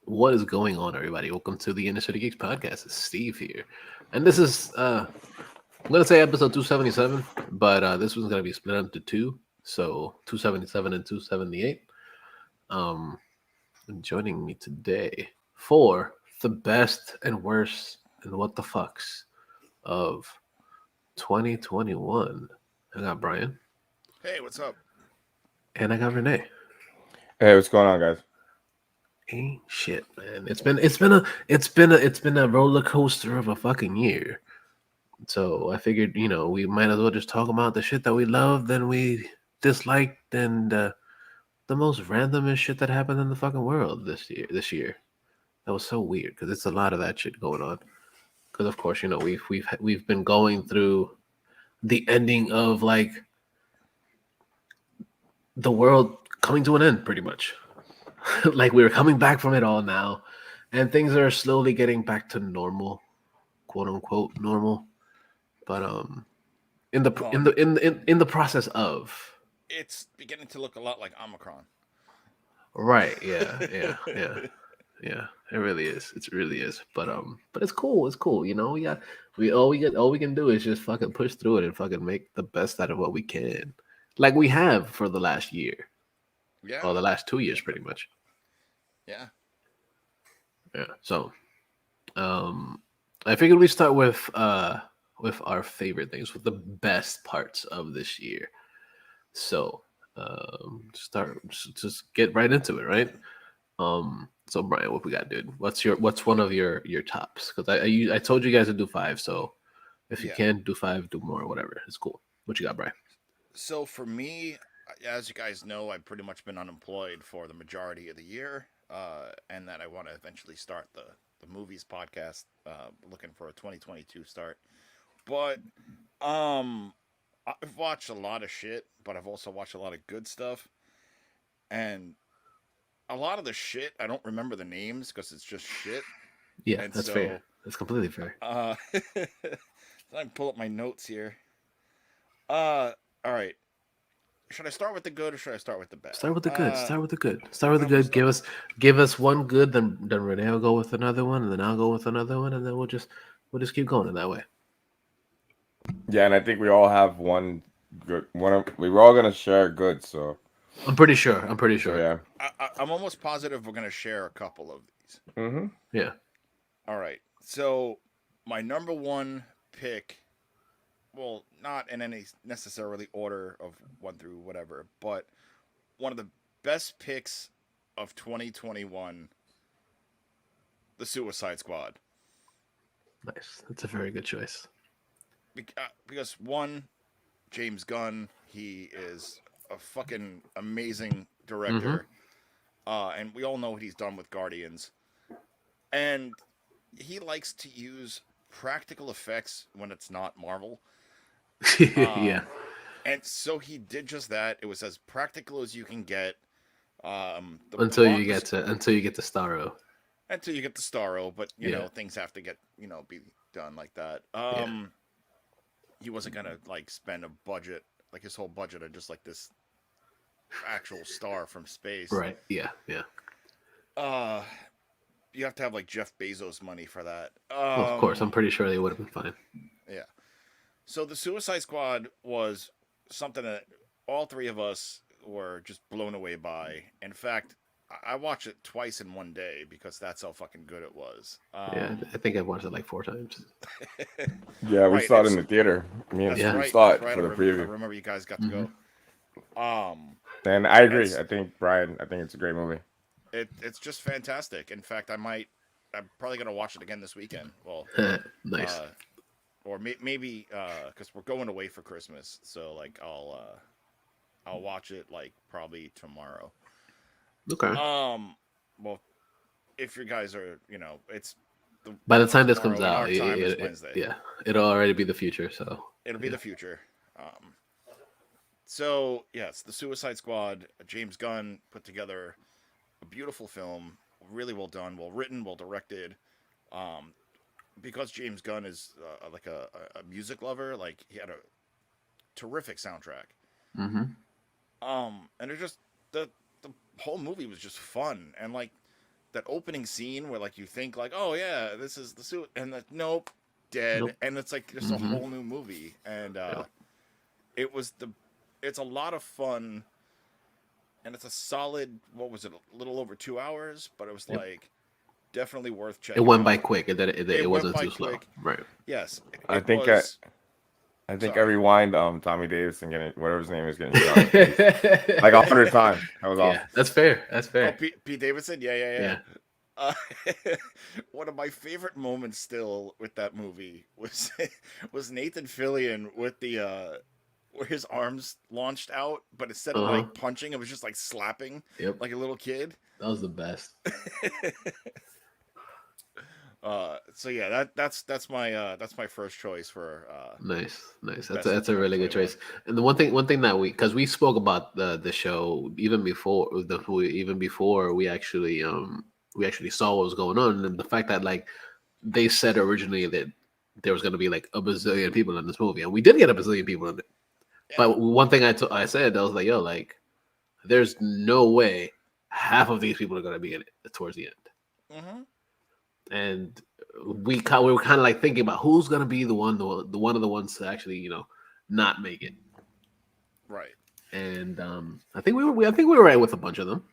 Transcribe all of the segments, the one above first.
What is going on, everybody? Welcome to the InnerCityGeeks podcast. It's Steve here, and this is I'm gonna say episode 277, but this one's gonna be split into two, so 277 and 278. Um, and joining me today for the best and worst and what the fucks of 2021. I got Brian Hey, what's up? and I got Renee. Hey, what's going on, guys? Ain't shit, man. It's been a roller coaster of a fucking year. So I figured, we might as well just talk about the shit that we loved and we disliked and the most randomest shit that happened in the fucking world this year. That was so weird because it's a lot of that shit going on. Because of course, we've been going through the ending of like the world coming to an end, pretty much. Like we're coming back from it all now, and things are slowly getting back to normal, quote unquote normal. But in the Well, in the in the process of it's beginning to look a lot like Omicron. right, yeah, it really is, it really is, but it's cool, it's cool, we all we can do is just fucking push through it and fucking make the best out of what we can, like we have for the last year Yeah, or the last 2 years pretty much. yeah. Yeah, so I figured we start with our favorite things, with the best parts of this year. So just get right into it, right? So Brian, what we got, dude? What's one of your tops? Because I told you guys to do five, so if you Yeah. can't do five, do more, whatever. It's cool. What you got, Brian? So for me, as you guys know, I've pretty much been unemployed for the majority of the year, and that I want to eventually start the movies podcast. Looking for a 2022 start, but um, I've watched a lot of shit, but I've also watched a lot of good stuff, and a lot of the shit I don't remember the names because it's just shit, Yeah, and that's fair. so That's completely fair. so I can pull up my notes here. Uh, all right. Should I start with the good or should I start with the bad? Start with the good. Start with the good. Start with the I'm gonna good. start. Give us one good, then Renee will go with another one, and then I'll go with another one, and then we'll just keep going in that way. Yeah, and I think we all have one good one. We were all gonna share good, so I'm pretty sure. I'm pretty so sure. yeah. I'm almost positive we're gonna share a couple of these. Mm-hmm. Yeah. All right. So my number one pick, well, not in any necessarily order of one through whatever, but one of the best picks of 2021, the Suicide Squad. Nice. That's a very good choice. Because one, James Gunn, he is a fucking amazing Mm-hmm. director. And we all know what he's done with Guardians. And he likes to use practical effects when it's not Marvel. Yeah. Um, and so he did just that. It was as practical as you can get. The plot was Until you get to Starro. until you get the Starro, but Yeah. things have to get be done like that. Yeah. He wasn't gonna like spend a budget like his whole budget on just like this actual star from space. Right. Yeah. Yeah. Uh, you have to have like Jeff Bezos money for that. Well, of course, I'm pretty sure they would have been fine. Yeah. So the Suicide Squad was something that all three of us were just blown away by. In fact, I watched it twice in one day because that's how fucking good it was. Yeah. I think I've watched it like 4 times. Yeah, we Right. saw it in the theater. Me and That's Yeah. Steve right. saw That's it right. for the I preview, remember you guys got to Mm-hmm. go. and I agree. It's I think Brian. I think it's a great movie. it's just fantastic. In fact, I'm probably gonna watch it again this weekend. Well, Nice. uh, or maybe because we're going away for Christmas, so like I'll watch it like probably tomorrow. Okay. Well, if you guys are, it's By the time this comes tomorrow in out, our time is Wednesday. yeah, it'll already be the future. So It'll be yeah. the future. Um, so yes, the Suicide Squad. James Gunn put together a beautiful film, really well done, well written, well directed. Um, because James Gunn is like a music lover, like he had a terrific soundtrack. Mm-hmm. And it just the whole movie was just fun, and like that opening scene where like you think like, oh yeah, this is the suit, and nope, dead, Nope. and it's like just a whole new movie, and it was it's a lot of fun, and it's a solid, what was it, a little over 2 hours, but it was like definitely worth It checking went out. by quick. It Went wasn't by too slow. quick. Right. Yes, I it think was. I think I Sorry. rewind Tommy Davidson getting whatever his name is getting shot like 100 times. That was awesome. That's fair. That's Oh, fair. Pete Davidson, yeah. Yeah. Uh, one of my favorite moments still with that movie was was Nathan Fillion with the where his arms launched out, but instead of like punching, it was just like slapping like a little kid. That was the best. So yeah, that's my first choice for Nice. best That's of a really good 2021. choice. And the one thing that because we spoke about the show even before we actually saw what was going on, and the fact that like they said originally that there was going to be like a bazillion people in this movie, and we did get a bazillion people in it. Yeah. But one thing I said, I was like, yo, like, there's no way half of these people are going to be in it towards the end. Mm-hmm. And we were kind of like thinking about who's going to be the one of the ones to actually, not make it. Right. And I think we were right with a bunch of them.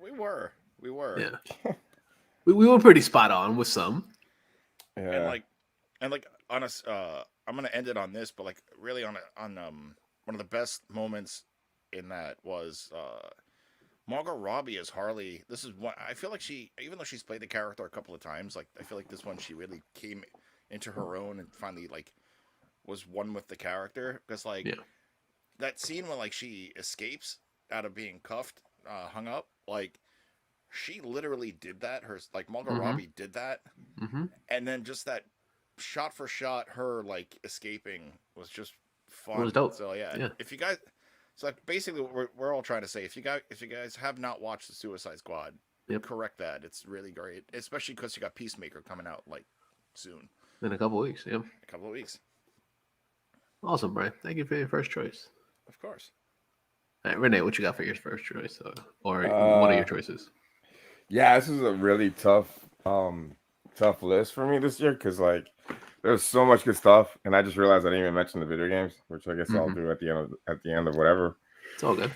We were. Yeah. we were pretty spot on with some. Yeah. And like on a I'm gonna end it on this, but like really on one of the best moments in that was Margot Robbie as Harley. This is one I feel like even though she's played the character a couple of times, like I feel like this one she really came into her own and finally like was one with the character, because like that scene when like she escapes out of being cuffed, hung up, like she literally did that. Margot Robbie did that, and then just that shot for shot, her like escaping was just fun. It was dope. So yeah. If you guys, so like basically what we're all trying to say, if you guys have not watched the Suicide Squad, correct that. It's really great, especially because you got Peacemaker coming out like soon. In a couple of weeks, yeah. A couple of weeks. Awesome, Brian. Thank you for your first choice. Of course. All right, Renee, what you got for your first choice, or one of your choices? Yeah, this is a really tough list for me this year, because like there's so much good stuff, and I just realized I didn't even mention the video games, which I guess I'll do at the end of whatever. It's all good.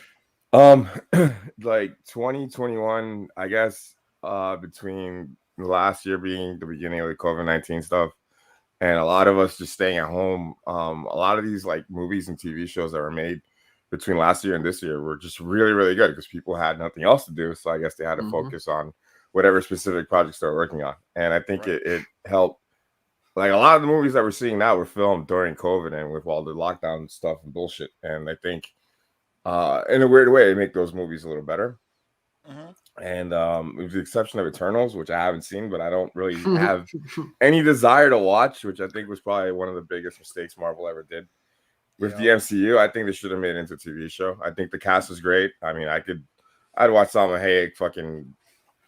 Like 2021, I guess, between last year being the beginning of the COVID-19 stuff, and a lot of us just staying at home, a lot of these like movies and TV shows that were made between last year and this year were just really, really good, because people had nothing else to do. So I guess they had to focus on whatever specific projects they were working on. And I think it helped. Like a lot of the movies that we're seeing now were filmed during COVID and with all the lockdown stuff and bullshit. And I think in a weird way, they make those movies a little better. And with the exception of Eternals, which I haven't seen, but I don't really have any desire to watch, which I think was probably one of the biggest mistakes Marvel ever did. With the MCU, I think they should have made it into a TV show. I think the cast was great. I mean, I'd watch Salma Hayek fucking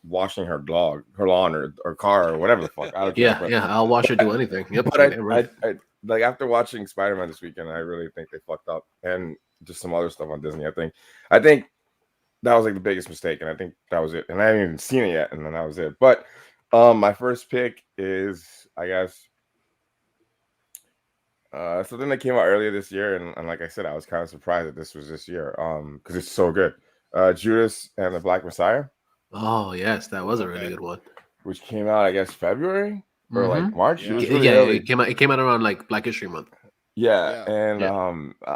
washing her lawn or car or whatever the fuck. I don't care. I'll watch her do anything. Yep. But I like after watching Spider-Man this weekend, I really think they fucked up, and just some other stuff on Disney. I think that was like the biggest mistake, and I think that was it. And I haven't even seen it yet, and then that was it. But my first pick is, I guess, something that came out earlier this year, and like I said, I was kind of surprised that this was this year, because it's so good. Judas and the Black Messiah. Oh yes, that was a really good one. Which came out, I guess, February or like March. Yeah, it came out around like Black History Month. Yeah, and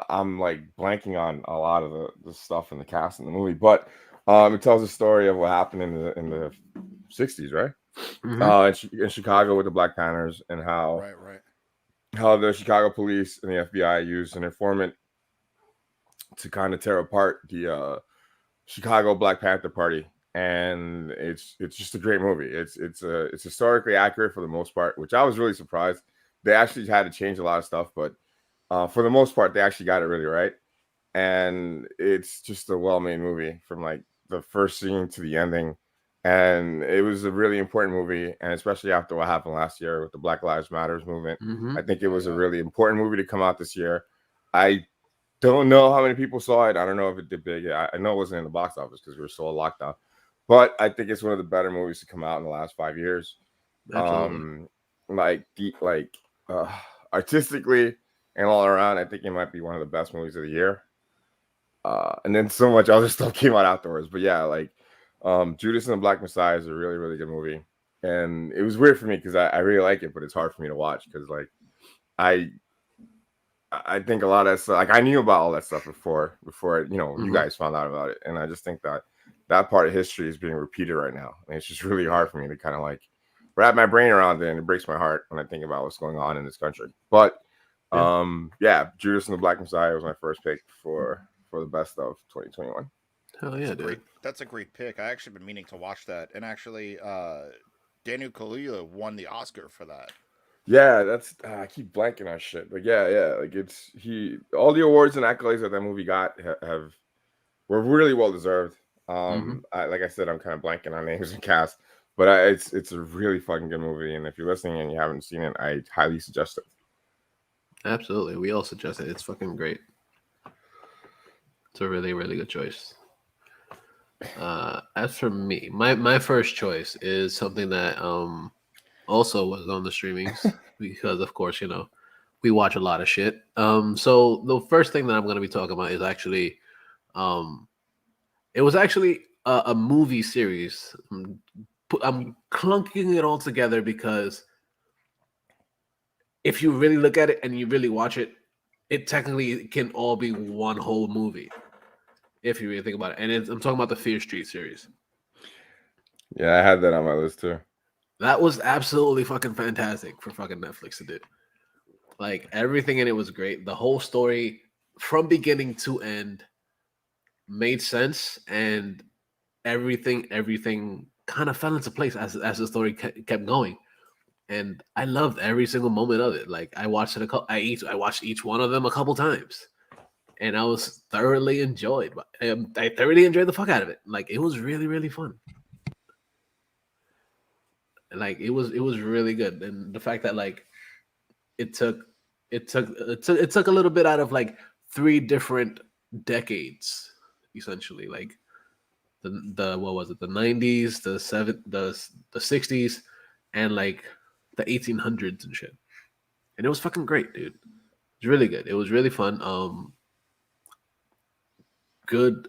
I'm like blanking on a lot of the stuff in the cast in the movie, but it tells the story of what happened in the 60s, right? In Chicago with the Black Panthers, and how the Chicago police and the FBI used an informant to kind of tear apart the Chicago Black Panther Party. And it's just a great movie. It's historically accurate for the most part, which I was really surprised. They actually had to change a lot of stuff, but for the most part, they actually got it really right. And it's just a well-made movie from like the first scene to the ending. And it was a really important movie, and especially after what happened last year with the Black Lives Matters movement, I think it was a really important movie to come out this year. I don't know how many people saw it. I don't know if it did big. I know it wasn't in the box office because we were still in lockdown. but I think it's one of the better movies to come out in the last 5 years. Absolutely. Like artistically and all around, I think it might be one of the best movies of the year. And then so much other stuff came out afterwards. But yeah, like Judas and the Black Messiah is a really, really good movie. And it was weird for me because I really like it, but it's hard for me to watch because like I think a lot of that stuff, like I knew about all that stuff before you guys found out about it. And I just think that part of history is being repeated right now. And it's just really hard for me to kind of like wrap my brain around it, and it breaks my heart when I think about what's going on in this country. But Judas and the Black Messiah was my first pick for the best of 2021. Hell yeah, dude. That's a great pick. I actually been meaning to watch that, and actually, Daniel Kaluuya won the Oscar for that. Yeah, that's I keep blanking on shit, but yeah, like all the awards and accolades that movie got were really well deserved. Like I said, I'm kind of blanking on names and cast, but it's a really fucking good movie, and if you're listening and you haven't seen it, I highly suggest it. Absolutely, we all suggest it. It's fucking great. It's a really, really good choice. As for me, my first choice is something that also was on the streamings because, of course, we watch a lot of shit. So the first thing that I'm going to be talking about is actually, it was actually a movie series. I'm clunking it all together because if you really look at it and you really watch it, it technically can all be one whole movie. If you really think about it. And I'm talking about the Fear Street series. Yeah, I had that on my list too. That was absolutely fucking fantastic for fucking Netflix to do. Like, everything in it was great. The whole story from beginning to end made sense, and everything kind of fell into place as the story kept going. And I loved every single moment of it. Like, I watched it I watched each one of them a couple times. And I was thoroughly enjoyed. I thoroughly enjoyed the fuck out of it. Like, it was really, really fun. Like, it was really good. And the fact that like it took a little bit out of like 3 different decades, essentially. Like the what was it? The 90s, the 60s, and like the 1800s and shit. And it was fucking great, dude. It was really good. It was really fun. Good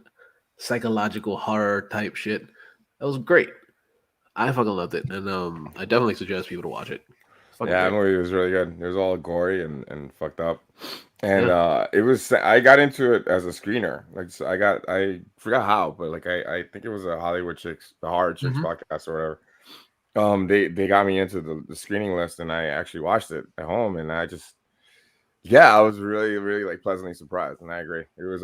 psychological horror type shit. That was great. I fucking loved it, and I definitely suggest people to watch it. Yeah, that movie was really good. It was all gory and fucked up, and it was. I got into it as a screener. Like, so I forgot how, but like I think it was a Hollywood Chicks, the Horror Chicks podcast or whatever. They got me into the screening list, and I actually watched it at home, and I was really, really like pleasantly surprised, and I agree. It was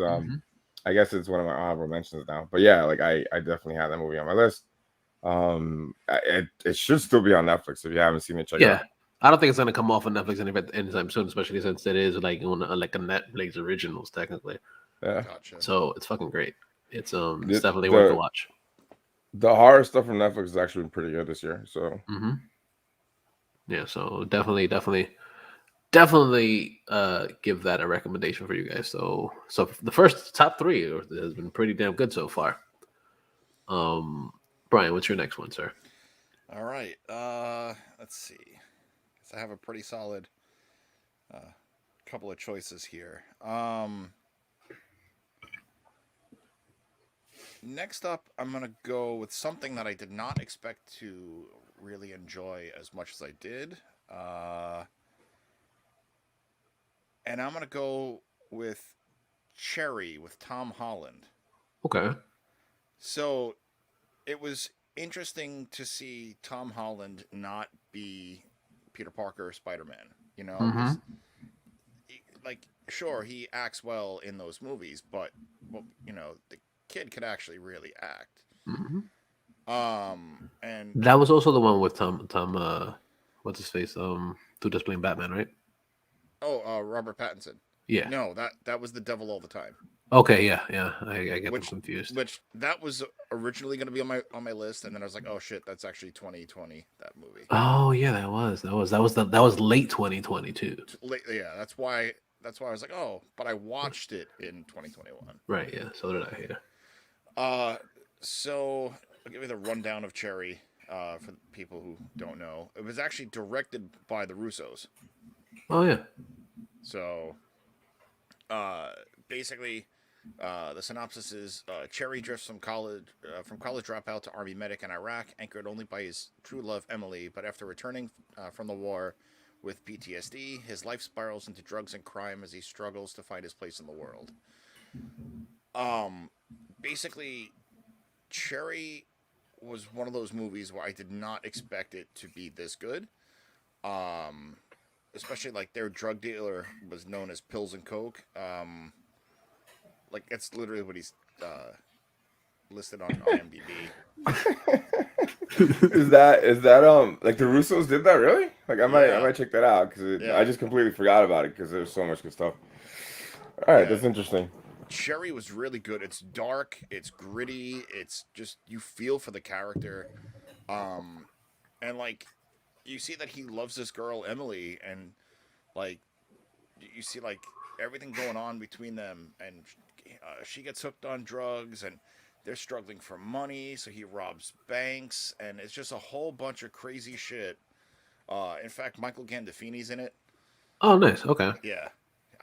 I guess it's one of my honorable mentions now, but yeah, like I definitely had that movie on my list. It should still be on Netflix if you haven't seen it. Check it out. I don't think it's gonna come off on Netflix anytime soon, especially since it is like like a Netflix originals technically. Yeah, gotcha. So it's fucking great. It's definitely worth the watch. The horror stuff from Netflix has actually been pretty good this year. So yeah, so definitely give that a recommendation for you guys. So the first top 3 has been pretty damn good so far. Brian, what's your next one, sir? All right. Let's see. I have a pretty solid couple of choices here. Next up, I'm going to go with something that I did not expect to really enjoy as much as I did. And I'm going to go with Cherry with Tom Holland. Okay. So it was interesting to see Tom Holland not be Peter Parker or Spider-Man, like, sure, he acts well in those movies, but the kid could actually really act. And that was also the one with Tom what's his face, who does playing Batman, right? Robert Pattinson. Yeah. No, that was the Devil All the Time. Okay, yeah. I get them confused. Which that was originally going to be on my list, and then I was like, oh shit, that's actually 2020. That movie. Oh yeah, that was late 2022. Yeah, that's why I was like, oh, but I watched it in 2021. Right. Yeah. So did I. Yeah. So I'll give you the rundown of Cherry for people who don't know. It was actually directed by the Russos. Oh yeah. So basically, the synopsis is Cherry drifts from college dropout to army medic in Iraq, anchored only by his true love Emily. But after returning from the war with PTSD, his life spirals into drugs and crime as he struggles to find his place in the world. Basically, Cherry was one of those movies where I did not expect it to be this good. Especially like their drug dealer was known as Pills and Coke. Like that's literally what he's listed on IMDb. Is that like the Russos did that really? Like I might check that out because I just completely forgot about it because there's so much good stuff. All right, that's interesting. Cherry was really good. It's dark, it's gritty, it's just you feel for the character, and like you see that he loves this girl Emily, and like you see like everything going on between them, and she gets hooked on drugs, and they're struggling for money, so he robs banks, and it's just a whole bunch of crazy shit. In fact, Michael Gandolfini's in it. Oh, nice. Okay. Yeah,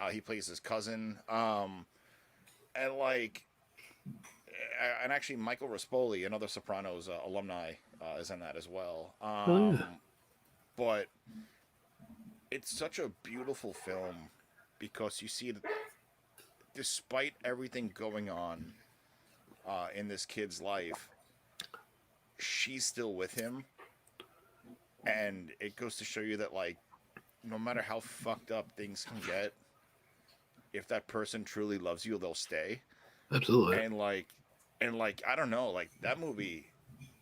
he plays his cousin. And like, and actually, Michael Rispoli, another Sopranos alumni, is in that as well. Oh, yeah. But it's such a beautiful film because you see that despite everything going on in this kid's life, she's still with him, and it goes to show you that like, no matter how fucked up things can get, if that person truly loves you, they'll stay. Absolutely. And like I don't know, like that movie,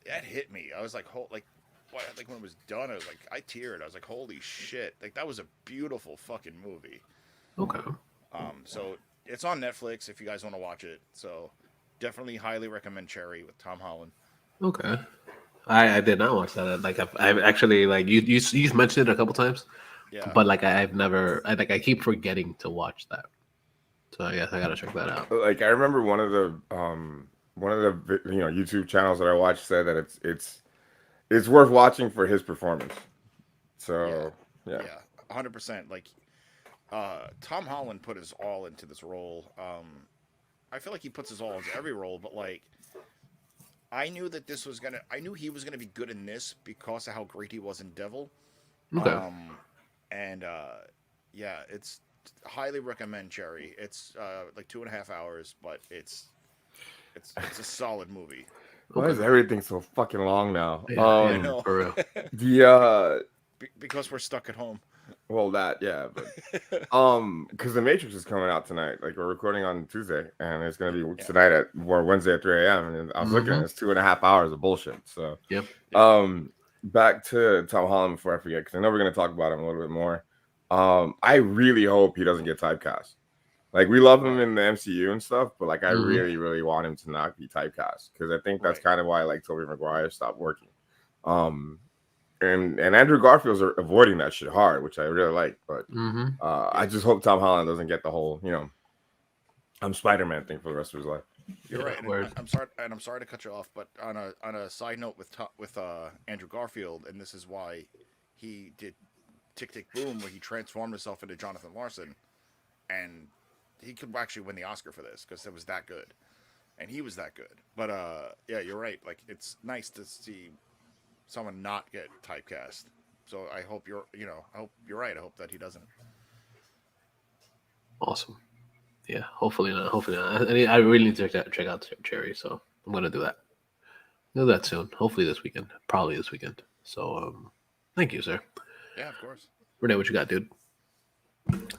that hit me. I was like, like when it was done, I was like, I teared. I was like, holy shit! Like that was a beautiful fucking movie. Okay. So it's on Netflix if you guys want to watch it. So definitely highly recommend Cherry with Tom Holland. Okay. I did not watch that. Like I've actually like you mentioned it a couple times. Yeah. But like I keep forgetting to watch that. So I guess I gotta check that out. Like I remember one of the YouTube channels that I watched said that it's worth watching for his performance. So yeah. 100%. Like Tom Holland put his all into this role. I feel like he puts his all into every role, but like I knew he was gonna be good in this because of how great he was in Devil. Okay. And it's highly recommend Cherry. It's like 2.5 hours, but it's a solid movie. Why is everything so fucking long now? Yeah, I know. For real. Because we're stuck at home. Well, but because The Matrix is coming out tonight. Like we're recording on Tuesday, and it's gonna be tonight Wednesday at 3 a.m. And I was looking at it, it's 2.5 hours of bullshit. So yep. Back to Tom Holland before I forget, because I know we're gonna talk about him a little bit more. I really hope he doesn't get typecast. Like we love him in the MCU and stuff, but like I really, really want him to not be typecast because I think that's kind of why like Tobey Maguire stopped working. And Andrew Garfield's are avoiding that shit hard, which I really like. But I just hope Tom Holland doesn't get the whole, I'm Spider-Man thing for the rest of his life. You're right. And I'm sorry to cut you off, but on a side note with Andrew Garfield, and this is why he did Tick Tick Boom, where he transformed himself into Jonathan Larson, and he could actually win the Oscar for this because it was that good, and he was that good. But yeah, you're right. Like it's nice to see someone not get typecast. So I hope I hope you're right. I hope that he doesn't. Awesome. Yeah, hopefully not. I really need to check out Cherry, so I'm gonna do that. Do that soon. Hopefully this weekend. Probably this weekend. So thank you, sir. Yeah, of course. Renee, what you got, dude?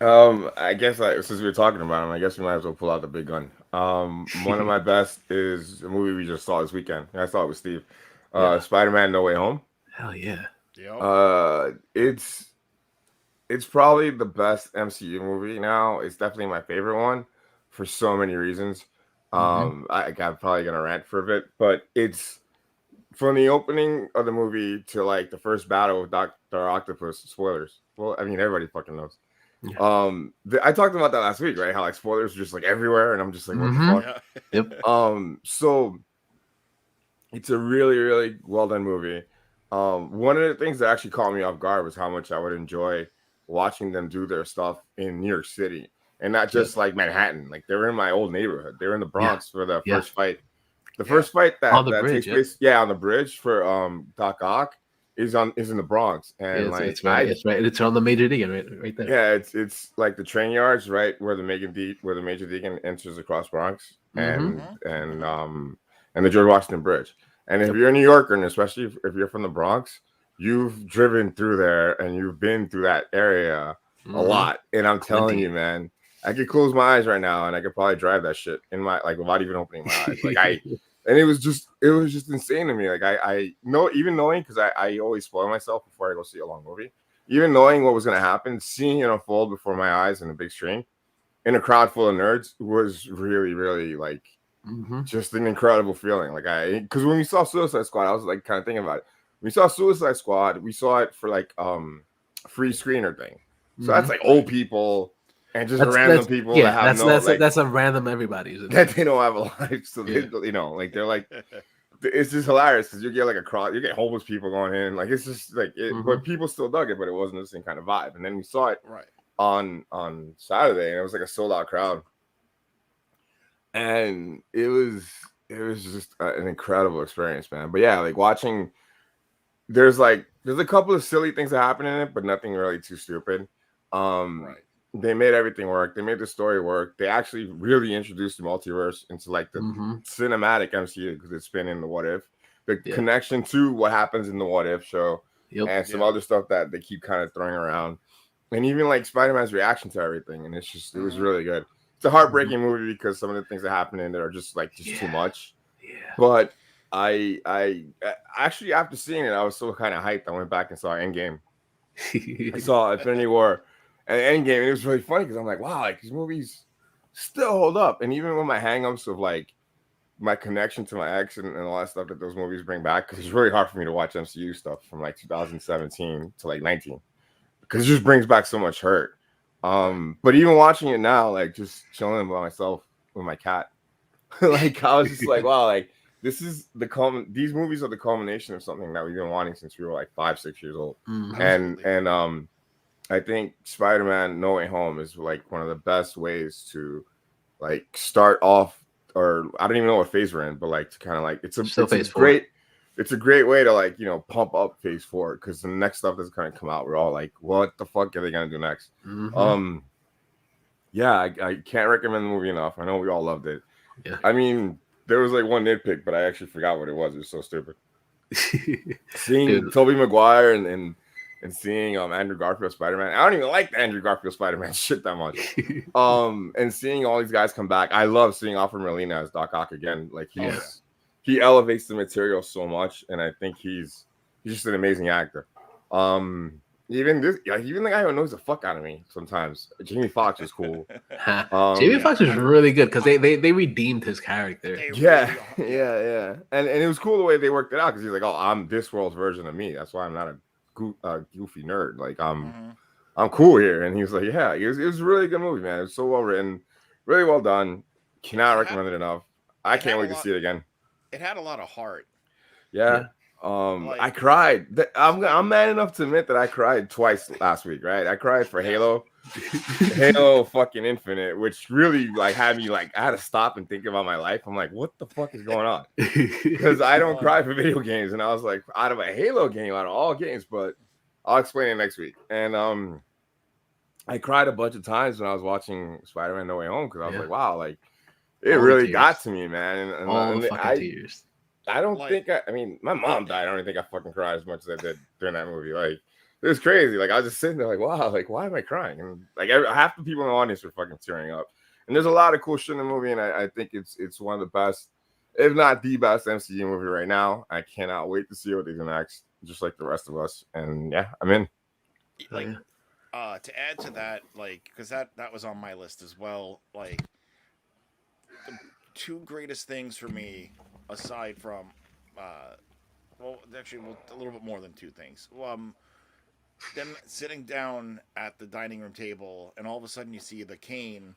I guess like since we were talking about him, I guess we might as well pull out the big gun. One of my best is a movie we just saw this weekend. I saw it with Steve. Spider-Man: No Way Home. Hell yeah. Yep. It's probably the best MCU movie now. It's definitely my favorite one for so many reasons. I'm probably gonna rant for a bit, but it's from the opening of the movie to like the first battle with Dr. Octopus. Spoilers. Well, I mean everybody fucking knows. Yeah. I talked about that last week, right? How like spoilers are just like everywhere, and I'm just like, what the fuck? Yeah. Yep. So It's a really, really well done movie. One of the things that actually caught me off guard was how much I would enjoy watching them do their stuff in New York City, and not Yep. just like Manhattan. Like they were in my old neighborhood. They were in the Yeah. Bronx for the Yeah. first fight. The Yeah. first fight On the that bridge, takes yep. place, on the bridge for Doc Ock is in the Bronx, and Yeah, like it's right. It's right. It's on the Major Deacon, right there. yeah, it's like the train yards, right where the Major Deacon enters across Bronx, Mm-hmm. and the George Washington Bridge. And if Yep. you're a New Yorker, and especially if you're from the Bronx, you've driven through there and you've been through that area a lot. And I'm telling you, man, I could close my eyes right now and I could probably drive that shit in my like without even opening my eyes. And it was just insane to me. Like I know, even knowing, because I always spoil myself before I go see a long movie. Even knowing what was going to happen, seeing it unfold before my eyes in a big screen in a crowd full of nerds was really, really like just an incredible feeling. Like because when we saw Suicide Squad, I was like kind of thinking about it. When we saw Suicide Squad, we saw it for like free screener thing. So that's like old people and just random people that have that's a random everybody's that they don't have a life. So they, like they're like. It's just hilarious because you get like you get homeless people going in, like it's just like but people still dug it, but it wasn't the same kind of vibe. And then we saw it on Saturday, and it was like a sold out crowd, and it was just an incredible experience, man. But yeah, like watching, there's a couple of silly things that happen in it, but nothing really too stupid. They made everything work. They made the story work. They actually really introduced the multiverse into like the cinematic MCU because it's been in the What If. The connection to what happens in the What If show and some other stuff that they keep kind of throwing around. And even like Spider-Man's reaction to everything. And it's just, it was really good. It's a heartbreaking movie because some of the things that happen in there are just like too much. Yeah. But I actually, after seeing it, I was so kind of hyped. I went back and saw Endgame. I saw Infinity War and Endgame, and it was really funny because I'm like, wow, like these movies still hold up. And even with my hangups of like my connection to my ex and all that stuff that those movies bring back, because it's really hard for me to watch MCU stuff from like 2017 to like 19 because it just brings back so much hurt. But even watching it now, like just chilling by myself with my cat, like I was just like, wow, like this is these movies are the culmination of something that we've been wanting since we were like 5-6 years old. And I think Spider-Man No Way Home is like one of the best ways to like start off, or I don't even know what phase we're in, but like to kind of like it's a great way to like, you know, pump up phase 4 because the next stuff that's going to come out, we're all like, what the fuck are they going to do next? Yeah, I can't recommend the movie enough. I know we all loved it. Yeah. I mean, there was like one nitpick, but I actually forgot what it was. It was so stupid. Seeing Tobey Maguire and seeing Andrew Garfield Spider-Man. I don't even like the Andrew Garfield Spider-Man shit that much. And seeing all these guys come back. I love seeing Alfred Molina as Doc Ock again. Like he elevates the material so much, and I think he's just an amazing actor. Even the guy who knows the fuck out of me sometimes. Jamie Foxx is cool. Jamie Foxx is really good because they redeemed his character. Yeah. And it was cool the way they worked it out because he's like, oh, I'm this world's version of me. That's why I'm not a goofy nerd. Like I'm cool here. And he was like, yeah, it was a really good movie, man. It was so well written, really well done. Cannot recommend it enough. I can't wait to see it again. It had a lot of heart. Yeah. I cried. I'm man enough to admit that I cried twice last week, right? I cried for Halo fucking Infinite, which really like had me like I had to stop and think about my life. I'm like, what the fuck is going on? Because I don't cry for video games, and I was like, out of a Halo game, out of all games, but I'll explain it next week. And I cried a bunch of times when I was watching Spider-Man No Way Home because I was like, wow, like it really got to me, man. And all the fucking tears. I don't think I mean, my mom died. I don't think I fucking cried as much as I did during that movie. Like, it was crazy. Like, I was just sitting there like, wow, like, why am I crying? And like, half the people in the audience were fucking tearing up. And there's a lot of cool shit in the movie. And I think it's one of the best, if not the best MCU movie right now. I cannot wait to see what they do next, just like the rest of us. And yeah, I'm in. Like, to add to that, like, because that was on my list as well. Like, the two greatest things for me, aside from, a little bit more than two things. Them sitting down at the dining room table, and all of a sudden you see the cane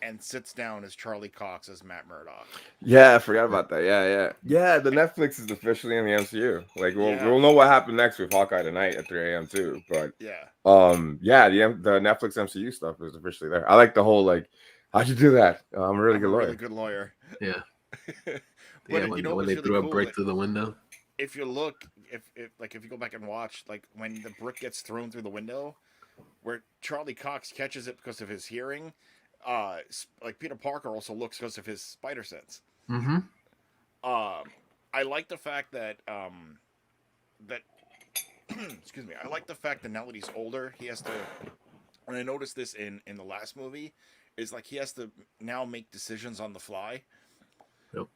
and sits down as Charlie Cox as Matt Murdock. Yeah, I forgot about that. Yeah. The Netflix is officially in the MCU. Like we'll know what happened next with Hawkeye tonight at 3 a.m. too. But the Netflix MCU stuff is officially there. I like the whole like, how'd you do that? I'm a really good lawyer. Yeah. But when you know what's they really threw a cool? brick through the window. If you look, if you go back and watch, like when the brick gets thrown through the window, where Charlie Cox catches it because of his hearing, like Peter Parker also looks because of his spider sense. Mm-hmm. I like the fact that excuse me. I like the fact that now that he's older, he has to. And I noticed this in the last movie, is like he has to now make decisions on the fly. Yep.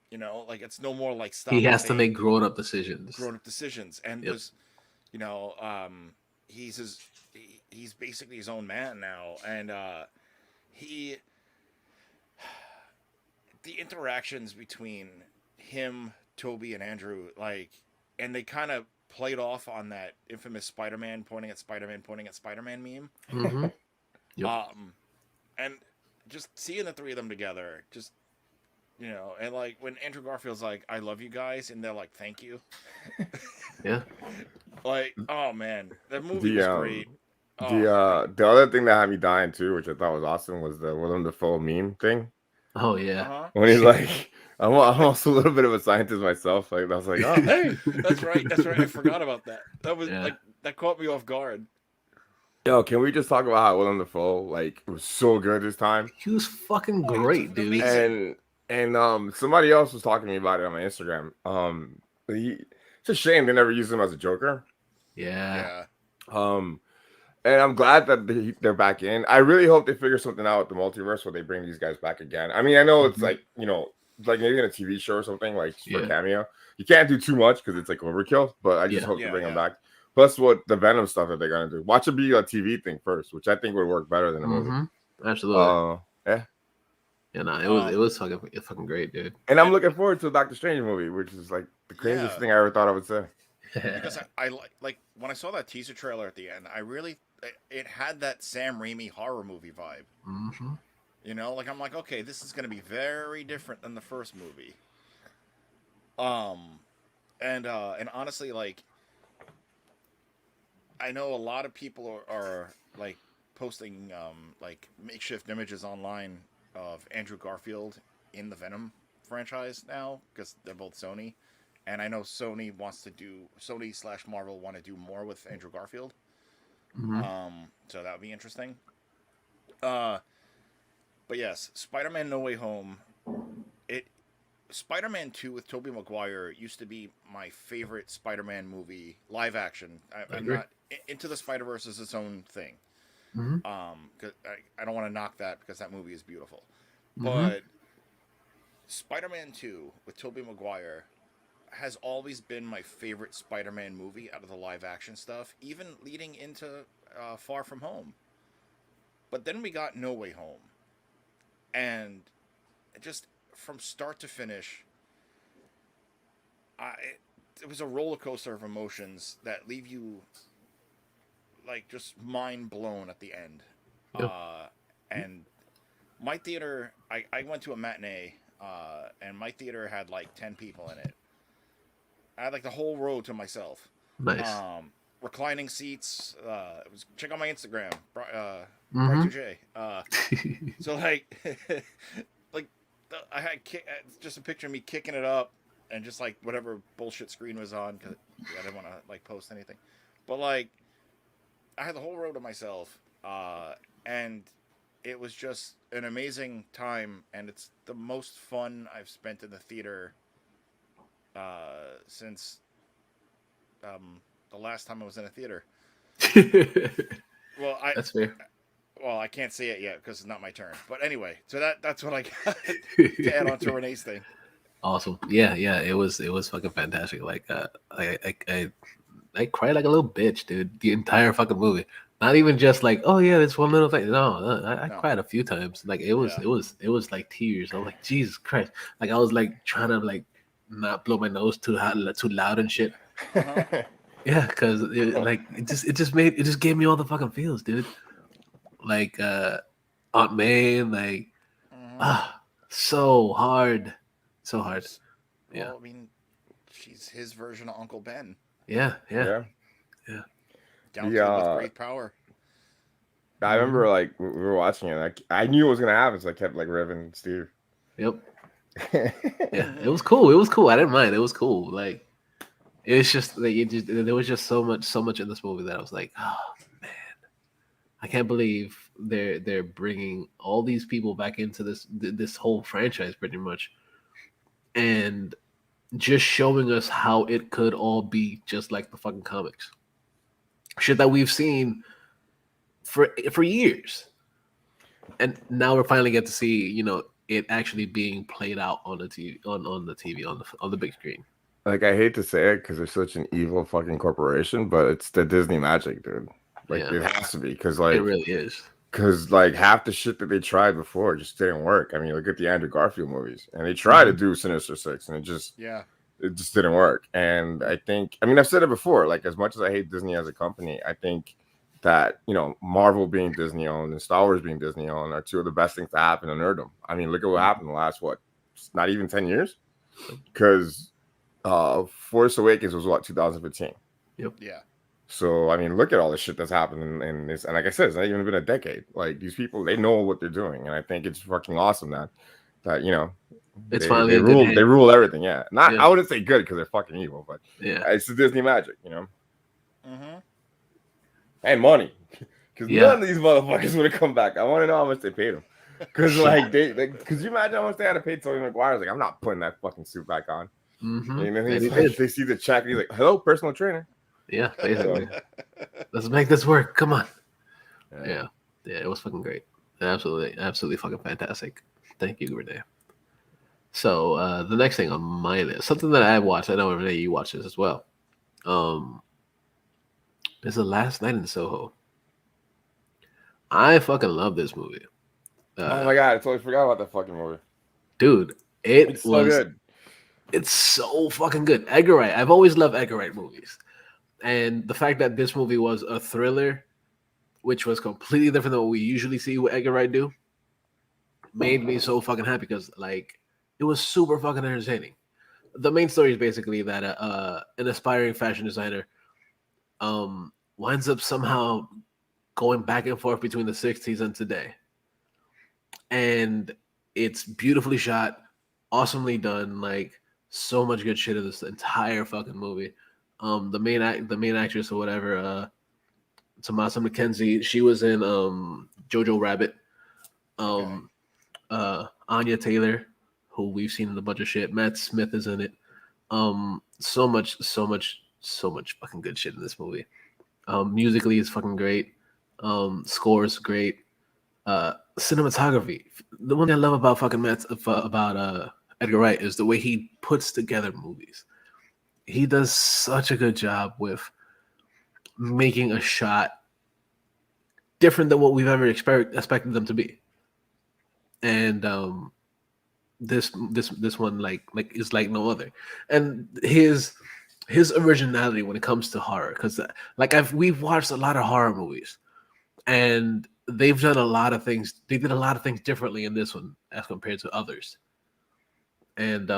You know, like it's no more like stop. He has to make grown-up decisions. And there's, you know, he's basically his own man now, and the interactions between him, Toby, and Andrew, like, and they kind of played off on that infamous Spider-Man pointing at Spider-Man meme. Mm-hmm. Yep. And just seeing the three of them together, just, you know, and like when Andrew Garfield's like, "I love you guys," and they're like, "Thank you." Yeah. Like, oh man, that movie was great. The other thing that had me dying too, which I thought was awesome, was the Willem Dafoe meme thing. Oh yeah. When he's like, I'm also a little bit of a scientist myself. Like I was like, oh hey, that's right. I forgot about that. That was like that caught me off guard. Yo, can we just talk about how Willem Dafoe like was so good this time? He was fucking great, dude. And somebody else was talking to me about it on my Instagram. It's a shame they never used him as a Joker. Yeah. And I'm glad that they're back in. I really hope they figure something out with the multiverse where they bring these guys back again. I mean, I know it's like, you know, like maybe in a TV show or something, like for a cameo. You can't do too much because it's like overkill, but I just hope to bring them back. Plus, what the Venom stuff that they're gonna do. Watch it be a TV thing first, which I think would work better than a movie. Absolutely. Yeah. Yeah, no, it was fucking great, dude. And I'm looking forward to a Doctor Strange movie, which is like the craziest thing I ever thought I would say. Because I like when I saw that teaser trailer at the end, it had that Sam Raimi horror movie vibe. Mm-hmm. You know, like I'm like, okay, this is gonna be very different than the first movie. And honestly, like, I know a lot of people are like posting like makeshift images online of Andrew Garfield in the Venom franchise now because they're both Sony, and I know Sony / Marvel want to do more with Andrew Garfield. Mm-hmm. So that would be interesting. But yes, Spider-Man No Way Home. Spider-Man 2 with Tobey Maguire used to be my favorite Spider-Man movie, live action. I'm not Into the Spider-Verse is its own thing. Mm-hmm. 'Cause I don't want to knock that because that movie is beautiful. Mm-hmm. But Spider-Man 2 with Tobey Maguire has always been my favorite Spider-Man movie out of the live action stuff, even leading into Far From Home. But then we got No Way Home. And just from start to finish, it was a roller coaster of emotions that leave you like just mind blown at the end. Yep. And my theater, I went to a matinee, and my theater had like 10 people in it. I had like the whole row to myself. Nice. Reclining seats. Check out my Instagram, Mm-hmm. So like, I had just a picture of me kicking it up, and just like whatever bullshit screen was on because I didn't want to like post anything. But like, I had the whole row to myself, and it was just an amazing time, and it's the most fun I've spent in the theater since the last time I was in a theater. Well, that's fair. Well, I can't say it yet because it's not my turn. But anyway, so that's what I got to add on to Renee's thing. Awesome. Yeah. It was fucking fantastic. Like, I cried like a little bitch, dude. The entire fucking movie. Not even just like, oh yeah, this one little thing. No, I cried a few times. Like it was like tears. I was like, Jesus Christ. Like I was like trying to like not blow my nose too loud and shit. Uh-huh. Yeah, because it just gave me all the fucking feels, dude. Like Aunt May, like so hard. So hard. Yeah. Well, I mean, she's his version of Uncle Ben. Yeah. Yeah. Down The, kid with great power. I remember like we were watching it. I knew it was gonna happen, so I kept like revving Steve. Yep. Yeah, it was cool. It was cool. I didn't mind. It was cool. Like it was just like there was just so much in this movie that I was like, oh man, I can't believe they're bringing all these people back into this whole franchise pretty much, and just showing us how it could all be just like the fucking comics, shit that we've seen for years, and now we're finally get to see it actually being played out on the TV on the big screen. Like I hate to say it because they're such an evil fucking corporation, but it's the Disney magic, dude. Like it has to be because like it really is. Because like half the shit that they tried before just didn't work. I mean, look at the Andrew Garfield movies, and they tried to do Sinister Six, and it just didn't work. And I think, I mean, I've said it before. Like as much as I hate Disney as a company, I think that Marvel being Disney owned and Star Wars being Disney owned are two of the best things to happen to nerdom. I mean, look at what happened in the last not even 10 years, because Force Awakens was 2015. Yep. Yeah. So I mean, look at all the shit that's happened in this, and like I said, it's not even been a decade. Like these people, they know what they're doing, and I think it's fucking awesome that it's they finally rule everything. Yeah, I wouldn't say good because they're fucking evil, but it's the Disney magic, and money, because none of these motherfuckers would have come back. I want to know how much they paid them, because because you imagine how much they had to pay Tobey Maguire. Like, I'm not putting that fucking suit back on. They see the check, and he's like, "Hello, personal trainer." Yeah, basically. Let's make this work. Come on. Yeah, it was fucking great. Absolutely fucking fantastic. Thank you, Renee. So the next thing on my list, something that I watched, I know Renee, you watched this as well. Is The Last Night in Soho. I fucking love this movie. Oh my god, I totally forgot about that fucking movie. Dude, it's so good. It's so fucking good. Edgar Wright. I've always loved Edgar Wright movies. And the fact that this movie was a thriller, which was completely different than what we usually see with Edgar Wright do, made me so fucking happy because like it was super fucking entertaining. The main story is basically that an aspiring fashion designer winds up somehow going back and forth between the 60s and today. And it's beautifully shot, awesomely done, like so much good shit in this entire fucking movie. The main actress or whatever, Tomasa McKenzie, she was in Jojo Rabbit. Anya Taylor, who we've seen in a bunch of shit. Matt Smith is in it. So much fucking good shit in this movie. Musically is fucking great. Score is great. Cinematography. The one thing I love about fucking Edgar Wright is the way he puts together movies. He does such a good job with making a shot different than what we've ever expected them to be. And this one like is like no other. And his originality when it comes to horror, because we've watched a lot of horror movies, and they've done a lot of things. They did a lot of things differently in this one as compared to others, and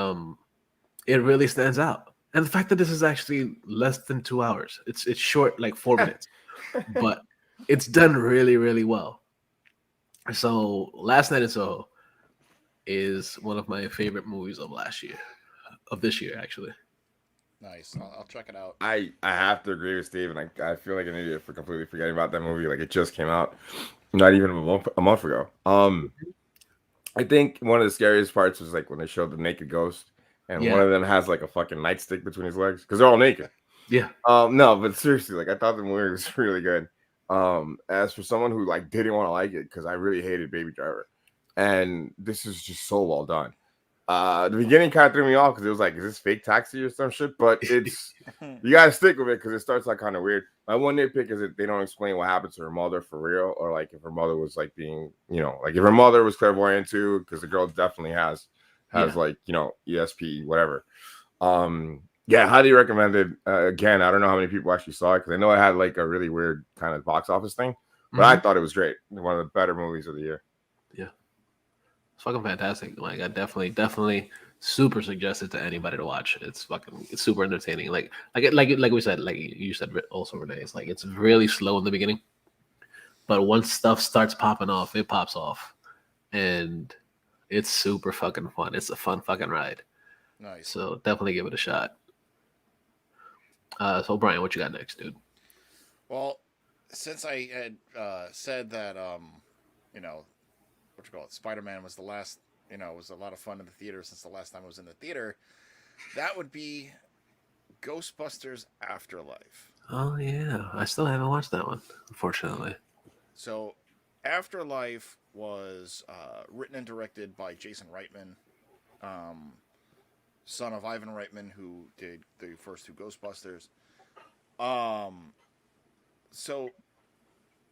it really stands out. And the fact that this is actually less than 2 hours, it's short, like 4 minutes, but it's done really, really well. So Last Night in Soho is one of my favorite movies of this year, actually. Nice. I'll check it out. I have to agree with Steve, and I feel like an idiot for completely forgetting about that movie. Like it just came out not even a month ago. I think one of the scariest parts was like when they showed the naked ghost. And one of them has like a fucking nightstick between his legs because they're all naked. Yeah. No, but seriously, like I thought the movie was really good. As for someone who like didn't want to like it because I really hated Baby Driver, and this is just so well done. The beginning kind of threw me off because it was like, is this fake Taxi or some shit? But it's you gotta stick with it because it starts like kind of weird. My one nitpick is that they don't explain what happened to her mother for real, or like if her mother was like being, like if her mother was clairvoyant too, because the girl definitely has like, ESP, whatever. Highly recommended. Again, I don't know how many people actually saw it because I know it had like a really weird kind of box office thing, but I thought it was great. One of the better movies of the year. It's fucking fantastic. Like I definitely super suggest it to anybody to watch. It's super entertaining. Like we said, like you said also, Renee. It's like it's really slow in the beginning, but once stuff starts popping off, it pops off, and it's super fucking fun. It's a fun fucking ride. Nice. So definitely give it a shot. So Brian, what you got next, dude? Well, since I had said that, you know, what you call it, Spider-Man was the last, was a lot of fun in the theater since the last time I was in the theater. That would be Ghostbusters Afterlife. Oh yeah, I still haven't watched that one, unfortunately. So, Afterlife was written and directed by Jason Reitman, um, son of Ivan Reitman, who did the first two Ghostbusters. Um, so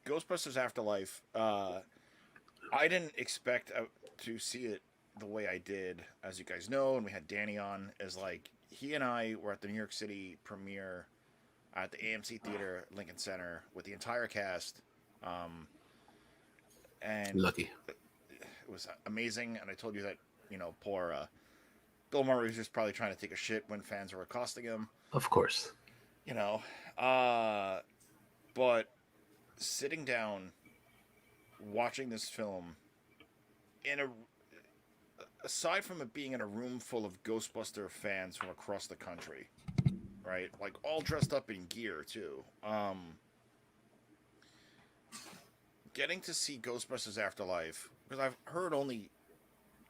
Ghostbusters Afterlife, I didn't expect to see it the way I did, as you guys know, and we had Danny on. Is like he and I were at the New York City premiere at the AMC Theater, Lincoln Center, with the entire cast, um, and Lucky, it was amazing. And I told you that poor Bill Murray was just probably trying to take a shit when fans were accosting him. of course. You know, uh, but sitting down, watching this film in a aside from it being in a room full of Ghostbuster fans from across the country, right? Like all dressed up in gear too. Getting to see Ghostbusters Afterlife because I've heard only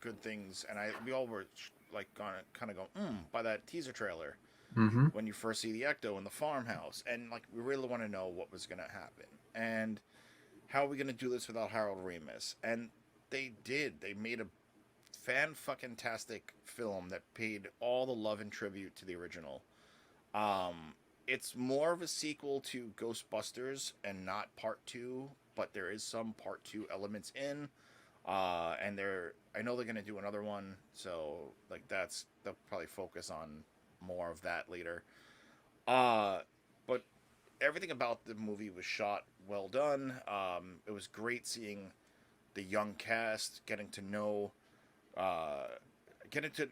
good things, and we all were like gonna kind of go by that teaser trailer Mm-hmm. when you first see the Ecto in the farmhouse, and like we really want to know what was gonna happen and how are we gonna do this without Harold Ramis, and they did. They made a fan-fucking-tastic film that paid all the love and tribute to the original. It's more of a sequel to Ghostbusters and not part two, but there is some part two elements in. And I know they're gonna do another one, so like they'll probably focus on more of that later. But everything about the movie was shot well done. It was great seeing the young cast uh, getting to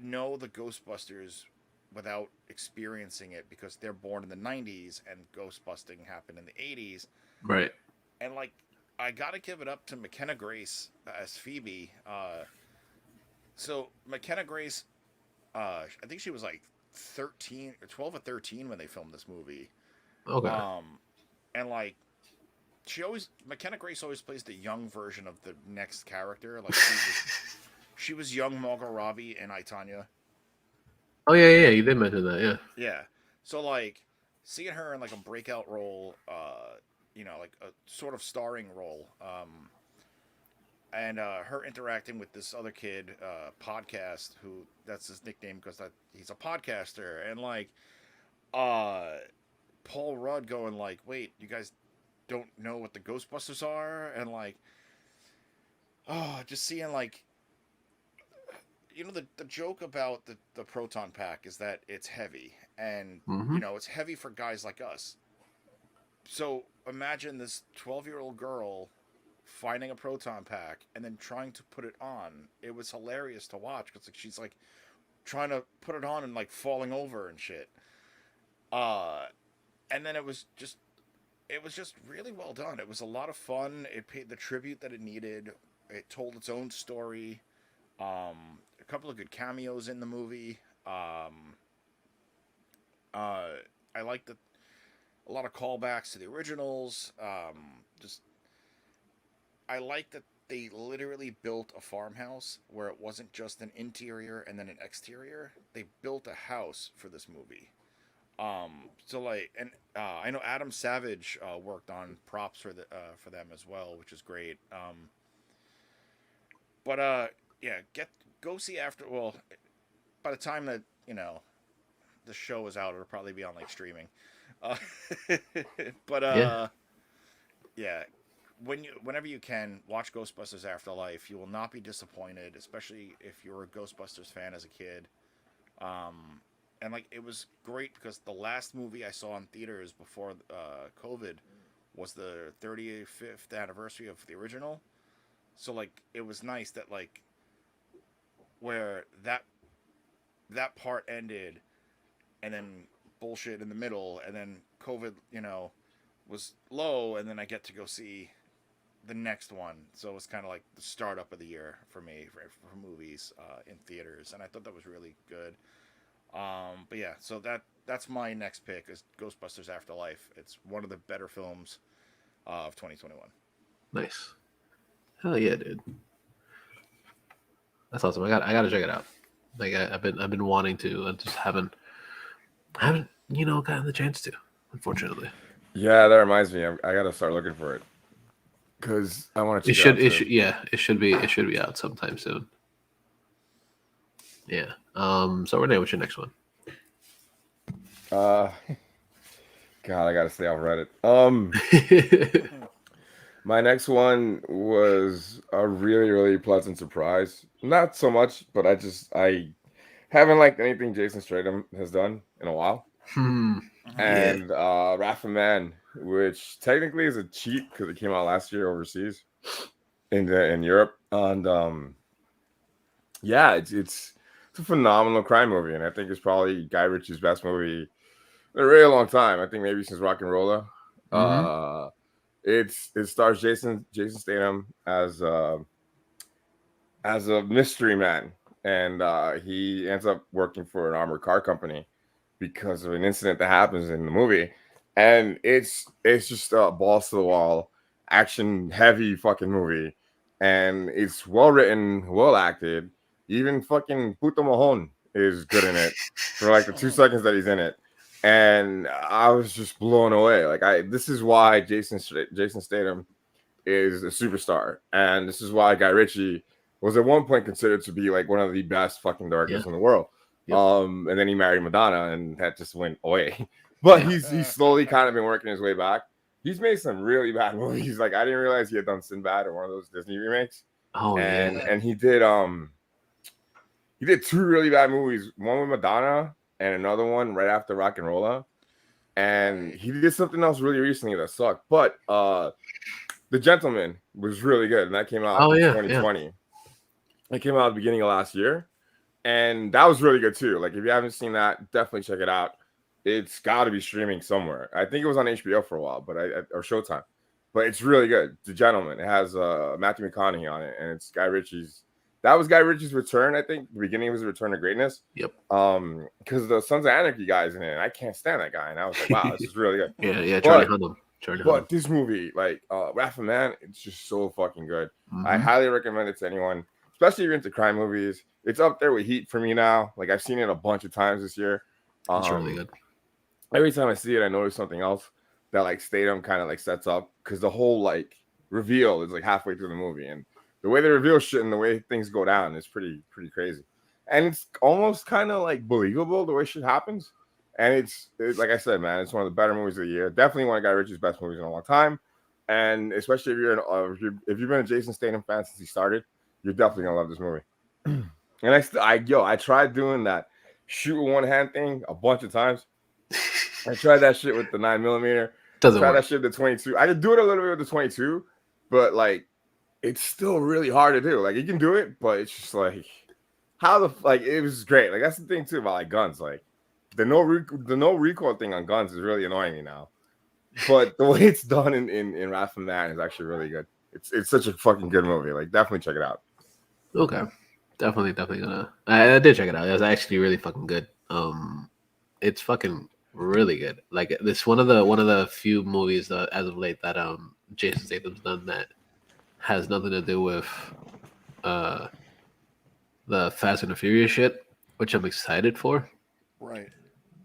know the Ghostbusters without experiencing it because they're born in the 90s and ghostbusting happened in the 80s. Right. And like I gotta give it up to McKenna Grace as Phoebe. So McKenna Grace, I think she was like 13 or 12 or 13 when they filmed this movie. Okay. And like McKenna Grace always plays the young version of the next character. Like she was young Margot Robbie and I, Tonya. Oh yeah, you did mention that, yeah. Yeah. So like seeing her in like a breakout role, like a sort of starring role, and her interacting with this other kid, podcast, who that's his nickname because he's a podcaster, and like, Paul Rudd going like, wait, you guys don't know what the Ghostbusters are, and like, just seeing like. The joke about the proton pack is that it's heavy, and Mm-hmm. it's heavy for guys like us. So imagine this 12-year-old girl finding a proton pack and then trying to put it on. It was hilarious to watch because like she's like trying to put it on and like falling over and shit. And then it was just really well done. It was a lot of fun. It paid the tribute that it needed. It told its own story. A couple of good cameos in the movie. I liked a lot of callbacks to the originals. I like that they literally built a farmhouse where it wasn't just an interior and then an exterior. They built a house for this movie. So like, and I know Adam Savage worked on props for them as well, which is great. But yeah, go see after. Well, by the time that the show is out, it'll probably be on like streaming. Uh, but yeah, whenever you can watch Ghostbusters Afterlife, you will not be disappointed, especially if you're a Ghostbusters fan as a kid. And like it was great because the last movie I saw in theaters before COVID was the 35th anniversary of the original. So like it was nice that like where that part ended and then bullshit in the middle and then COVID, was low and then I get to go see the next one. So it's kind of like the startup of the year for me for movies in theaters, and I thought that was really good. But yeah, so that's my next pick is Ghostbusters Afterlife. It's one of the better films of 2021. Nice. Hell yeah, dude. That's awesome. I gotta check it out. Like I've been wanting to. I just haven't gotten the chance to, unfortunately. Yeah, that reminds me. I gotta start looking for it because I want to check it out. It should be out sometime soon. Yeah. So Renee, what's your next one? God, I gotta stay off Reddit. My next one was a really, really pleasant surprise. Not so much, but I haven't liked anything Jason Statham has done in a while. And Wrath of Man, which technically is a cheat because it came out last year overseas in Europe. And it's a phenomenal crime movie, and I think it's probably Guy Ritchie's best movie in a really long time. I think maybe since Rock and Roller. It stars Jason Statham as a mystery man, and he ends up working for an armored car company because of an incident that happens in the movie, and it's just a balls to the wall, action heavy fucking movie, and it's well written, well acted. Even fucking Puto Mahon is good in it for like the 2 seconds that he's in it. And I was just blown away. Like this is why Jason Statham is a superstar, and this is why Guy Ritchie was at one point considered to be like one of the best fucking directors in the world. Yep. And then he married Madonna, and that just went away. But he's slowly kind of been working his way back. He's made some really bad movies. Like I didn't realize he had done Sinbad or one of those Disney remakes. And he did 2 really bad movies. One with Madonna, and another one right after Rock and Roller. And he did something else really recently that sucked. But The Gentleman was really good, and that came out in 2020. It came out at the beginning of last year, and that was really good too. Like if you haven't seen that, definitely check it out. It's got to be streaming somewhere. I think it was on HBO for a while, but or Showtime. But it's really good. The Gentleman. It has Matthew McConaughey on it, and it's Guy Ritchie's. That was Guy Ritchie's return, I think. The beginning of his return to greatness. Yep. Because the Sons of Anarchy guy's in it, and I can't stand that guy. And I was like, wow, this is really good. Yeah, Charlie Hunnam. But this movie, like Wrath of Man, it's just so fucking good. I highly recommend it to anyone, especially if you're into crime movies. It's up there with Heat for me now. Like I've seen it a bunch of times this year. It's really good. Every time I see it, I notice something else that like Statham kind of like sets up, because the whole like reveal is like halfway through the movie, and the way they reveal shit and the way things go down is pretty crazy. And it's almost kind of like believable the way shit happens. And it's like I said, man, it's one of the better movies of the year. Definitely one of Guy Ritchie's best movies in a long time. And especially if you've been a Jason Statham fan since he started, you're definitely gonna love this movie. And I tried doing that shoot with one hand thing a bunch of times. I tried that shit with the 9mm. Doesn't work. That shit with the 22. I could do it a little bit with the 22, but like it's still really hard to do. Like you can do it, but it's just like it was great. Like that's the thing too about like guns. Like the no recoil thing on guns is really annoying me now. But the way it's done in Wrath of Man is actually really good. It's such a fucking good movie. Like definitely check it out. Okay. Definitely gonna. I did check it out. It was actually really fucking good. It's fucking really good. Like this one of the few movies as of late that Jason Statham's done that has nothing to do with the Fast and the Furious shit, which I'm excited for. Right.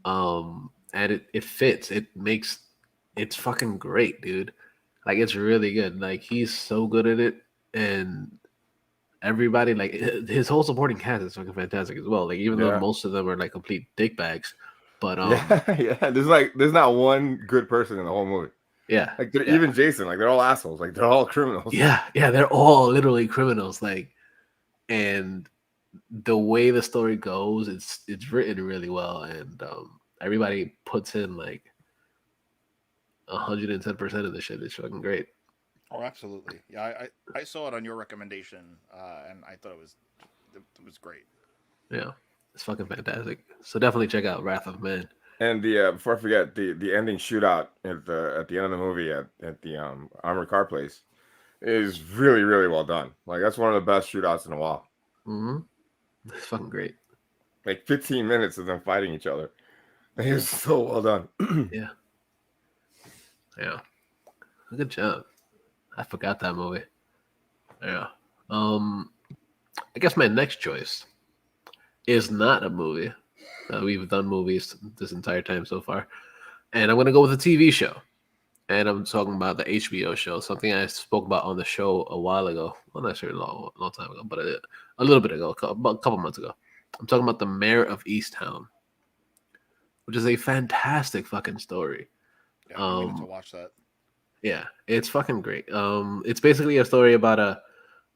And it fits. It's fucking great, dude. Like it's really good. Like he's so good at it, and everybody, like his whole supporting cast is fucking fantastic as well. Like even though most of them are like complete dickbags, but there's not one good person in the whole movie. Yeah, like even Jason, like they're all assholes. Like they're all criminals. Yeah, they're all literally criminals. Like, and the way the story goes, it's written really well, and everybody puts in like 110% of the shit. It's fucking great. Oh, absolutely. Yeah, I saw it on your recommendation, and I thought it was great. Yeah, it's fucking fantastic. So definitely check out Wrath of Man. And the before I forget, the ending shootout at the end of the movie at the armored car place is really really well done. Like that's one of the best shootouts in a while. Mm-hmm. It's fucking great. Like 15 minutes of them fighting each other. It's so well done. Yeah, yeah. Good job. I forgot that movie. Yeah. I guess my next choice is not a movie. We've done movies this entire time so far, and I'm gonna go with a TV show. And I'm talking about the HBO show, something I spoke about on the show a while ago. Well, not sure, a long time ago, but a little bit ago, about a couple months ago. I'm talking about the Mayor of Easttown, which is a fantastic fucking story. Yeah, I've been meaning to Um, watch that. yeah, it's fucking great. It's basically a story about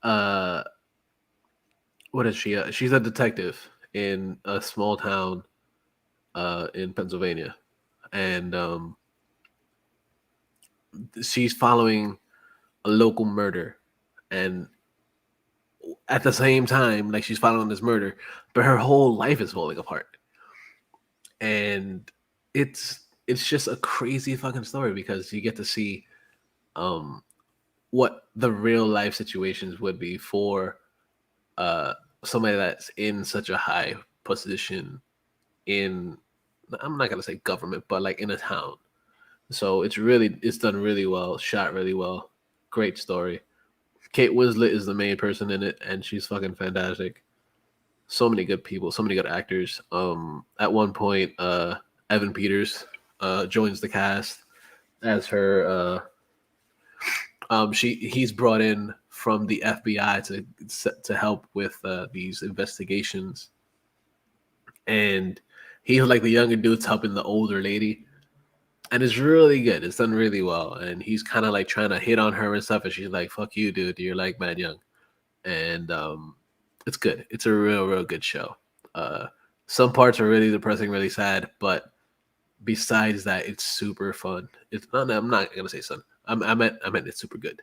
uh, what is she? She's a detective in a small town, in Pennsylvania, and she's following a local murder, and at the same time, like she's following this murder, but her whole life is falling apart, and it's just a crazy fucking story because you get to see um what the real life situations would be for uh somebody that's in such a high position in, I'm not gonna say government, but like in a town. So it's done really well, shot really well, great story. Kate Winslet is the main person in it, and she's fucking fantastic. So many good people, so many good actors. At one point, Evan Peters joins the cast as her. He's brought in from the FBI to help with these investigations, and he's like the younger dude's helping the older lady, and it's really good. It's done really well, and he's kind of like trying to hit on her and stuff, and she's like, "Fuck you, dude. You're like mad young." And it's good. It's a real good show. Uh, some parts are really depressing, really sad, but besides that, it's super fun. It's not. I'm not gonna say fun. I meant it's super good.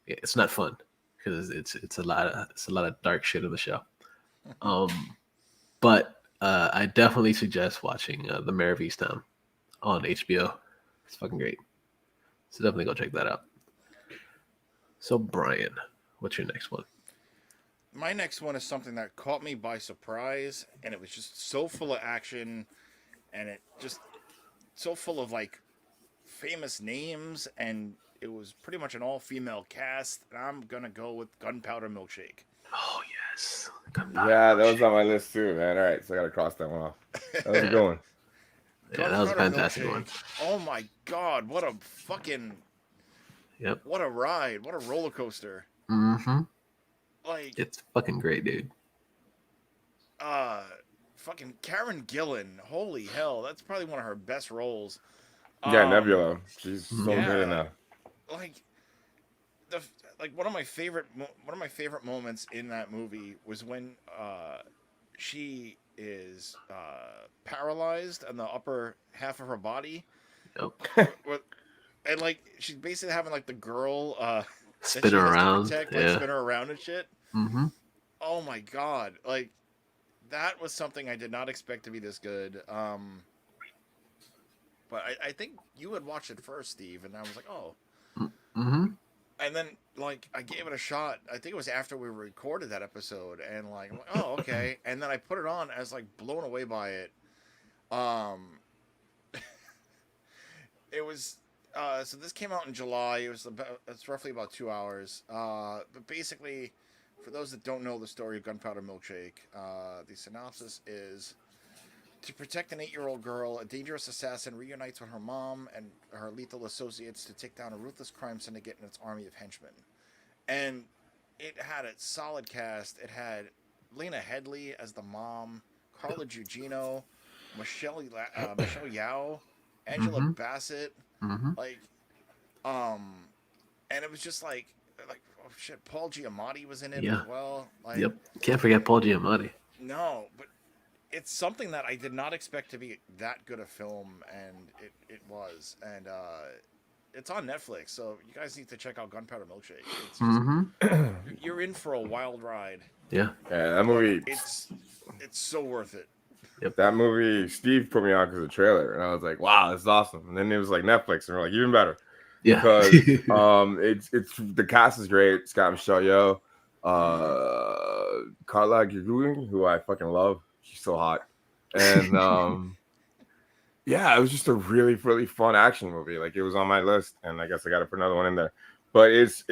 Yeah, it's not fun because it's a lot of dark shit in the show. Um, but I definitely suggest watching The Mayor of Easttown on HBO. It's fucking great. So definitely go check that out. So Brian, what's your next one? My next one is something that caught me by surprise, and it was just so full of action, and it just so full of like famous names, and it was pretty much an all-female cast. And I'm gonna go with Gunpowder Milkshake. Oh yes, Yeah, that was on my list too, man. All right, so I gotta cross that one off. That was a Yeah, good one. yeah, that was a Gunpowder fantastic one. Milkshake. Oh my god, what a fucking Yep. what a ride, what a roller coaster. Mm-hmm. Like It's fucking great, dude. uh fucking Karen Gillan. Holy hell, that's probably one of her best roles. Yeah, Um Nebula. She's so Mhm. good in yeah, that. like the one of my favorite moments in that movie was when she is paralyzed on the upper half of her body, Yep. with, and like she's basically having like the girl that Spin she has to around. protect like Yeah. spin her around and shit. Mm-hmm. Oh my god, like that was something I did not expect to be this good. But I think you had watched it first, Steve, and I was like, oh. Mm-hmm. And then like I gave it a shot. I think it was after we recorded that episode, and like I'm like, oh okay. And then I put it on. I was like blown away by it. Um, it was so this came out in July. It's roughly about 2 hours. But basically, for those that don't know the story of Gunpowder Milkshake, the synopsis is: to protect an 8-year-old girl, a dangerous assassin reunites with her mom and her lethal associates to take down a ruthless crime syndicate and its army of henchmen. And it had a solid cast. It had Lena Headey as the mom, Carla Gugino, Michelle Yao, Angela Mm-hmm. Bassett, Mm-hmm. like, and it was just like oh shit, Paul Giamatti was in it as Yeah. well. Like, Yep. Can't forget Paul Giamatti. no, but it's something that I did not expect to be that good a film, and it was, and it's on Netflix, so you guys need to check out Gunpowder Milkshake. It's just, Mm-hmm. you're in for a wild ride. Yeah. Yeah, that movie. It's so worth it. That movie, Steve put me on because of the trailer, and I was like, "Wow, this is awesome!" And then it was like Netflix, and we're like, "Even better," Yeah. because it's the cast is great. Scott Michelle Yeoh, Carla Guggen, who I fucking love. She's so hot, and yeah, it was just a really fun action movie. Like, it was on my list, and I guess I got to put another one in there. But it's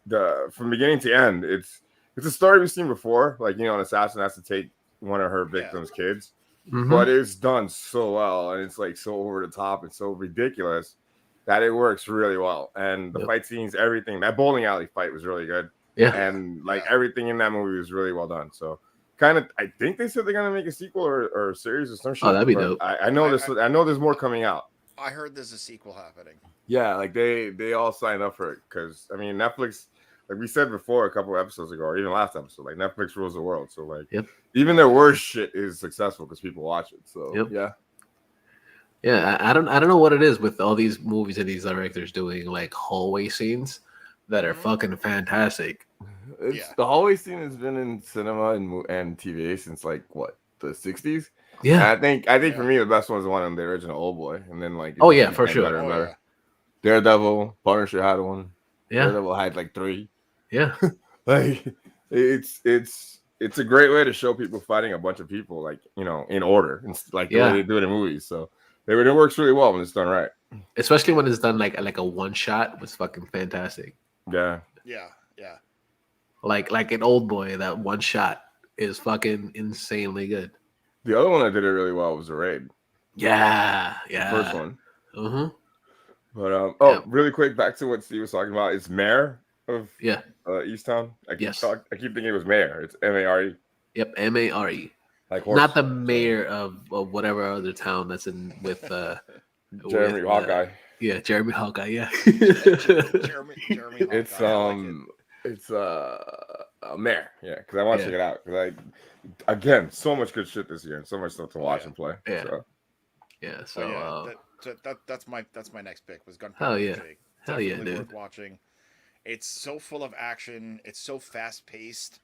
the from beginning to end. It's a story we've seen before. Like, an assassin has to take one of her victims' kids. Mm-hmm. But it's done so well, and it's like so over the top and so ridiculous that it works really well. And the fight scenes, everything, that bowling alley fight was really good. Yeah. And like everything in that movie was really well done. So kind of, I think they said they're gonna make a sequel or a series or some shit. Oh, that'd be dope. I know this. I know there's more coming out. I heard there's a sequel happening. Yeah, like they all signed up for it because I mean Netflix. Like we said before a couple of episodes ago, or even last episode, like Netflix rules the world. So like, even their worst shit is successful because people watch it. So yeah. I don't know what it is with all these movies and these directors doing like hallway scenes that are fucking fantastic. The hallway scene has been in cinema and TV since like what, the 60s. Yeah, and I think for me the best one is the one on the original Old Boy, and then like for sure. Better and better. Daredevil, Punisher had one. Yeah, Daredevil had like 3. Yeah, like it's a great way to show people fighting a bunch of people like in order, and like the way they do it in movies. So it works really well when it's done right. Especially when it's done like a one shot was fucking fantastic. Yeah. Like an Old Boy, that one shot is fucking insanely good. The other one that did it really well was The Raid. Yeah. The first one. Mm-hmm. But really quick, back to what Steve was talking about. It's Mayor of Easttown. I keep thinking it was Mayor. It's M-A-R-E. Yep, M-A-R-E. Like horse. Not the mayor of whatever other town that's in with Jeremy Hawkeye. Yeah, Jeremy Hawkeye. Yeah. Jeremy Hawkeye. It's Mayor. Yeah, because I want to check it out. Because again, so much good shit this year and so much stuff to watch and play. Yeah. So. Yeah. So that's my next pick was Gunpowder. Hell yeah. Milkshake. Hell yeah, Definitely dude. worth watching. It's so full of action. It's so fast paced.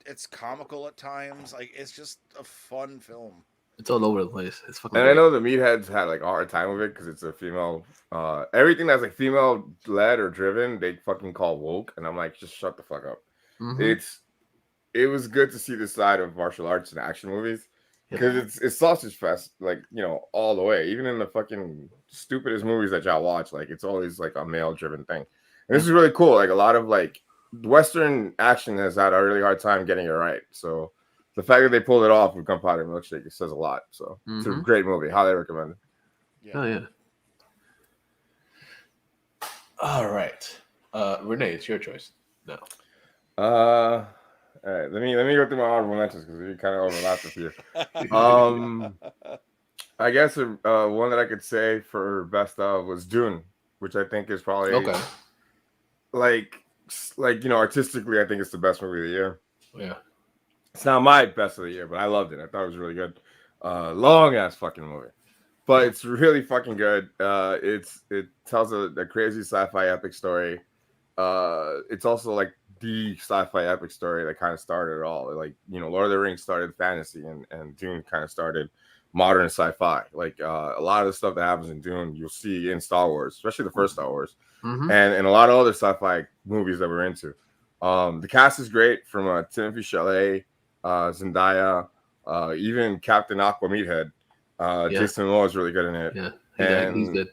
It's comical at times. Like, it's just a fun film. It's all over the place. It's fucking. And great. I know the meatheads had like a hard time with it because it's a female. Everything that's like female led or driven, they fucking call woke, and I'm like, just shut the fuck up. Mm-hmm. It was good to see this side of martial arts and action movies because it's sausage fest, like all the way. Even in the fucking stupidest movies that y'all watch, like it's always like a male driven thing. And this is really cool. Like a lot of like Western action has had a really hard time getting it right. So the fact that they pulled it off with Gunpowder Milkshake, it says a lot. So it's a great movie. Highly recommend it. Oh yeah. All right, Renee, it's your choice. No. All right. Let me go through my honorable mentions because we kind of overlapped a few. I guess one that I could say for best of was Dune, which I think is probably like artistically, I think it's the best movie of the year. Yeah. It's not my best of the year, but I loved it. I thought it was really good. Long ass fucking movie, but it's really fucking good. It tells a crazy sci-fi epic story. It's also like the sci-fi epic story that kind of started it all. Like Lord of the Rings started fantasy, and Dune kind of started modern sci-fi. Like a lot of the stuff that happens in Dune, you'll see in Star Wars, especially the first Star Wars, and a lot of other sci-fi movies that we're into. The cast is great, from Timothée Chalamet, Zendaya, even Captain Aqua Meathead. Jason Momoa is really good in it. Yeah, he's good.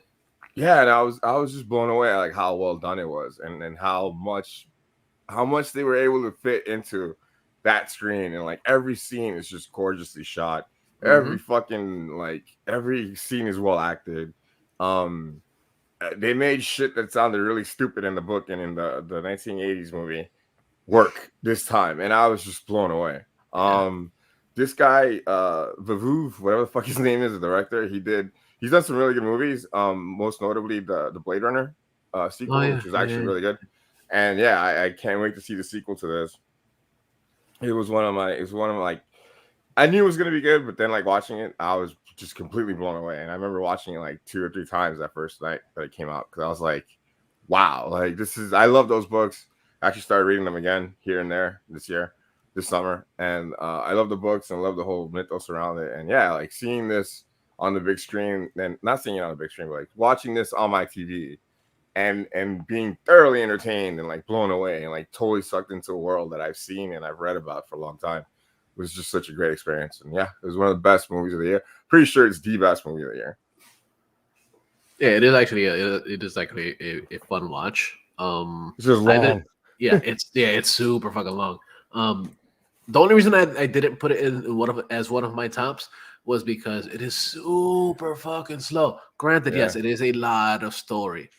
Yeah, and I was just blown away at like how well done it was, and how much they were able to fit into that screen, and like every scene is just gorgeously shot. Every fucking every scene is well acted. They made shit that sounded really stupid in the book and in the 1980s movie work this time, and I was just blown away. This guy, Villeneuve, whatever the fuck his name is, the director, he's done some really good movies. Most notably the Blade Runner sequel, which is actually really good. And I can't wait to see the sequel to this. It was one of my I knew it was gonna be good, but then like watching it, I was just completely blown away. And I remember watching it like 2 or 3 times that first night that it came out because I was like, wow, like this is. I love those books. I actually started reading them again here and there this summer, and I love the books and love the whole mythos around it. And yeah, like seeing this on the big screen, and not seeing it on the big screen, but like watching this on my TV. And being thoroughly entertained and like blown away and like totally sucked into a world that I've seen and I've read about for a long time. It was just such a great experience. And yeah, it was one of the best movies of the year. Pretty sure it's the best movie of the year. Yeah, it is actually a fun watch. It's just long. It's super fucking long. The only reason I didn't put it in one of my tops was because it is super fucking slow. Granted, yes, it is a lot of story,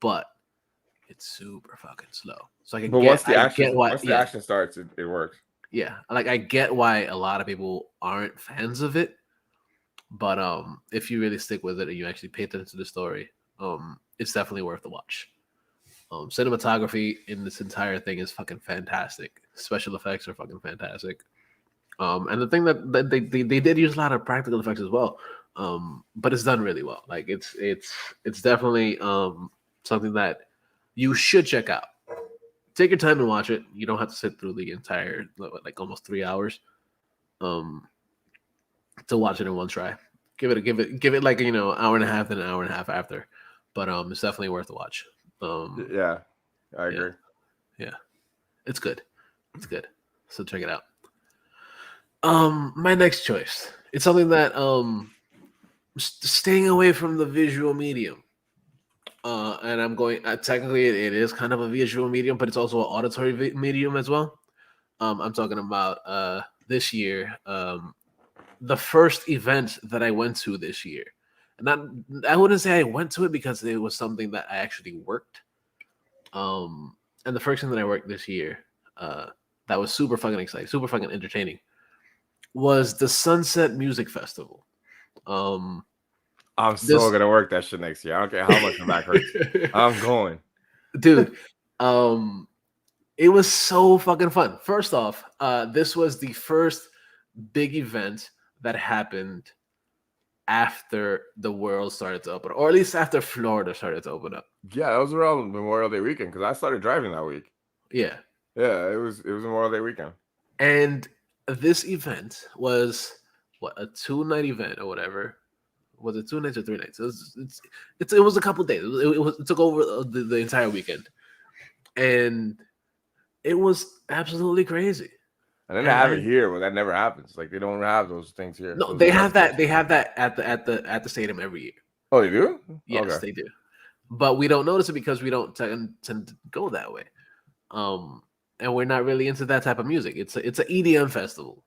but it's super fucking slow. So I can once the action starts, it works. Yeah, like I get why a lot of people aren't fans of it, but if you really stick with it and you actually pay attention to the story, it's definitely worth the watch. Cinematography in this entire thing is fucking fantastic. Special effects are fucking fantastic. And the thing that they did use a lot of practical effects as well. But it's done really well. Like it's definitely something that you should check out. Take your time and watch it. You don't have to sit through the entire like almost 3 hours to watch it in one try. Give it like hour and a half, then an hour and a half after. But it's definitely worth the watch. Yeah, I agree. Yeah. It's good. It's good. So check it out. My next choice. It's something that staying away from the visual medium. And I'm going. Technically, it is kind of a visual medium, but it's also an auditory medium as well. I'm talking about this year. The first event that I went to this year, and I wouldn't say I went to it because it was something that I actually worked. And the first thing that I worked this year, that was super fucking exciting, super fucking entertaining, was the Sunset Music Festival. I'm so gonna work that shit next year. I don't care how much my back hurts. I'm going, dude. It was so fucking fun. First off, this was the first big event that happened after the world started to open, or at least after Florida started to open up. Yeah, that was around Memorial Day weekend because I started driving that week. Yeah, it was Memorial Day weekend, and this event was a 2-night event or whatever. Was it 2 nights or 3 nights? It was a couple days. It took over the entire weekend, and it was absolutely crazy. And then they have it here, but that never happens. Like they don't have those things here. No, they have that. They have that at the stadium every year. Oh, they do? Yes, they do. But we don't notice it because we don't tend to go that way. And we're not really into that type of music. It's an EDM festival,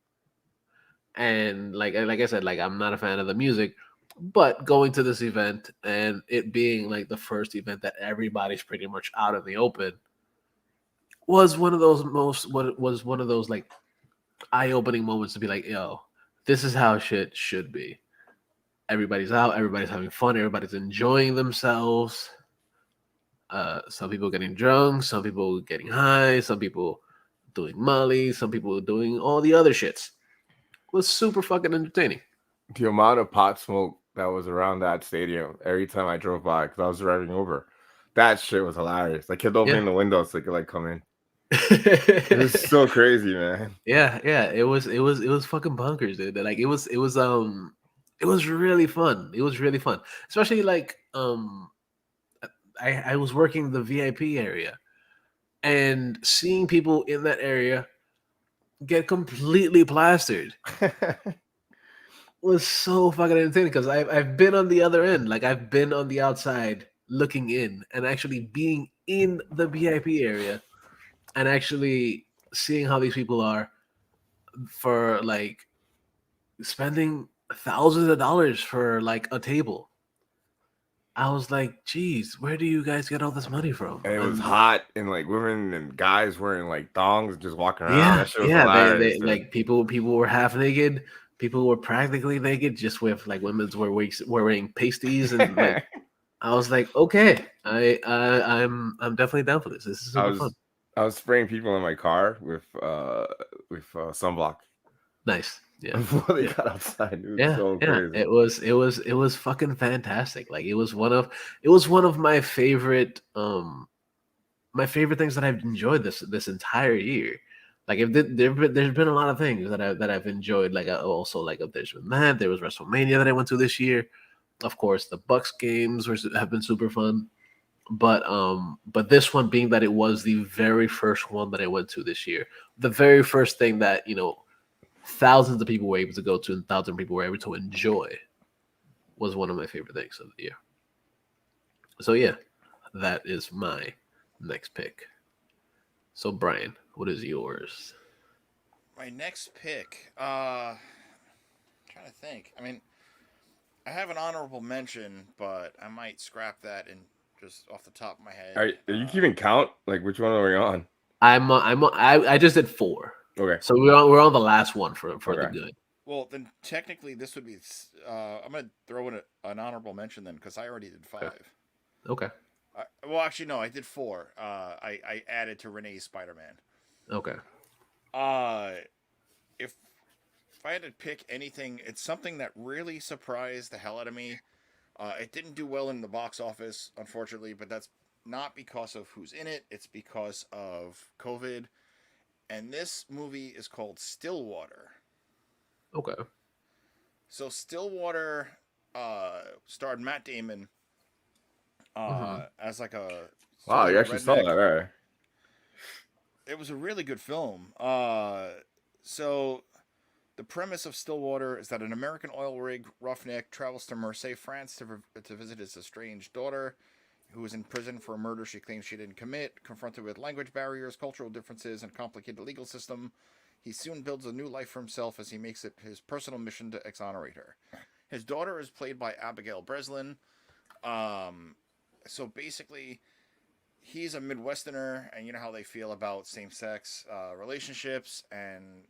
and like I said, like I'm not a fan of the music. But going to this event and it being like the first event that everybody's pretty much out in the open was one of those like eye-opening moments to be like, yo, this is how shit should be. Everybody's out, everybody's having fun, everybody's enjoying themselves. Some people getting drunk, some people getting high, some people doing Molly, some people doing all the other shits. It was super fucking entertaining. The amount of pot smoke that was around that stadium every time I drove by because I was driving over, that shit was hilarious. Like kept opening the window so they could like come in. It was so crazy, man. Yeah, it was fucking bonkers, dude. Like it was really fun. It was really fun, especially like I was working the VIP area and seeing people in that area get completely plastered. Was so fucking entertaining because I've been on the other end. Like I've been on the outside looking in and actually being in the VIP area and actually seeing how these people are for like spending thousands of dollars for like a table. I was like, geez, where do you guys get all this money from? And it was hot and like women and guys wearing like thongs just walking around. That shit was hilarious, they like people were half naked. People were practically naked, just with like women's were wearing pasties, and like I was like, okay, I'm definitely down for this. This is super fun. I was spraying people in my car with sunblock. Nice. Yeah. Before they Yeah. got outside. It was Yeah, so yeah, crazy. it was fucking fantastic. Like it was one of my favorite things that I've enjoyed this entire year. Like if there's been a lot of things that I've enjoyed. Like I also like there's been that there was WrestleMania that I went to this year. Of course, the Bucks games have been super fun. But this one being that it was the very first one that I went to this year, the very first thing that thousands of people were able to go to and thousands of people were able to enjoy was one of my favorite things of the year. So yeah, that is my next pick. So Brian, what is yours? My next pick. Trying to think. I mean, I have an honorable mention, but I might scrap that and just off the top of my head. Are you keeping count? Like which one are we on? I just did 4. Okay. So we're on the last one for the good. Well, then technically this would be. I'm gonna throw in an honorable mention then because I already did 5. Okay. Well, actually, no, I did 4. I added to Renee's Spider-Man. Okay. If I had to pick anything, it's something that really surprised the hell out of me. It didn't do well in the box office, unfortunately, but that's not because of who's in it. It's because of COVID. And this movie is called Stillwater. Okay. So Stillwater starred Matt Damon as like a... Wow, you actually saw that, right? It was a really good film. So the premise of Stillwater is that an American oil rig roughneck travels to Marseille, France to visit his estranged daughter, who is in prison for a murder she claims she didn't commit. Confronted with language barriers, cultural differences, and a complicated legal system, he soon builds a new life for himself as he makes it his personal mission to exonerate her. His daughter is played by Abigail Breslin. So basically, he's a Midwesterner, and you know how they feel about same-sex relationships, and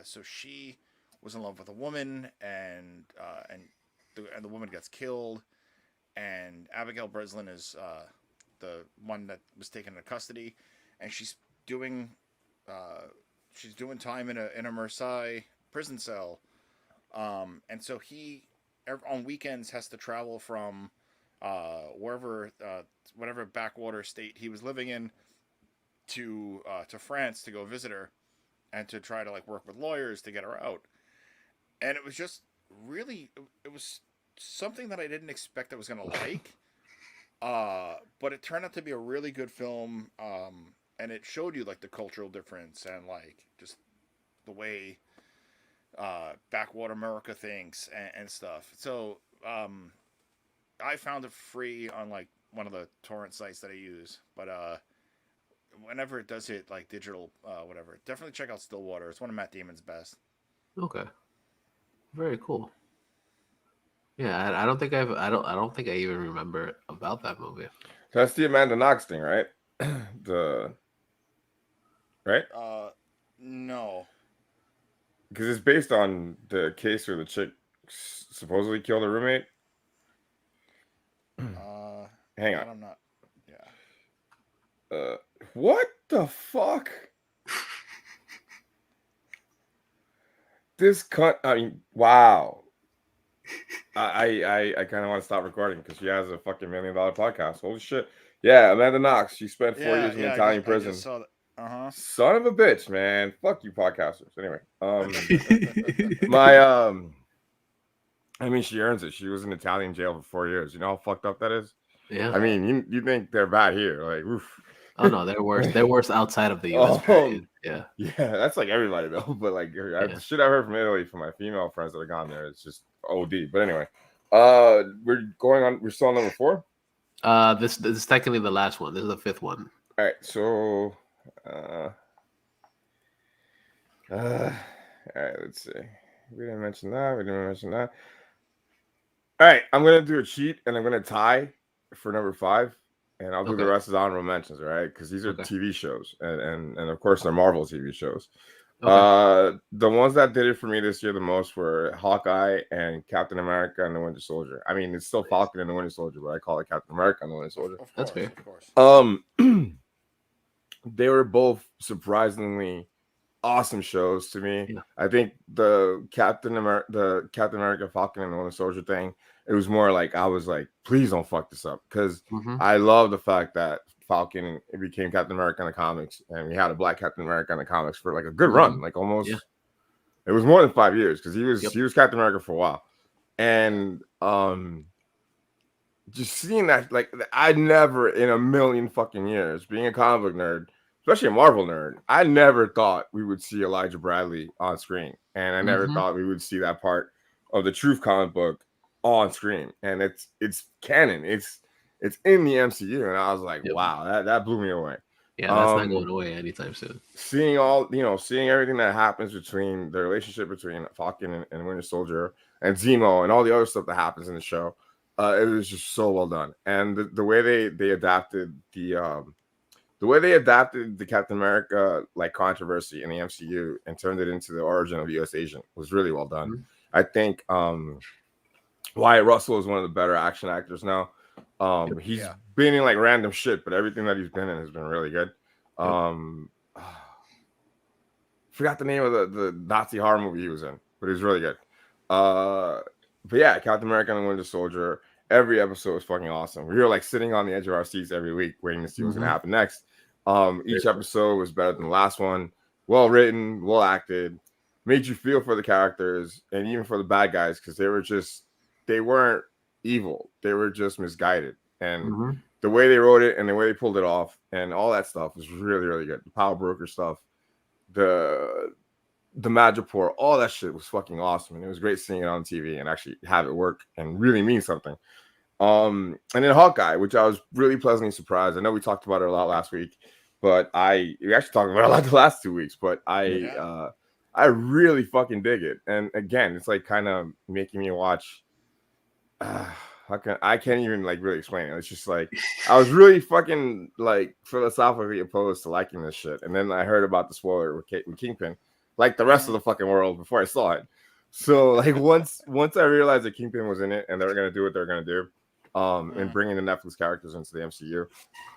so she was in love with a woman, and the woman gets killed, and Abigail Breslin is the one that was taken into custody, and she's doing time in a Marseille prison cell, and so he on weekends has to travel from wherever whatever backwater state he was living in to France to go visit her and to try to like work with lawyers to get her out. And it was just really it was something that I didn't expect I was gonna like. But it turned out to be a really good film. And it showed you like the cultural difference and like just the way backwater America thinks and stuff. So I found it free on like one of the torrent sites that I use, but whenever it does hit like digital whatever, definitely check out Stillwater. It's one of Matt Damon's best. Okay. Very cool. Yeah, I don't think I don't think I even remember about that movie. So that's the Amanda Knox thing, right? Right? No. Because it's based on the case where the chick supposedly killed her roommate. Hang on. I'm not. Yeah. What the fuck? This cunt. I mean, wow. I kind of want to stop recording because she has a fucking $1 million podcast. Holy shit. Yeah, Amanda Knox. She spent 4 years in an Italian prison. Son of a bitch, man. Fuck you, podcasters. Anyway, I mean, she earns it. She was in Italian jail for 4 years. You know how fucked up that is? Yeah. I mean, you think they're bad here? Like, oof. Oh no, they're worse. They're worse outside of the U.S. Yeah. Yeah, that's like everybody though. But like, the shit I've heard from Italy from my female friends that have gone there, it's just OD. But anyway, we're going on. We're still on number 4. This is technically the last one. This is the 5th one. All right, so, all right, let's see. We didn't mention that. All right, I'm gonna do a cheat, and I'm gonna tie for number 5, and I'll do the rest as honorable mentions, all right? Because these are TV shows, and of course they're Marvel TV shows. Okay. The ones that did it for me this year the most were Hawkeye and Captain America and the Winter Soldier. I mean, it's still Falcon and the Winter Soldier, but I call it Captain America and the Winter Soldier. That's fair. Of course. They were both surprisingly awesome shows to me. Yeah. I think the Captain America Falcon and the Winter Soldier thing, it was more like I was like, please don't fuck this up, because I love the fact that Falcon became Captain America in the comics, and we had a black Captain America in the comics for like a good run, like almost. Yeah. It was more than 5 years because Yep. he was Captain America for a while, and just seeing that, like, I never in a million fucking years, being a comic book nerd, especially a Marvel nerd, I never thought we would see Elijah Bradley on screen, and I never thought we would see that part of the Truth comic book on screen, and it's canon, it's in the MCU, and I was like, wow, that blew me away. Yeah, that's not going away anytime soon. Seeing seeing everything that happens between the relationship between Falcon and Winter Soldier and Zemo and all the other stuff that happens in the show, it was just so well done. And the way they adapted the Captain America like controversy in the MCU and turned it into the origin of US Agent was really well done. I think Wyatt Russell is one of the better action actors now. He's been in like random shit, but everything that he's been in has been really good. Forgot the name of the Nazi horror movie he was in, but it was really good. But yeah, Captain America and the Winter Soldier, every episode was fucking awesome. We were like sitting on the edge of our seats every week waiting to see what's gonna happen next. Each episode was better than the last one. Well written, well acted, made you feel for the characters and even for the bad guys, because they weren't evil, they were just misguided. And the way they wrote it and the way they pulled it off and all that stuff was really, really good. The power broker stuff, the Madripoor, all that shit was fucking awesome, and it was great seeing it on TV and actually have it work and really mean something. And then Hawkeye, which I was really pleasantly surprised. I know we talked about it a lot last week, but we actually talked about it a lot the last 2 weeks. But I really fucking dig it. And again, it's like kind of making me watch. I can't even like really explain it. It's just like I was really fucking like philosophically opposed to liking this shit, and then I heard about the spoiler with Kingpin, like the rest of the fucking world, before I saw it. So like once I realized that Kingpin was in it and they were gonna do what they're gonna do, and bringing the Netflix characters into the MCU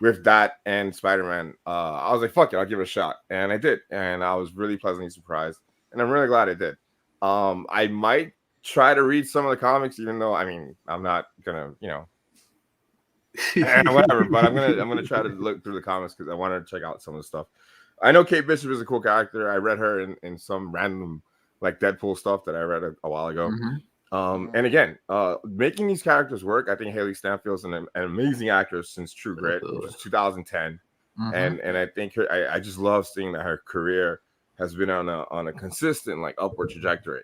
with that and Spider-Man, I was like, fuck it, I'll give it a shot, and I did, and I was really pleasantly surprised, and I'm really glad I did. I might try to read some of the comics, even though I'm not gonna, whatever. But I'm gonna try to look through the comics because I wanted to check out some of the stuff. I know Kate Bishop is a cool character. I read her in some random like Deadpool stuff that I read a while ago. And again, making these characters work. I think Haley Stanfield's an amazing actress since True Grit, which was 2010, and I think I just love seeing that her career has been on a consistent like upward trajectory.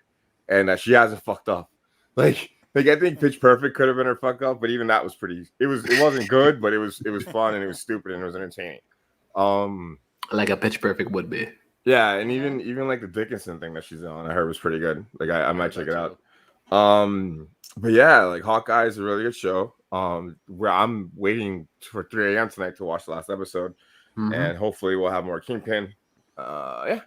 And that she hasn't fucked up. Like I think Pitch Perfect could have been her fuck up, but even that was pretty. It wasn't good, but it was fun and it was stupid and it was entertaining. Like a Pitch Perfect would be. Yeah, and even like the Dickinson thing that she's on, I heard was pretty good. Like I might check it out. But yeah, like Hawkeye is a really good show. Where I'm waiting for 3 a.m. tonight to watch the last episode, and hopefully we'll have more Kingpin. Yeah,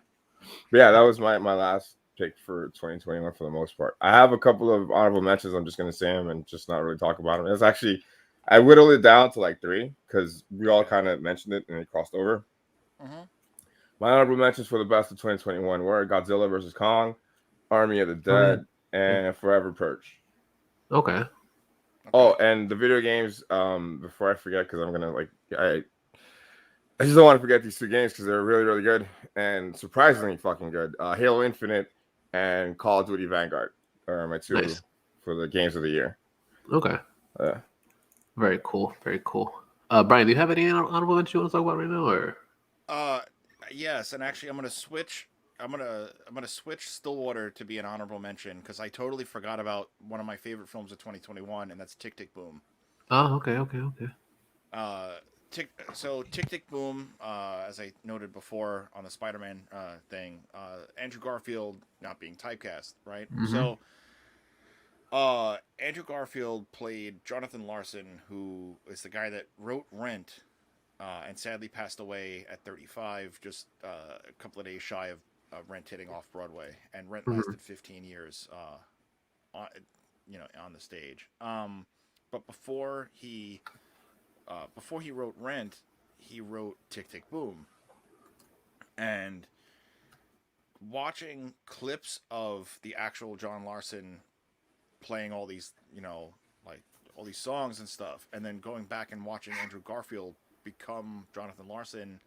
but yeah, that was my last pick for 2021 for the most part. I have a couple of honorable mentions. I'm just going to say them and just not really talk about them. It's actually, I whittled it down to like 3 because we all kind of mentioned it and it crossed over. My honorable mentions for the best of 2021 were Godzilla vs. Kong, Army of the Dead, and Forever Purge. Okay. Oh, and the video games, before I forget, because I'm going to like, I just don't want to forget these 2 games because they're really, really good and surprisingly fucking good. Halo Infinite and Call of Duty Vanguard are my 2 for the games of the year. Okay. Very cool. Very cool. Brian, do you have any honorable mentions you want to talk about right now, or? Yes, and actually, I'm gonna switch Stillwater to be an honorable mention because I totally forgot about one of my favorite films of 2021, and that's Tick Tick Boom. Oh, okay. Tick Tick Boom, as I noted before on the Spider-Man thing, Andrew Garfield not being typecast, right? So Andrew Garfield played Jonathan Larson, who is the guy that wrote Rent, and sadly passed away at 35, just a couple of days shy of Rent hitting off Broadway, and Rent lasted 15 years on the stage. But before he wrote Rent, he wrote Tick Tick Boom. And watching clips of the actual John Larson playing all these, like all these songs and stuff, and then going back and watching Andrew Garfield become Jonathan Larson,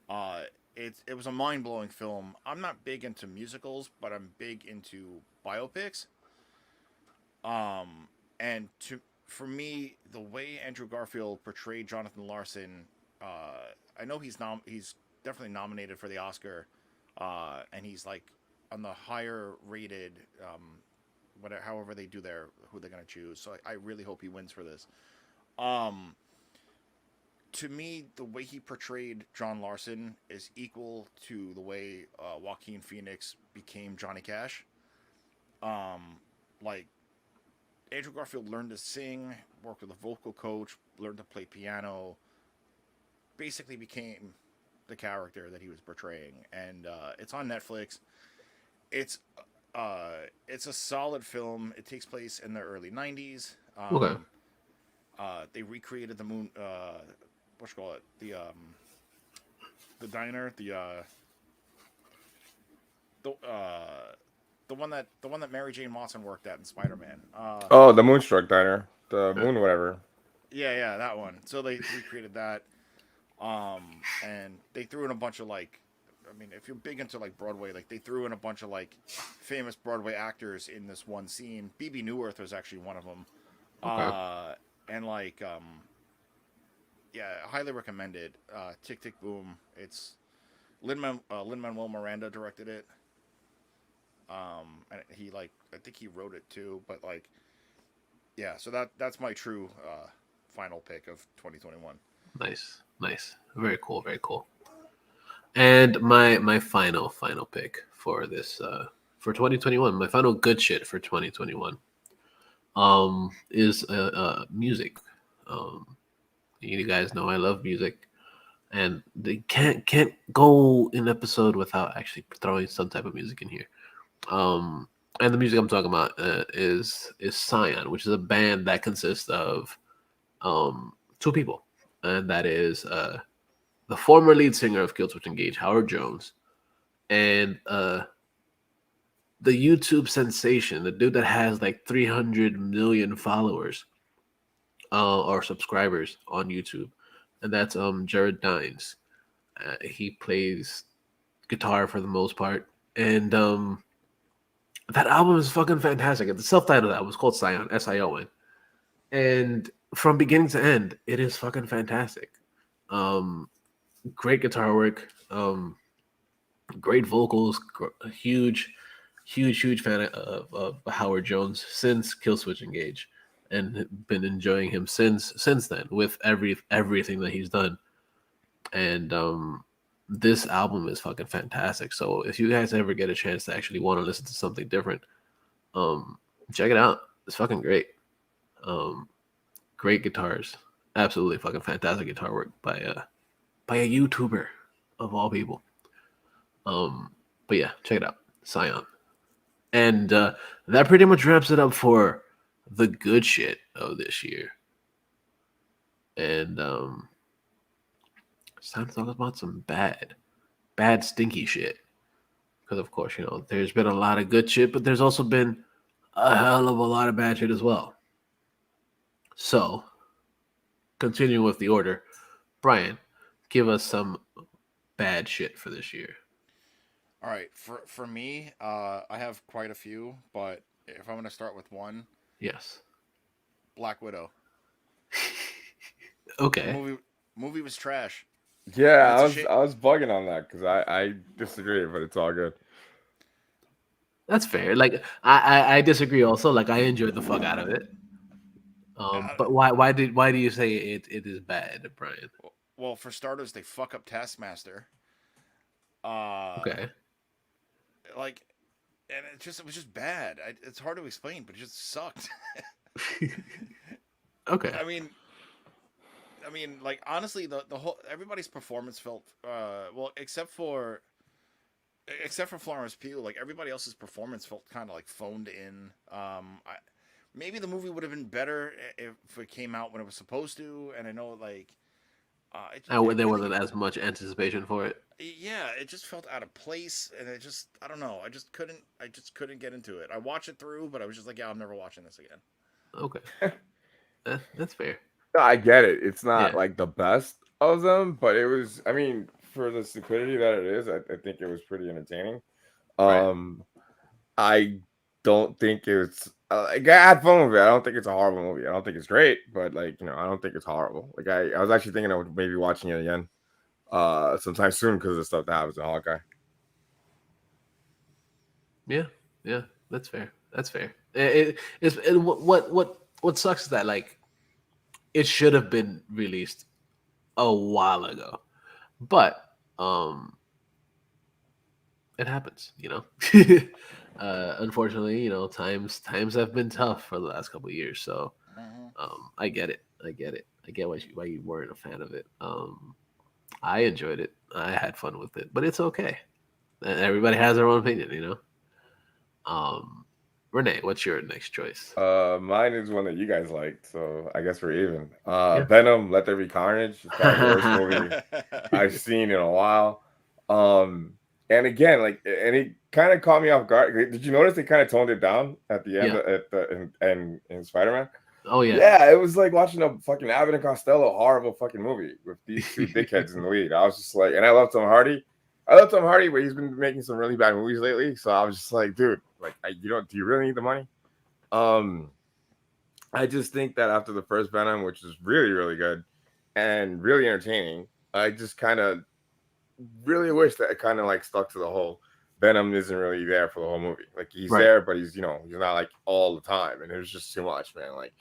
uh, it was a mind blowing film. I'm not big into musicals, but I'm big into biopics. Um, and for me, the way Andrew Garfield portrayed Jonathan Larson, I know he's definitely nominated for the Oscar, and he's like on the higher rated, whatever, however they do who they're gonna choose. So I really hope he wins for this. Um, to me, the way he portrayed John Larson is equal to the way Joaquin Phoenix became Johnny Cash. Um, like Andrew Garfield learned to sing, worked with a vocal coach, learned to play piano, basically became the character that he was portraying. And it's on Netflix. It's it's a solid film. It takes place in the early '90s. Okay. They recreated the moon. What you call it? The diner. The the one that Mary Jane Watson worked at in Spider Man. Oh, the Moonstruck Diner, the Moon whatever. Yeah, that one. So they recreated that, and they threw in a bunch of like, I mean, if you're big into like Broadway, like they threw in a bunch of like famous Broadway actors in this one scene. BB Newirth was actually one of them, Okay. and like, yeah, highly recommended. Tick Tick Boom. It's Lin-Manuel Miranda directed it. And he like I think he wrote it too, but like, yeah. So that's my true final pick of 2021. Nice. Nice. Very cool. Very cool. And my final pick for this for 2021, my final good shit for 2021 is music. Um you guys know I love music, and they can't go an episode without actually throwing some type of music in here. Um and the music I'm talking about is Scion, which is a band that consists of two people, and that is the former lead singer of Killswitch Engage, Howard Jones, and the YouTube sensation, the dude that has like 300 million followers or subscribers on YouTube, and that's Jared Dines. He plays guitar for the most part, and that album is fucking fantastic. It's a self-titled album. It's called Scion, Sion, and from beginning to end, it is fucking fantastic. Um, Great guitar work. Great vocals. Huge fan of Howard Jones since Killswitch Engage, and been enjoying him since then with everything that he's done. And this album is fucking fantastic. So if you guys ever get a chance to actually want to listen to something different, um, check it out. It's fucking great. Um, Great guitars, absolutely fucking fantastic guitar work by a YouTuber of all people. Um, but yeah, check it out, Scion. And that pretty much wraps it up for the good shit of this year. And it's time to talk about some bad, stinky shit. Because, of course, there's been a lot of good shit, but there's also been a hell of a lot of bad shit as well. So, continuing with the order, Brian, give us some bad shit for this year. All right, for me, I have quite a few, but if I'm gonna start with one, Yes. Black Widow. The Okay. movie was trash, and Yeah, it's a shame. I was bugging on that because I disagree, but it's all good. That's fair. Like I disagree also. Like I enjoyed the fuck out of it. But why do you say it is bad, Brian? Well, for starters, they fuck up Taskmaster. Uh, Okay. like, and it was just bad. It's hard to explain, but it just sucked. Okay. Like honestly, the whole everybody's performance felt well, except for Florence Pugh, like everybody else's performance felt kind of like phoned in. Maybe the movie would have been better if it came out when it was supposed to. And I know like There wasn't as much anticipation for it. Yeah, it just felt out of place, and I don't know, I just couldn't get into it. I watched it through, but I was just like, yeah, I'm never watching this again. Okay, that's fair. No, I get it. It's not Yeah. like the best of them, but it was. I mean, for the stupidity that it is, I think it was pretty entertaining. Right. I don't think it's like I had fun with it. I don't think it's a horrible movie. I don't think it's great, but like I don't think it's horrible. Like I was actually thinking of maybe watching it again sometime soon because of the stuff that happens in Hawkeye. Yeah, that's fair. That's fair. What sucks is that like it should have been released a while ago, but it happens, Unfortunately, times have been tough for the last couple of years, so I get it. I get why you weren't a fan of it. I enjoyed it. I had fun with it, but it's okay. Everybody has their own opinion. Renee, what's your next choice? Mine is one that you guys liked, so I guess we're even. Yeah. Venom, Let There Be Carnage. It's probably the worst movie I've seen in a while. And again, like, and it kind of caught me off guard. Did you notice they kind of toned it down at the end in Spider-Man? Oh yeah. Yeah, it was like watching a fucking Abbott and Costello horrible fucking movie with these two dickheads in the lead. I was just like, and I love Tom Hardy. But he's been making some really bad movies lately. So I was just like, dude, like, do you really need the money? I just think that after the first Venom, which is really, really good and really entertaining, I just kind of really wish that it kind of like stuck to the whole Venom isn't really there for the whole movie. Like he's there, but he's not like all the time. And it was just too much, man. Like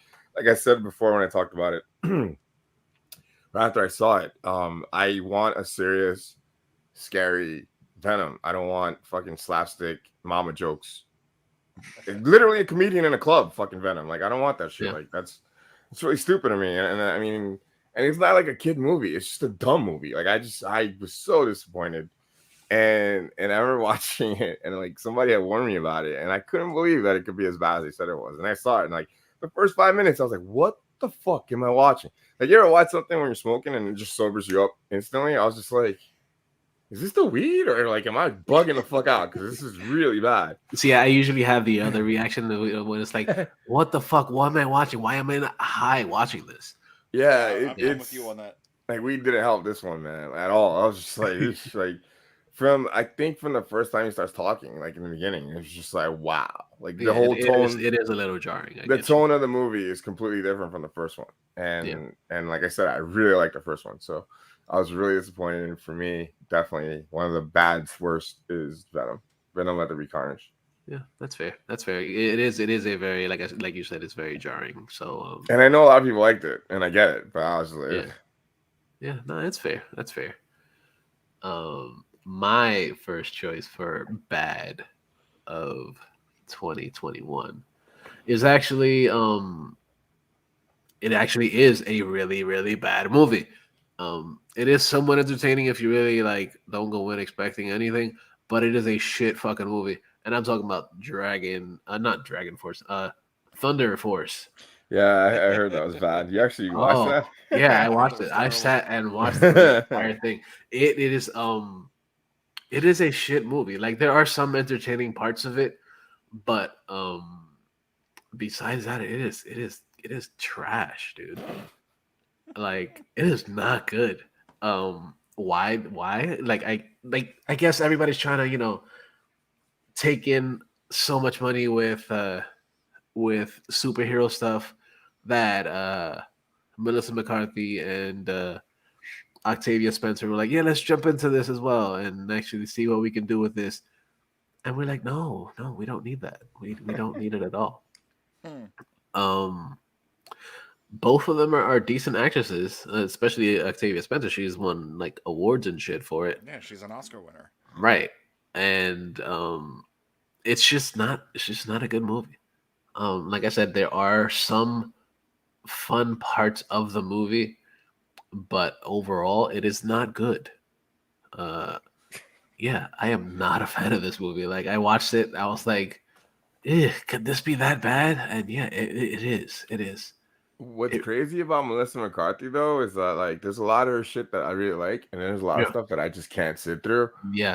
I said before when I talked about it, right after I saw it, I want a serious, scary Venom. I don't want fucking slapstick mama jokes. Literally a comedian in a club, fucking Venom. Like I don't want that shit. Like it's really stupid to me. And I mean, and it's not like a kid movie. It's just a dumb movie. Like I was so disappointed. And I remember watching it, and like somebody had warned me about it, and I couldn't believe that it could be as bad as they said it was. And I saw it, and like the first 5 minutes, I was like, "What the fuck am I watching?" Like you ever watch something when you're smoking and it just sobers you up instantly? I was just like, "Is this the weed, or like am I bugging the fuck out?" Because this is really bad. See, I usually have the other reaction when it's like, "What the fuck? What am I watching? Why am I not high watching this?" Yeah, I'm with you on that. Like weed didn't help this one, man, at all. I was just like, it's like. I think from the first time he starts talking, like in the beginning, it's just like wow, like the whole tone. It is a little jarring. The tone of the movie is completely different from the first one, and like I said, I really like the first one, so I was really disappointed. And for me, definitely one of the bad's worst is Venom. Venom Let There Be Carnage. Yeah, that's fair. That's fair. It is a very like you said, it's very jarring. So and I know a lot of people liked it, and I get it, but I was like, yeah, no, that's fair. That's fair. My first choice for bad of 2021 is actually it actually is a really, really bad movie. It is somewhat entertaining if you really like don't go in expecting anything, but it is a shit fucking movie. And I'm talking about not Dragon Force, Thunder Force. Yeah, I heard that was bad. You actually watched that? Yeah, I watched it. I sat and watched the entire thing. It is a shit movie. Like there are some entertaining parts of it, but besides that, it is trash, dude. Like it is not good. Why? Like I guess everybody's trying to, take in so much money with superhero stuff that Melissa McCarthy and Octavia Spencer were like, yeah, let's jump into this as well and actually see what we can do with this. And we're like, no, we don't need that. We don't need it at all. Both of them are decent actresses, especially Octavia Spencer. She's won like awards and shit for it. Yeah, she's an Oscar winner. Right. And it's just not a good movie. Like I said, there are some fun parts of the movie, but overall it is not good. Yeah, I am not a fan of this movie. Like I watched it, I was like, could this be that bad? And yeah, it is. What's crazy about Melissa McCarthy though is that like there's a lot of her shit that I really like, and there's a lot of stuff that I just can't sit through. Yeah.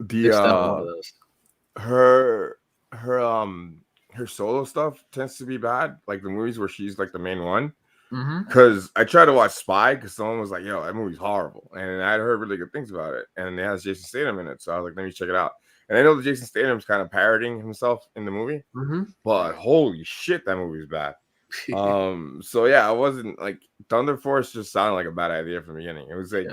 The her her solo stuff tends to be bad, like the movies where she's like the main one. Because I tried to watch Spy because someone was like, "Yo, that movie's horrible," and I'd heard really good things about it, and it has Jason Statham in it, so I was like, "Let me check it out." And I know that Jason Statham's kind of parodying himself in the movie, but holy shit, that movie's bad. So yeah, I wasn't like Thunder Force just sounded like a bad idea from the beginning. It was like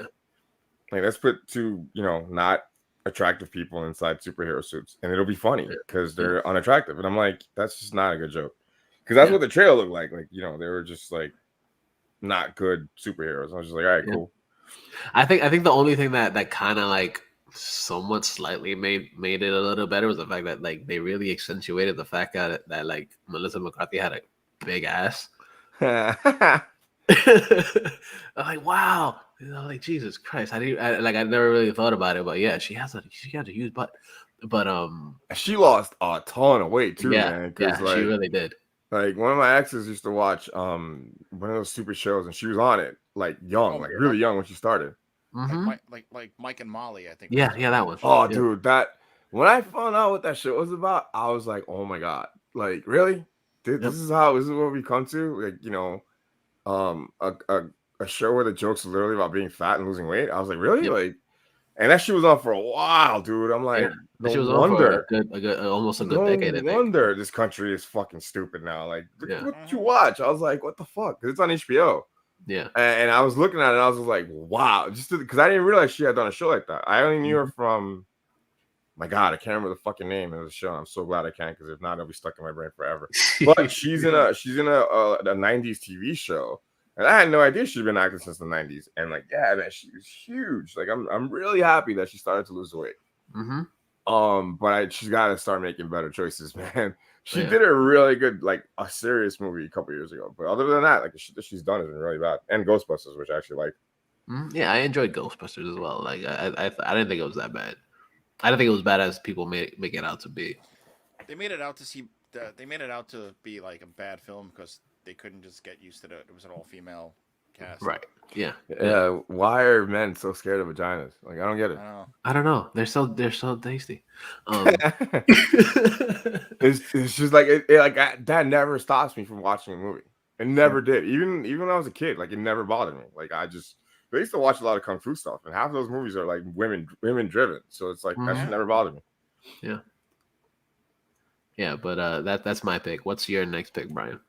let's put two, not attractive people inside superhero suits, and it'll be funny because they're unattractive. And I'm like, that's just not a good joke. Because that's what the trailer looked like. Like, they were just like not good superheroes. I was just like, all right, cool. I think the only thing that kind of like somewhat slightly made it a little better was the fact that like they really accentuated the fact that like Melissa McCarthy had a big ass. I'm like, wow, like Jesus Christ. I never really thought about it, but yeah, she has a huge butt. But she lost a ton of weight too, man. Yeah, she really did. Like one of my exes used to watch one of those stupid shows, and she was on it like young, really young when she started. Like Mike and Molly, I think. Yeah, that one. Oh, dude, that when I found out what that show was about, I was like, oh my god, like really? This is what we come to, like a show where the joke's literally about being fat and losing weight. I was like, really? Like, and that shit was on for a while, dude. I'm like, no wonder, almost a good decade. No wonder this country is fucking stupid now. Like, what you watch? I was like, what the fuck? Because it's on HBO. Yeah, and I was looking at it, and I was like, wow, just because I didn't realize she had done a show like that. I only knew her from, my God, I can't remember the fucking name of the show. I'm so glad I can, because if not, it'll be stuck in my brain forever. But she's in a 90s TV show. And I had no idea she'd been acting since the 90s. And like, yeah, man, she was huge. Like, I'm really happy that she started to lose weight. But she's got to start making better choices, man. She did a really good, like, a serious movie a couple years ago. But other than that, like, the shit that she's done has been really bad. And Ghostbusters, which I actually like. Yeah, I enjoyed Ghostbusters as well. Like, I didn't think it was that bad. I don't think it was bad as people make it out to be. They made it out to be like a bad film because they couldn't just get used to it. It was an all-female cast. Right. Yeah. Why are men so scared of vaginas? Like, I don't get it. I don't know. They're so tasty. It's just like that never stops me from watching a movie. It never did. Even when I was a kid, like, it never bothered me. Like, I used to watch a lot of kung fu stuff, and half of those movies are like women driven. So it's like that should never bother me. Yeah. Yeah, but that's my pick. What's your next pick, Brian?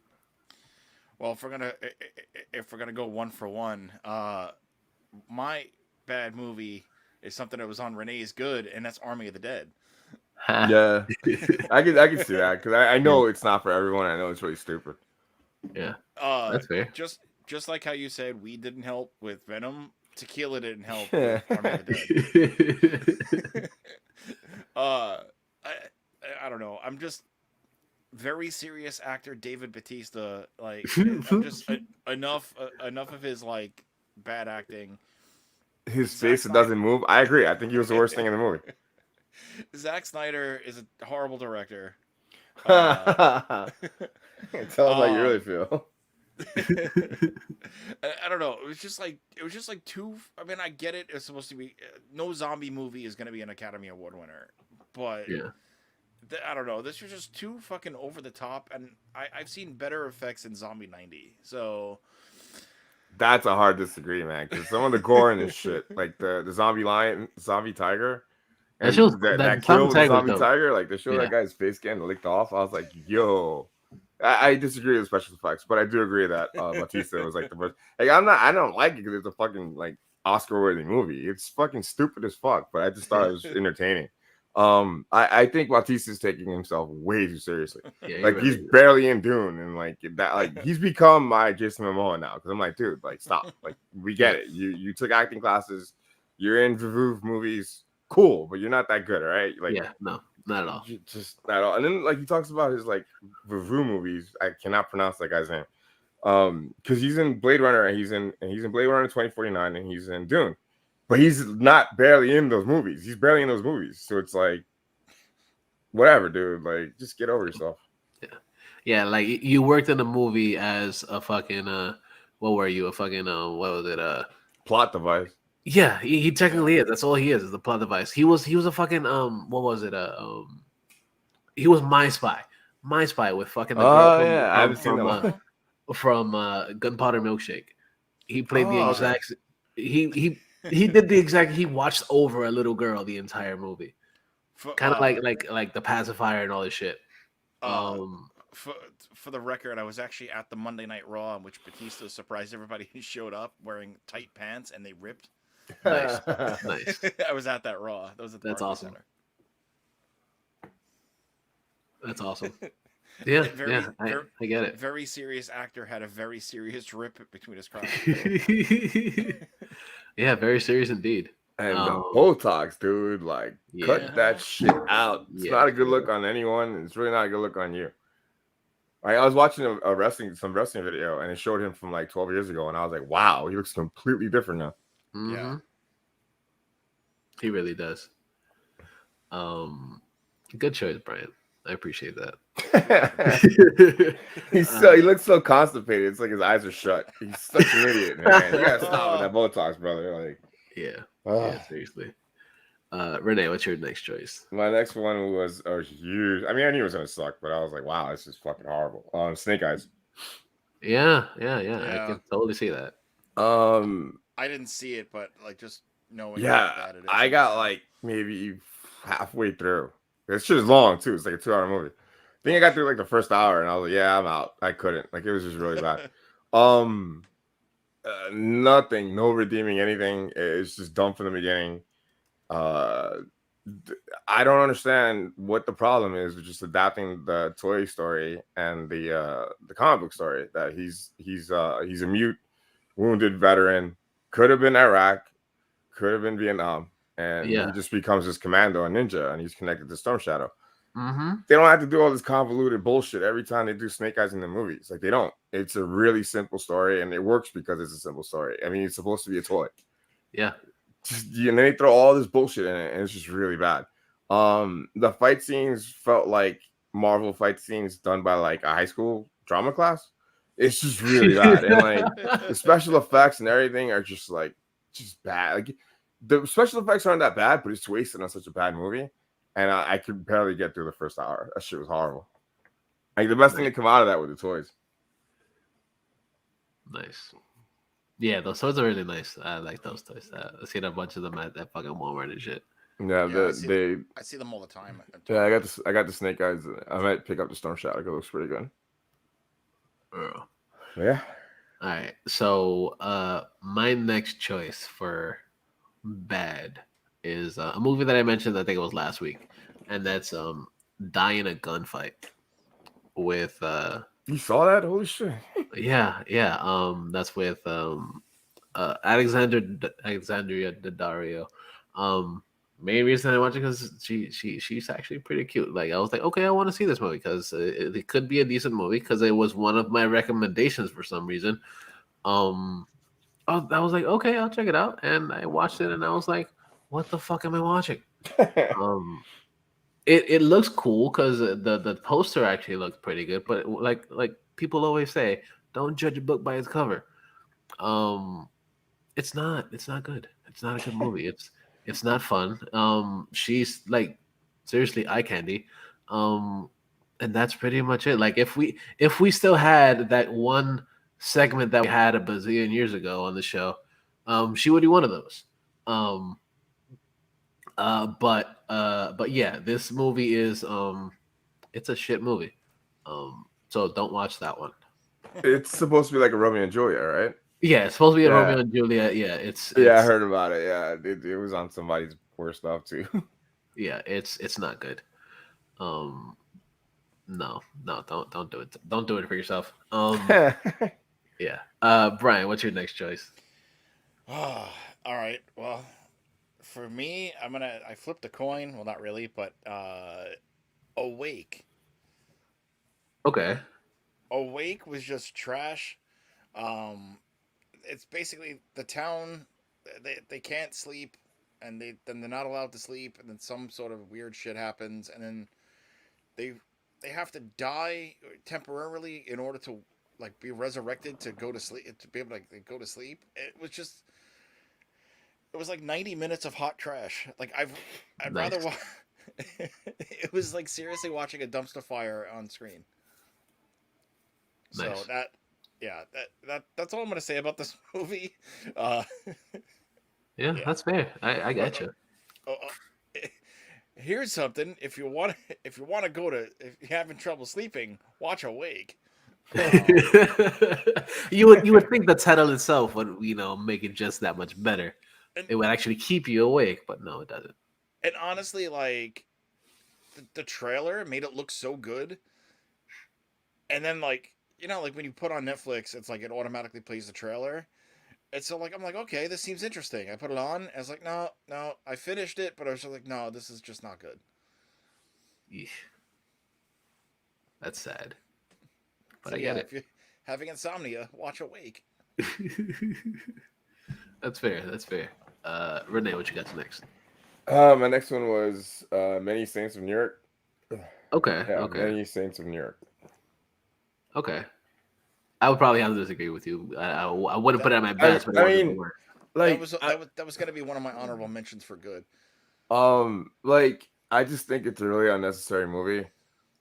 Well, if we're gonna go one for one, my bad movie is something that was on Renee's good, and that's Army of the Dead. Yeah, I can see that because I know it's not for everyone. I know it's really stupid. Yeah, that's fair. Just like how you said weed didn't help with Venom, tequila didn't help with Army of the Dead. I don't know. I'm just very serious actor David Bautista. Like, I'm just enough of his like bad acting. His face doesn't move. I agree. I think he was the worst thing in the movie. Zack Snyder is a horrible director. Tell us how you really feel. I don't know. It was just like too. I mean, I get it. It's supposed to be no zombie movie is going to be an Academy Award winner, but I don't know. This was just too fucking over the top, and I've seen better effects in Zombie 90. So that's a hard disagree, man. Because some of the gore in this shit, like the zombie lion, zombie tiger, and that kill with the zombie tiger, like they show that guy's face getting licked off. I was like, yo. I disagree with special effects, but I do agree that Bautista was like the first. Like, I don't like it because it's a fucking like Oscar-worthy movie. It's fucking stupid as fuck, but I just thought it was entertaining. I think Bautista's taking himself way too seriously. Like, he's barely in Dune, and like that, like he's become my Jason Momoa now. Because I'm like, dude, like stop. Like, we get it. You took acting classes. You're in Vuvu movies. Cool, but you're not that good, all right? Like, no. Not at all. Just not at all. And then like he talks about his like Vuvu movies. I cannot pronounce that guy's name. Because he's in Blade Runner and he's in Blade Runner 2049 and he's in Dune. But he's not barely in those movies. He's barely in those movies. So it's like whatever, dude. Like, just get over yourself. Yeah. Yeah, like you worked in a movie as a fucking what were you? A fucking what was it? Plot device. Yeah, he Yeah. technically is. That's all he is the plot device. He was a fucking what was it? He was My Spy with fucking the girl Oh yeah, I haven't seen that one. from Gunpowder Milkshake. He played the Oh, okay. exact. He did the exact. He watched over a little girl the entire movie, For, kind of like the pacifier and all this shit. uh, Um, for for the record, I was actually at the Monday Night Raw in which Batista surprised everybody who showed up wearing tight pants and they ripped. nice, nice. I was at that Raw. That was at the That's Barclays awesome. Center. That's awesome. Yeah, Very, yeah, very, I get it. very serious actor had a very serious rip between his crotch. Yeah, very serious indeed. And the Um, Botox, dude, like cut yeah, that shit out. It's yeah, not a good for look real. on anyone. It's really not a good look on you. Like, I was watching some wrestling video, and it showed him from like 12 years ago, and I was like, wow, he looks completely different now. Mm-hmm. Yeah. He really does. Good choice, Brian. I appreciate that. He looks so constipated. It's like his eyes are shut. He's such an idiot, man. You gotta stop with that Botox, brother. Like, yeah, ugh. yeah, seriously. Renee, what's your next choice? My next one was a huge. I mean, I knew it was gonna suck, but I was like, wow, this is fucking horrible. Snake Eyes. Yeah. I Yeah. can totally see that. I didn't see it, but like just knowing how Yeah, bad it is. I got like maybe halfway through. This shit is long too. It's like a 2-hour movie. I think I got through like the first hour, and I was like, yeah, I'm out. I couldn't. Like, it was just really bad. Nothing, no redeeming anything. It's just dumb from the beginning. I don't understand what the problem is with just adapting the toy story and the comic book story. That he's a mute, wounded veteran. Could have been Iraq, could have been Vietnam, and Yeah. he just becomes this commando, a ninja, and he's connected to Storm Shadow. Mm-hmm. They don't have to do all this convoluted bullshit every time they do Snake Eyes in the movies. Like, they don't. It's a really simple story, and it works because it's a simple story. I mean, it's supposed to be a toy. Yeah. And then they throw all this bullshit in it, and it's just really bad. The fight scenes felt like Marvel fight scenes done by like a high school drama class. It's just really bad, and like the special effects and everything are just bad. Like, the special effects aren't that bad, but it's wasted on such a bad movie. And I could barely get through the first hour. That shit was horrible. Like, the best thing to come out of that were the toys. Nice. Yeah, those toys are really nice. I like those toys. I've seen a bunch of them at that fucking Walmart and shit. Yeah, I see them all the time. Yeah, I got the Snake Eyes. I might pick up the Storm Shadow. It looks pretty good. Yeah. All right. So, my next choice for bad is a movie that I mentioned. I think it was last week, and that's Die in a Gunfight with You saw that? Holy shit! yeah. That's with Alexandria Daddario. Main reason I watched it because she's actually pretty cute. Like, I was like, okay, I want to see this movie because it could be a decent movie because it was one of my recommendations for some reason. I was like, okay, I'll check it out, and I watched it, and I was like, what the fuck am I watching? It looks cool because the poster actually looks pretty good, but like people always say, don't judge a book by its cover. It's not good. It's not a good movie. It's not fun. She's like seriously eye candy. And that's pretty much it. Like, if we still had that one segment that we had a bazillion years ago on the show, she would be one of those. But yeah, this movie is it's a shit movie. So don't watch that one. It's supposed to be like a Romeo and Juliet, right? Yeah, it's supposed to be a Romeo and Juliet. Yeah, it's I heard about it. Yeah, it was on somebody's poor stuff too. Yeah, it's not good. No, don't do it. Don't do it for yourself. Yeah. Brian, what's your next choice? All right. Well, for me, I flipped a coin. Well, not really, but Awake. Okay. Awake was just trash. Um, it's basically the town. They can't sleep, and they're not allowed to sleep, and then some sort of weird shit happens, and then they they have to die temporarily in order to like be resurrected to go to sleep to be able to like, go to sleep. It was like 90 minutes of hot trash. Like I'd rather Nice. watch. It was like seriously watching a dumpster fire on screen. So Nice. yeah, that's all I'm gonna say about this movie. Uh, Yeah, yeah, that's fair. I but get you. uh, here's something. If you want to go to, if you're having trouble sleeping, watch Awake. Um, You would think the title itself would make it just that much better. and It would actually keep you awake, but no, it doesn't. and honestly, like the trailer made it look so good, and then like like when you put on Netflix, it's like it automatically plays the trailer. And so like I'm like, okay, this seems interesting. I put it on. And I was like, no, no, I finished it, but I was just like, no, this is just not good. Yeesh, that's sad, but So I yeah, get if you're having insomnia, watch Awake. it. That's fair. That's fair. Renee, what you got next? My next one was Many Saints of New York. Okay. Yeah, Okay. Many Saints of New York. Okay. I would probably have to disagree with you. I wouldn't That put it on my best, but it I wasn't the mean, worst. like, that was gonna be one of my honorable mentions for good. like I just think it's a really unnecessary movie,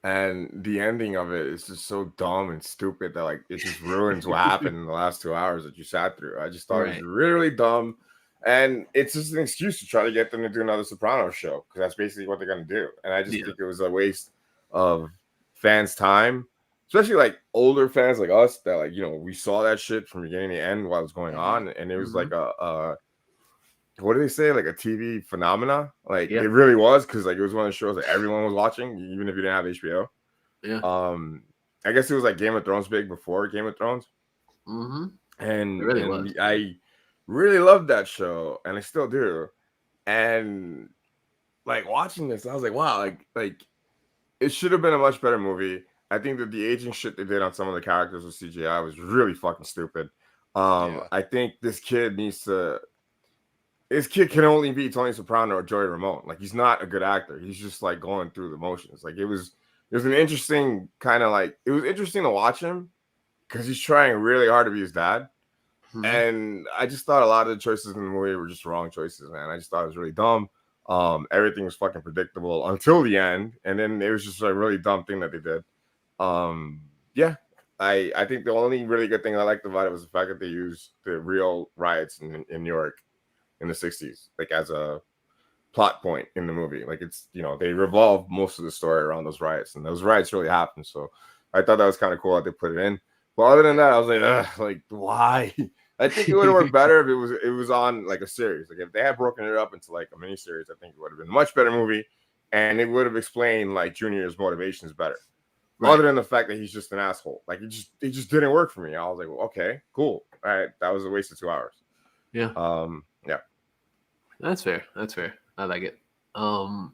and the ending of it is just so dumb and stupid that like it just ruins what happened in the last 2 hours that you sat through. I just thought it was Right. really, really dumb, and it's just an excuse to try to get them to do another Sopranos show because that's basically what they're gonna do. And I just Yeah. think it was a waste of fans' time, especially like older fans like us that like we saw that shit from beginning to end while it was going on, and it was like a what do they say? Like a TV phenomena. Like Yeah. it really was because like it was one of the shows that everyone was watching, even if you didn't have HBO. Yeah. I guess it was like Game of Thrones big before Game of Thrones, Mm-hmm. It and really was. I really loved that show, and I still do. And like watching this, I was like, wow, like it should have been a much better movie. I think that the aging shit they did on some of the characters with CGI was really fucking stupid. Yeah. I think this kid needs to. This kid can only be Tony Soprano or Joey Ramone. Like he's not a good actor. He's just like going through the motions. Like it was an interesting kind of like it was interesting to watch him because he's trying really hard to be his dad. Mhm. And I just thought a lot of the choices in the movie were just wrong choices, man. I just thought it was really dumb. Everything was fucking predictable until the end, and then it was just a really dumb thing that they did. Yeah, I think the only really good thing I liked about it was the fact that they used the real riots in New York in the 60s, like as a plot point in the movie. Like it's, they revolve most of the story around those riots, and those riots really happened. So I thought that was kind of cool that they put it in. But other than that, I was like, ugh, like why? I think it would have worked better if it was on like a series. Like if they had broken it up into like a mini series, I think it would have been a much better movie, and it would have explained like Junior's motivations better. Right. Other than the fact that he's just an asshole, like it just didn't work for me. I was like, well, okay, cool, all right, that was a waste of 2 hours. Yeah. Yeah. That's fair. That's fair. I like it. I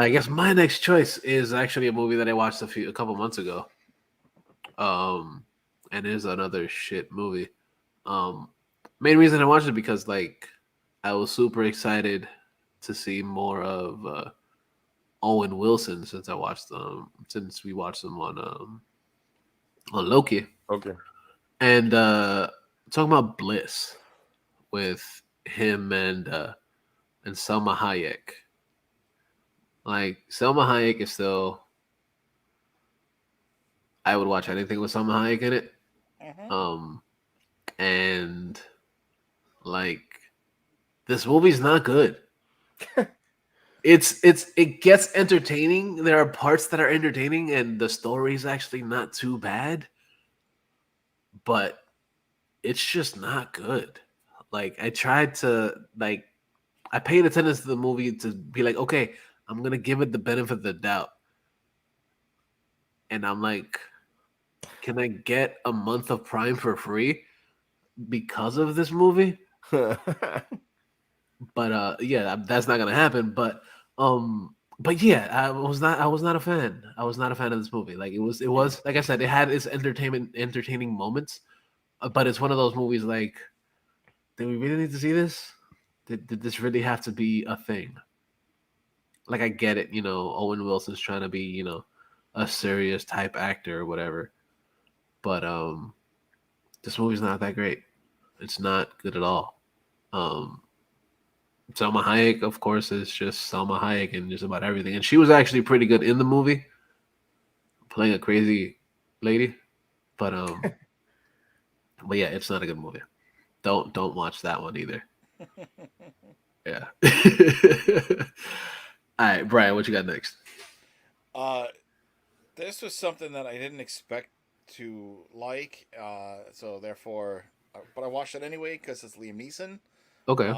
guess my next choice is actually a movie that I watched a couple months ago. And it is another shit movie. Main reason I watched it because like I was super excited to see more of Owen Wilson since we watched them on Loki. Okay. And talking about Bliss with him and Selma Hayek. Like Selma Hayek is still, I would watch anything with Selma Hayek in it. And like this movie's not good. It gets entertaining. There are parts that are entertaining, and the story's actually not too bad. But it's just not good. Like I tried to I paid attention to the movie to be like, okay, I'm gonna give it the benefit of the doubt. And I'm like, can I get a month of Prime for free because of this movie? But yeah, that's not gonna happen. But yeah, I was not a fan. I was not a fan of this movie. Like it was like I said, it had its entertaining moments, but it's one of those movies like, did we really need to see this? Did this really have to be a thing? Like I get it, Owen Wilson's trying to be, a serious type actor or whatever. But this movie's not that great. It's not good at all. Salma Hayek, of course, is just Salma Hayek and just about everything. And she was actually pretty good in the movie, playing a crazy lady. But yeah, it's not a good movie. Don't watch that one either. Yeah. All right, Brian, what you got next? This was something that I didn't expect to like, so therefore, but I watched it anyway because it's Liam Neeson. Okay.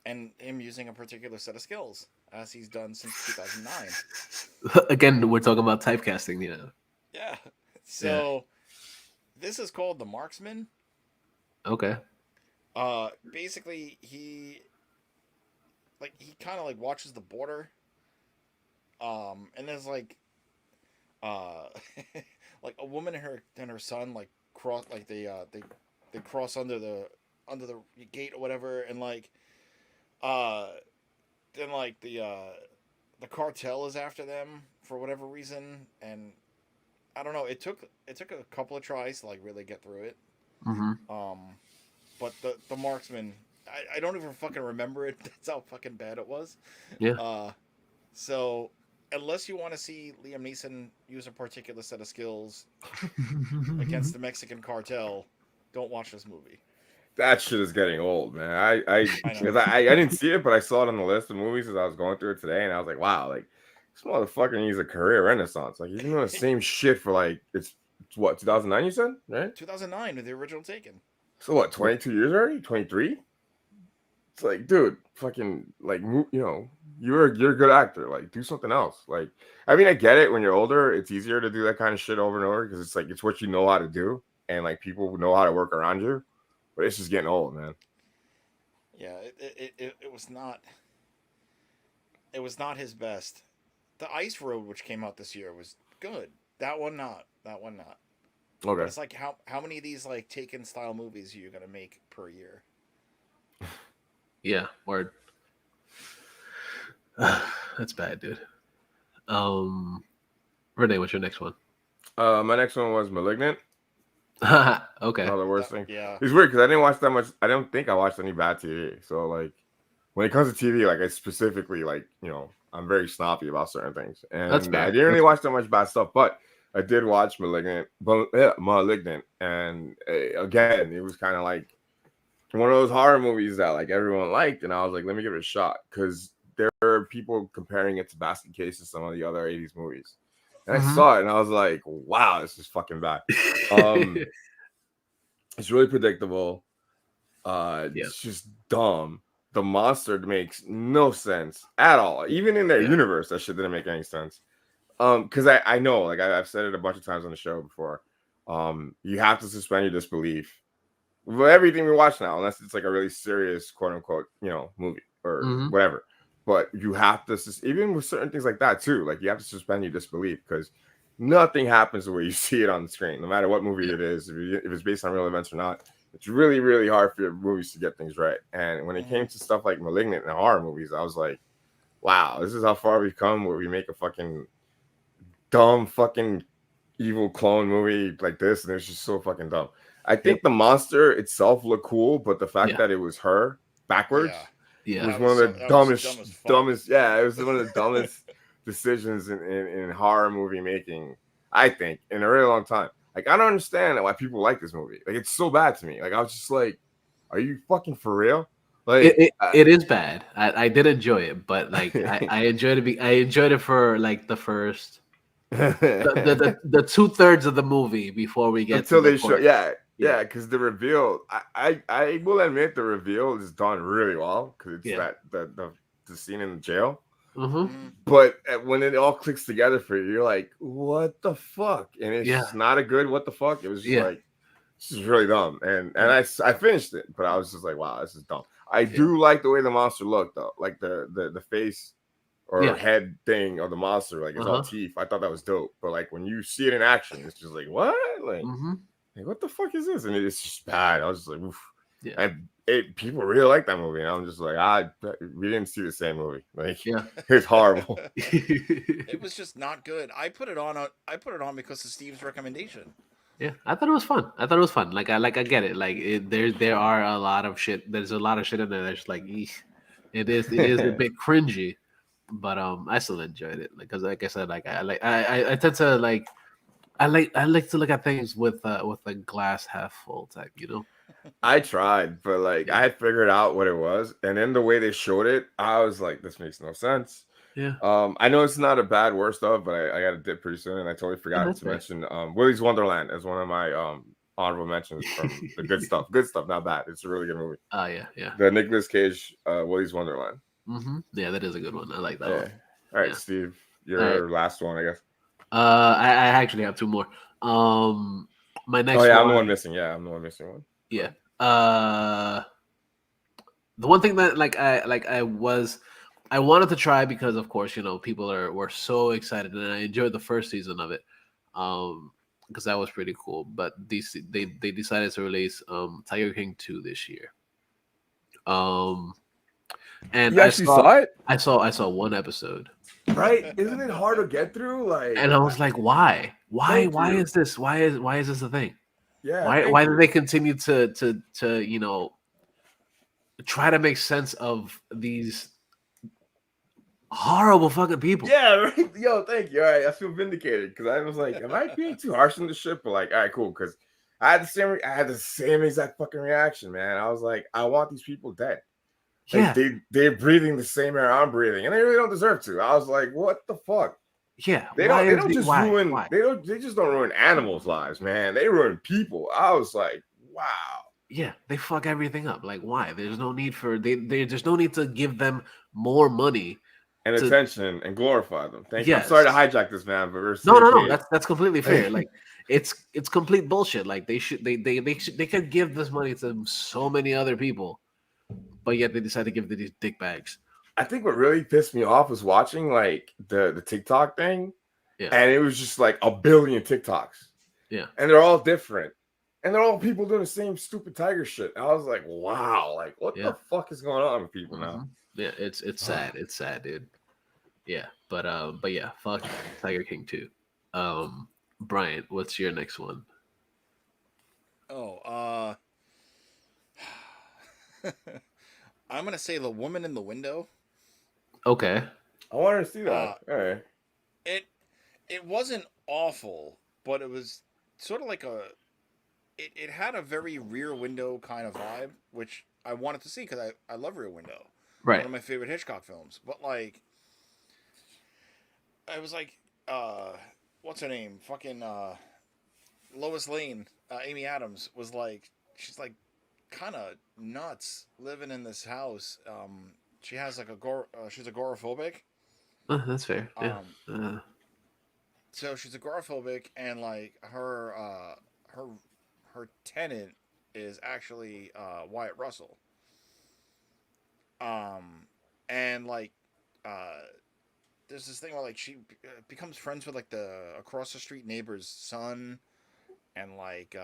And him using a particular set of skills as he's done since 2009. Again, we're talking about typecasting, yeah. Yeah. So this is called the Marksman. Okay. Basically he kind of like watches the border. And there's like like a woman and her son like cross like they cross under the gate or whatever, and like then like the cartel is after them for whatever reason, and I don't know, it took a couple of tries to like really get through it. But the Marksman, I don't even fucking remember it. That's how fucking bad it was. Yeah. So unless you want to see Liam Neeson use a particular set of skills against the Mexican cartel, don't watch this movie. That shit is getting old, man. I didn't see it, but I saw it on the list of movies as I was going through it today, and I was like, wow, like this motherfucker needs a career renaissance. Like he's been doing the same shit for like it's what 2009 you said, right? 2009 with the original Taken. So what, 22 years already? 23? It's like, dude, fucking like you're a good actor. Like do something else. Like I mean, I get it. When you're older, it's easier to do that kind of shit over and over because it's like it's what you know how to do, and like people know how to work around you. But it's just getting old, man. Yeah, it was not. It was not his best. The Ice Road, which came out this year, was good. That one not. Okay. But it's like how many of these like Taken style movies are you gonna make per year? Yeah, word. That's bad, dude. Renee, what's your next one? My next one was Malignant. Okay. Another worst thing. Yeah. It's weird because I didn't watch that much. I don't think I watched any bad TV. So like when it comes to TV, like I specifically like, I'm very snobby about certain things. And That's bad. I didn't really watch that much bad stuff, but I did watch Malignant. And again, it was kind of like one of those horror movies that like everyone liked, and I was like, let me give it a shot because there are people comparing it to Basket Case and some of the other 80s movies. And I saw it and I was like, wow, this is fucking bad. It's really predictable. It's just dumb. The monster makes no sense at all. Even in their universe, that shit didn't make any sense. Because I know, like I've said it a bunch of times on the show before. You have to suspend your disbelief with everything we watch now, unless it's like a really serious quote unquote, movie or whatever. But you have to, even with certain things like that too, like you have to suspend your disbelief because nothing happens the way you see it on the screen, no matter what movie it is. If it's based on real events or not, it's really, really hard for your movies to get things right. And when it came to stuff like Malignant and horror movies, I was like, wow, this is how far we've come where we make a fucking dumb fucking evil clone movie like this, and it's just so fucking dumb. I think the monster itself looked cool, but the fact that it was her backwards was one of the dumbest. Yeah, it was one of the dumbest decisions in horror movie making, I think, in a really long time. Like, I don't understand why people like this movie. Like, it's so bad to me. Like, I was just like, are you fucking for real? Like, it is bad. I did enjoy it, but like I enjoyed it. I enjoyed it for like the first the 2/3 of the movie before we get until to they show because the reveal, I will admit the reveal is done really well because it's that the scene in the jail. But when it all clicks together for you, you're like, what the fuck? And it's just not a good what the fuck. It was just like, this is really dumb. And I finished it, but I was just like, wow, this is dumb. I do like the way the monster looked though, like the face or head thing of the monster, like it's all teeth. I thought that was dope. But like when you see it in action, it's just like, what? Like what the fuck is this? And it's just bad. I was just like, oof. people really like that movie, and I'm just like, we didn't see the same movie. Like, Yeah. it's horrible. It was just not good. I put it on because of Steve's recommendation. Yeah, I thought it was fun. Like I get it. Like there are a lot of shit. There's a lot of shit in there that's like, eesh. It is a bit cringy, but I still enjoyed it. Like, cause like I said, like I tend to like I like to look at things with a glass half full type. You know. I tried, but like I had figured out what it was, and then the way they showed it, I was like, this makes no sense. Yeah. I know it's not a bad worst of, but I got to dip pretty soon, and I totally forgot to mention Willy's Wonderland as one of my honorable mentions from the good stuff. Good stuff, not bad. It's a really good movie. Oh yeah. The Nicolas Cage Willy's Wonderland. Mm-hmm. Yeah, that is a good one. I like that one. All right, Steve, your last one, I guess. I actually have two more. My next. I'm one, the one missing. Yeah, I'm the one missing one. Yeah. The one thing that I wanted to try because of course, you know, people were so excited, and I enjoyed the first season of it. Because that was pretty cool. But they decided to release Tiger King 2 this year. And you actually saw it? I saw one episode. Right? Isn't it hard to get through? Like, and I was like, why is this? Why is this a thing? Yeah. Why do they continue to you know, try to make sense of these horrible fucking people? Yeah, right. Yo, thank you. All right, I feel vindicated because I was like, am I being too harsh on the shit? But like, all right, cool. Because I had the same exact fucking reaction, man. I was like, I want these people dead. Like, Yeah, they're breathing the same air I'm breathing, and they really don't deserve to. I was like, what the fuck? yeah. They don't just ruin. They just don't ruin animals' lives, man. They ruin people. I was like, wow. Yeah, they fuck everything up. Like, why? There's no need for there's no need to give them more money and attention and glorify them. Thank you. I'm Yes. sorry to hijack this, man, but we're no. That's completely fair. Like, it's complete bullshit. Like, they could give this money to so many other people, but yet they decide to give it to these dick bags. I think what really pissed me off was watching like the TikTok thing, and it was just like a billion TikToks, and they're all different, and they're all people doing the same stupid tiger shit. And I was like, wow, like what the fuck is going on with people now? Yeah, it's sad. It's sad, dude. Yeah, but yeah, fuck Tiger King 2. Brian, what's your next one? I'm gonna say The Woman in the Window. Okay. I wanted to see that. All right. It wasn't awful, but it was sort of like it had a very Rear Window kind of vibe, which I wanted to see because I love Rear Window. Right. One of my favorite Hitchcock films. But like, I was like, what's her name? Fucking Lois Lane, Amy Adams was like, she's like kind of nuts living in this house. She has like she's agoraphobic. That's fair. Yeah. So she's agoraphobic, and like her tenant is actually Wyatt Russell. And like there's this thing where like she becomes friends with like the across the street neighbor's son, and like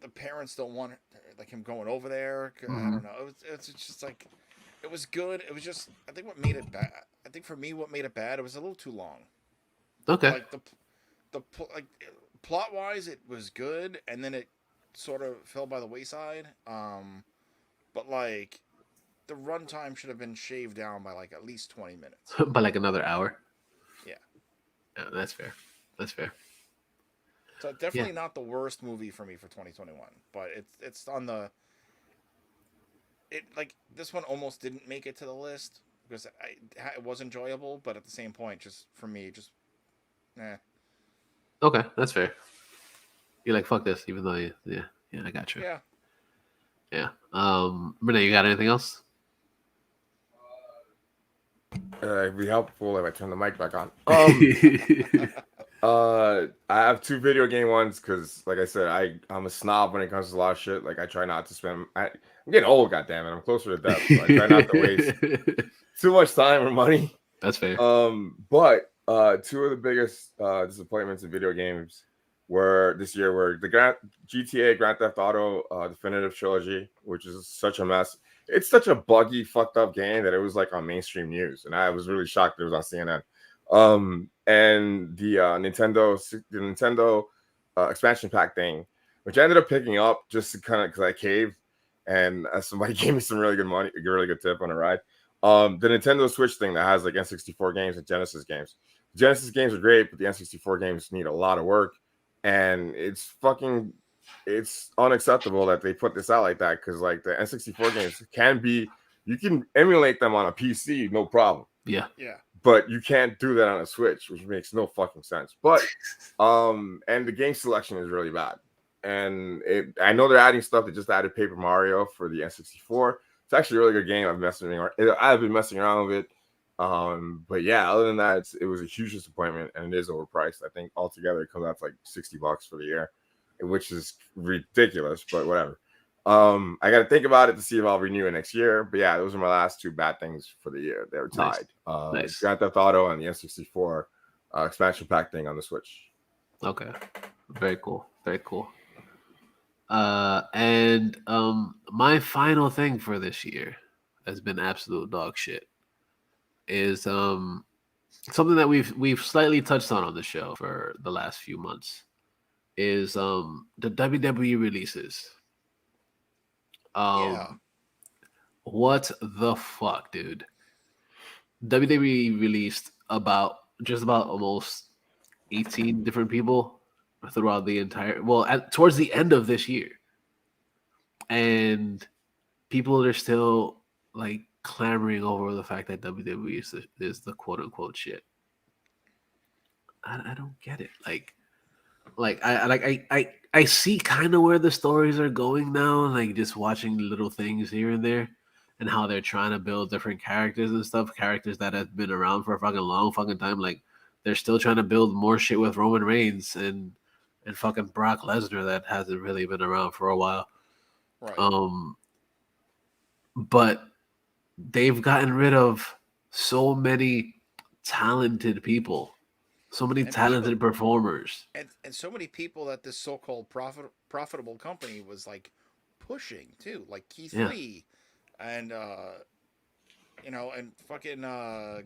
the parents don't want like him going over there. I don't know. It's just like, it was good. It was just, I think what made it bad. I think for me, what made it bad, it was a little too long. Okay. Like like plot wise, it was good, and then it sort of fell by the wayside. But like the runtime should have been shaved down by like at least 20 minutes. By like another hour. Yeah. That's fair. That's fair. So definitely not the worst movie for me for 2021, but it's on the. Like this one almost didn't make it to the list because it was enjoyable, but at the same point, just for me, just, Okay, that's fair. You're like, fuck this, even though I got you. Yeah. Renee, you got anything else? It'd be helpful if I turn the mic back on. I have two video game ones because, like I said, I'm a snob when it comes to a lot of shit. Like I try not to spend. I'm getting old, goddammit. I'm closer to death, so I try not to waste too much time or money. That's fair. But two of the biggest disappointments in video games were the GTA Grand Theft Auto Definitive Trilogy, which is such a mess. It's such a buggy, fucked up game that it was like on mainstream news, and I was really shocked that it was on CNN. And the Nintendo expansion pack thing, which I ended up picking up just to kind of because I caved, and somebody gave me some really good money, a really good tip on a ride. The Nintendo Switch thing that has like N64 games and Genesis games. Genesis games are great, but the N64 games need a lot of work, and it's unacceptable that they put this out like that, because like the N64 games you can emulate them on a PC, no problem. Yeah. But you can't do that on a Switch, which makes no fucking sense. But and the game selection is really bad. And I know they're adding stuff. They just added Paper Mario for the N64. It's actually a really good game. I've been messing around with it. But yeah, other than that, it was a huge disappointment, and it is overpriced. I think altogether it comes out to like $60 for the year, which is ridiculous, but whatever. I got to think about it to see if I'll renew it next year. But yeah, those are my last two bad things for the year. They were tied. Nice. Grand Theft Auto and the N64 expansion pack thing on the Switch. Okay. Very cool. Very cool. And my final thing for this year has been absolute dog shit. Is something that we've slightly touched on the show for the last few months. Is the WWE releases. What the fuck, dude? WWE released just about almost 18 different people throughout the entire towards the end of this year, and people are still like clamoring over the fact that WWE is the quote unquote shit. I don't get it. I see kind of where the stories are going now, like just watching little things here and there, and how they're trying to build different characters and stuff, characters that have been around for a fucking long fucking time. Like they're still trying to build more shit with Roman Reigns and fucking Brock Lesnar that hasn't really been around for a while. Right. But they've gotten rid of so many talented people. So many talented performers. And so many people that this so-called profitable company was like pushing too, like Keith Lee and and fucking God,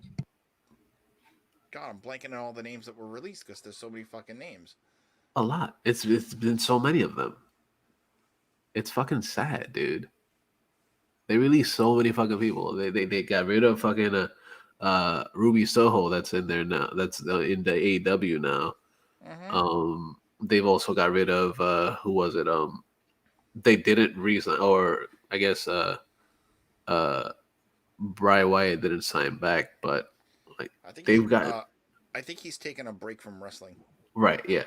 I'm blanking on all the names that were released because there's so many fucking names. A lot. It's been so many of them. It's fucking sad, dude. They released so many fucking people. They got rid of fucking Ruby Soho that's in there now. That's in the AEW now. Mm-hmm. They've also got rid of who was it? They didn't resign, or I guess Bray Wyatt didn't sign back, but like I think I think he's taken a break from wrestling. Right, yeah.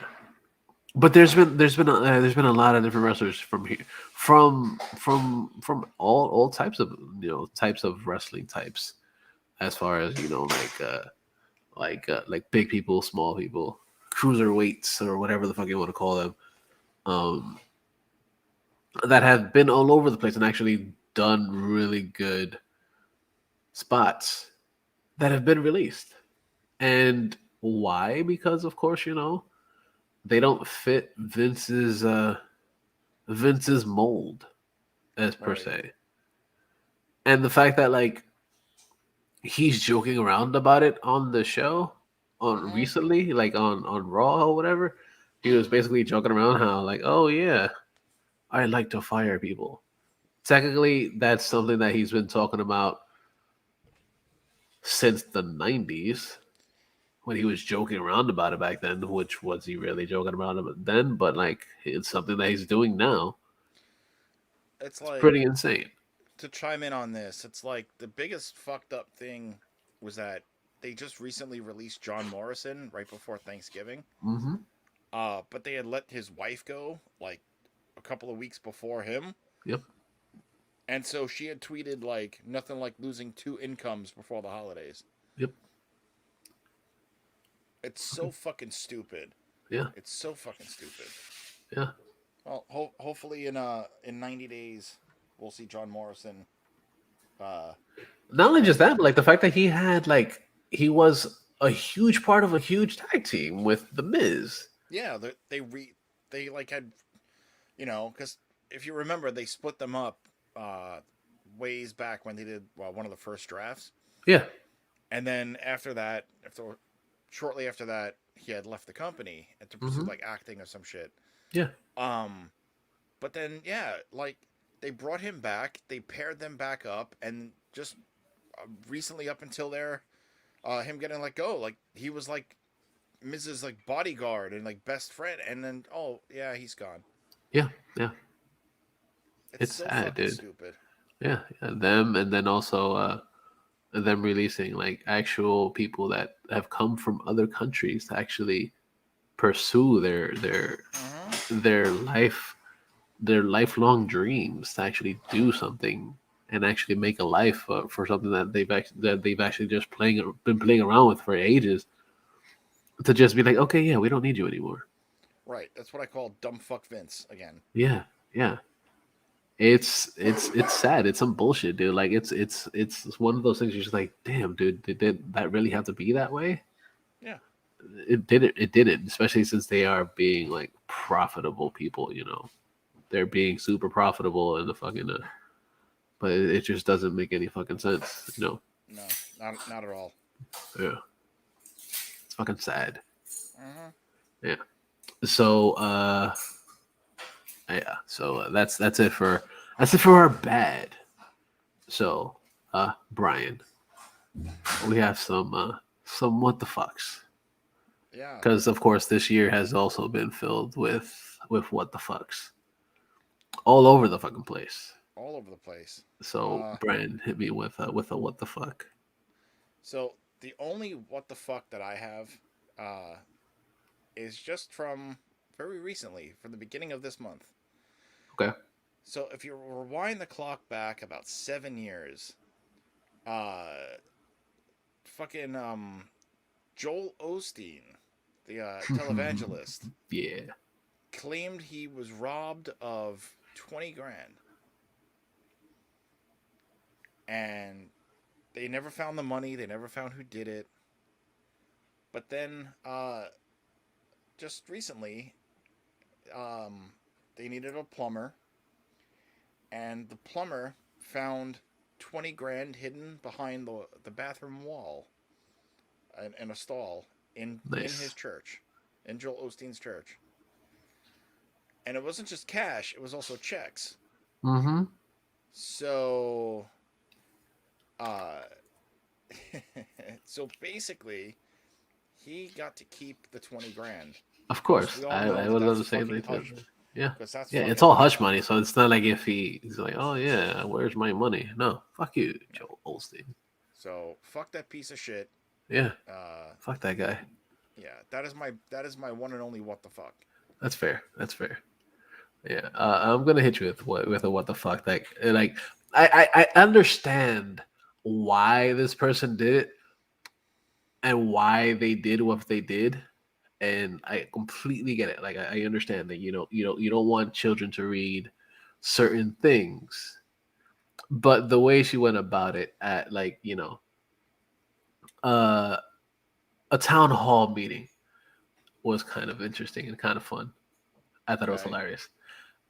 But there's been a lot of different wrestlers from here, from all types of types of wrestling types, as far as like big people, small people, cruiserweights, or whatever the fuck you want to call them, that have been all over the place and actually done really good spots that have been released. And why? Because of course, they don't fit Vince's mold as per se. And the fact that like he's joking around about it on the show recently, like on Raw or whatever, he was basically joking around how like, oh yeah, I like to fire people. Technically, that's something that he's been talking about since the 90s. When he was joking around about it back then, which was he really joking around about then? But like, it's something that he's doing now. It's like pretty insane. To chime in on this, it's like the biggest fucked up thing was that they just recently released John Morrison right before Thanksgiving. Mm-hmm. But they had let his wife go like a couple of weeks before him. Yep. And so she had tweeted like nothing like losing 2 incomes before the holidays. Yep. It's so fucking stupid. Yeah. It's so fucking stupid. Yeah. Well, hopefully in 90 days we'll see John Morrison. Not only just that, but like the fact that he was a huge part of a huge tag team with The Miz. Yeah, they like had, because if you remember, they split them up ways back when they did one of the first drafts, Yeah. and then after that, shortly after that, he had left the company and to pursue Mm-hmm. like acting or some shit. Yeah. Um, but then yeah, like they brought him back, they paired them back up, and just recently up until there, him getting let go, like he was like Mrs. like bodyguard and like best friend, and then oh yeah, he's gone. Yeah. Yeah. It's It's so sad, fucking dude. stupid. Yeah. Them, and then also them releasing like actual people that have come from other countries to actually pursue Mm-hmm. their life, their lifelong dreams, to actually do something and actually make a life for something that they've actually just been playing around with for ages, to just be like, okay, yeah, we don't need you anymore. Right. That's what I call dumb fuck Vince again. Yeah. Yeah. It's sad. It's some bullshit, dude. Like it's one of those things you're just like, damn, dude, did that really have to be that way? Yeah. It didn't, especially since they are being like profitable people, they're being super profitable in the fucking but it just doesn't make any fucking sense. No, not at all. Yeah, it's fucking sad. Mm-hmm. Yeah. So yeah, so that's it for our bad. So Brian, we have some what the fucks, Yeah. because of course this year has also been filled with what the fucks all over the fucking place. All over the place. So Brian, hit me with a what the fuck. So the only what the fuck that I have is just from very recently, from the beginning of this month. Okay. So if you rewind the clock back about 7 years, uh, fucking Joel Osteen, the televangelist, Yeah. claimed he was robbed of 20 grand. And they never found the money, they never found who did it. But then just recently, they needed a plumber, and the plumber found 20 grand hidden behind the bathroom wall in a stall in Nice. his church, in Joel Osteen's church. And it wasn't just cash, it was also checks. Mm-hmm. So uh so basically he got to keep the 20 grand. Of course, We all I, know I that would love to that's say fucking that too. hush. Yeah. Because that's Yeah, fucking it's all hush hush money, so it's not like if he's like, oh yeah, where's my money? No, fuck you, Joel Olstein. So fuck that piece of shit. Yeah, Uh, fuck that guy. yeah, that is my one and only what the fuck. That's fair. That's fair. Yeah, I'm gonna hit you with a what the fuck. Like I understand why this person did it and why they did what they did, and I completely get it. Like I understand that you don't want children to read certain things, but the way she went about it at uh, a town hall meeting was kind of interesting and kind of fun. I thought it was Okay. hilarious.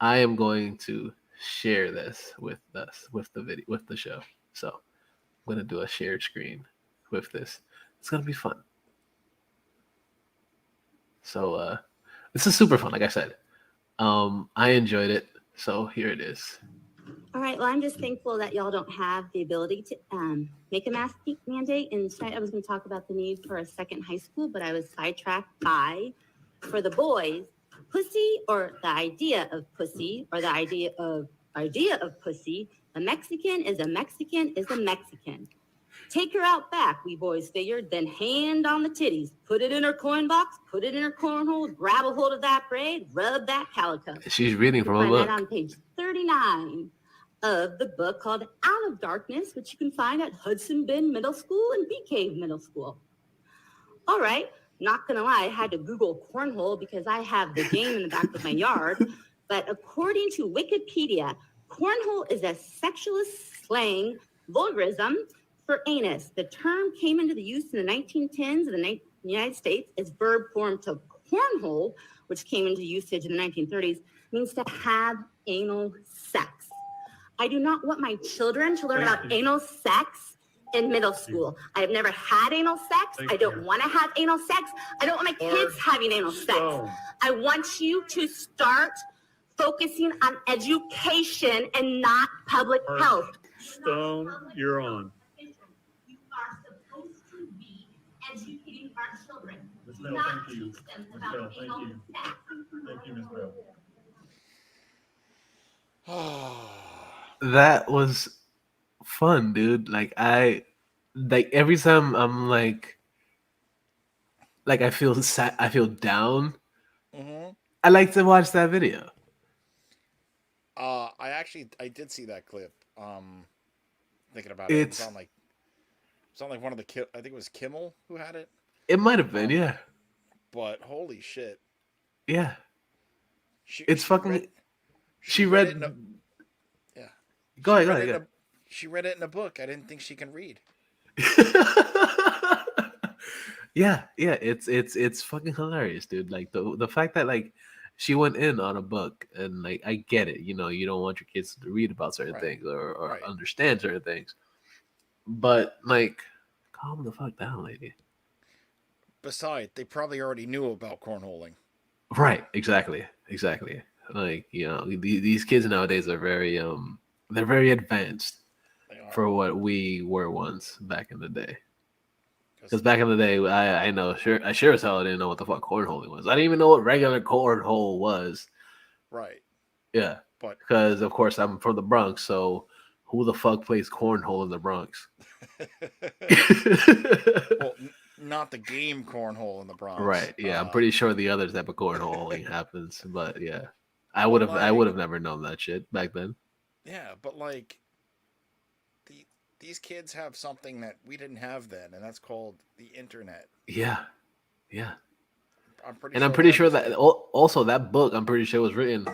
I am going to share this with the video with the show. So I'm gonna do a shared screen with this. It's gonna be fun. So this is super fun, like I said. I enjoyed it. So here it is. All right. Well, I'm just thankful that y'all don't have the ability to make a mask mandate. And tonight I was going to talk about the need for a second high school, but I was sidetracked by, for the boys, pussy or the idea of pussy or the idea of pussy. A Mexican is a Mexican is a Mexican. Take her out back, we boys figured, then hand on the titties. Put it in her coin box, put it in her cornhole, grab a hold of that braid, rub that calico. She's reading from a Find book. that on page 39 of the book called Out of Darkness, which you can find at Hudson Bend Middle School and Bee Cave Middle School. All right, not gonna lie, I had to Google cornhole because I have the game in the back of my yard. But according to Wikipedia, cornhole is a sexualist slang vulgarism for anus. The term came into the use in the 1910s in the United States as verb form to cornhole, which came into usage in the 1930s, means to have anal sex. I do not want my children to learn about anal sex in middle school. I have never had anal sex. I don't want to have anal sex. I don't want my kids having anal sex. I want you to start focusing on education and not public health. Stone, you're on. You are supposed to be educating our children. Ms. Do Bell, not thank you. teach them Ms. about Bell, thank anal you. sex. Thank you, Ms. Bell. That was fun, dude. Like every time I'm like I feel sad, I feel down. Mm-hmm. I like to watch that video. I did see that clip. Thinking about it, it was on like one of the I think it was Kimmel who had it. It might have been, yeah. But holy shit, yeah. She read. Yeah. Go ahead. She read it in a book. I didn't think she can read. yeah. It's fucking hilarious, dude. Like the fact that like she went in on a book, and like I get it. You know, you don't want your kids to read about certain things or understand certain things. But like, calm the fuck down, lady. Besides, they probably already knew about cornholing. Right. Exactly. Like, you know, these kids nowadays are very they're very advanced for what we were once back in the day. Because back in the day, I sure as hell I didn't know what the fuck cornholing was. I didn't even know what regular cornhole was. Right. Yeah. But because of course I'm from the Bronx, so who the fuck plays cornhole in the Bronx? Well, not the game cornhole in the Bronx. Right. Yeah, I'm pretty sure the other type of cornholing happens, but yeah, I would have never known that shit back then. Yeah, but like these kids have something that we didn't have then, and that's called the internet. Yeah. I'm pretty sure that also that book, I'm pretty sure was written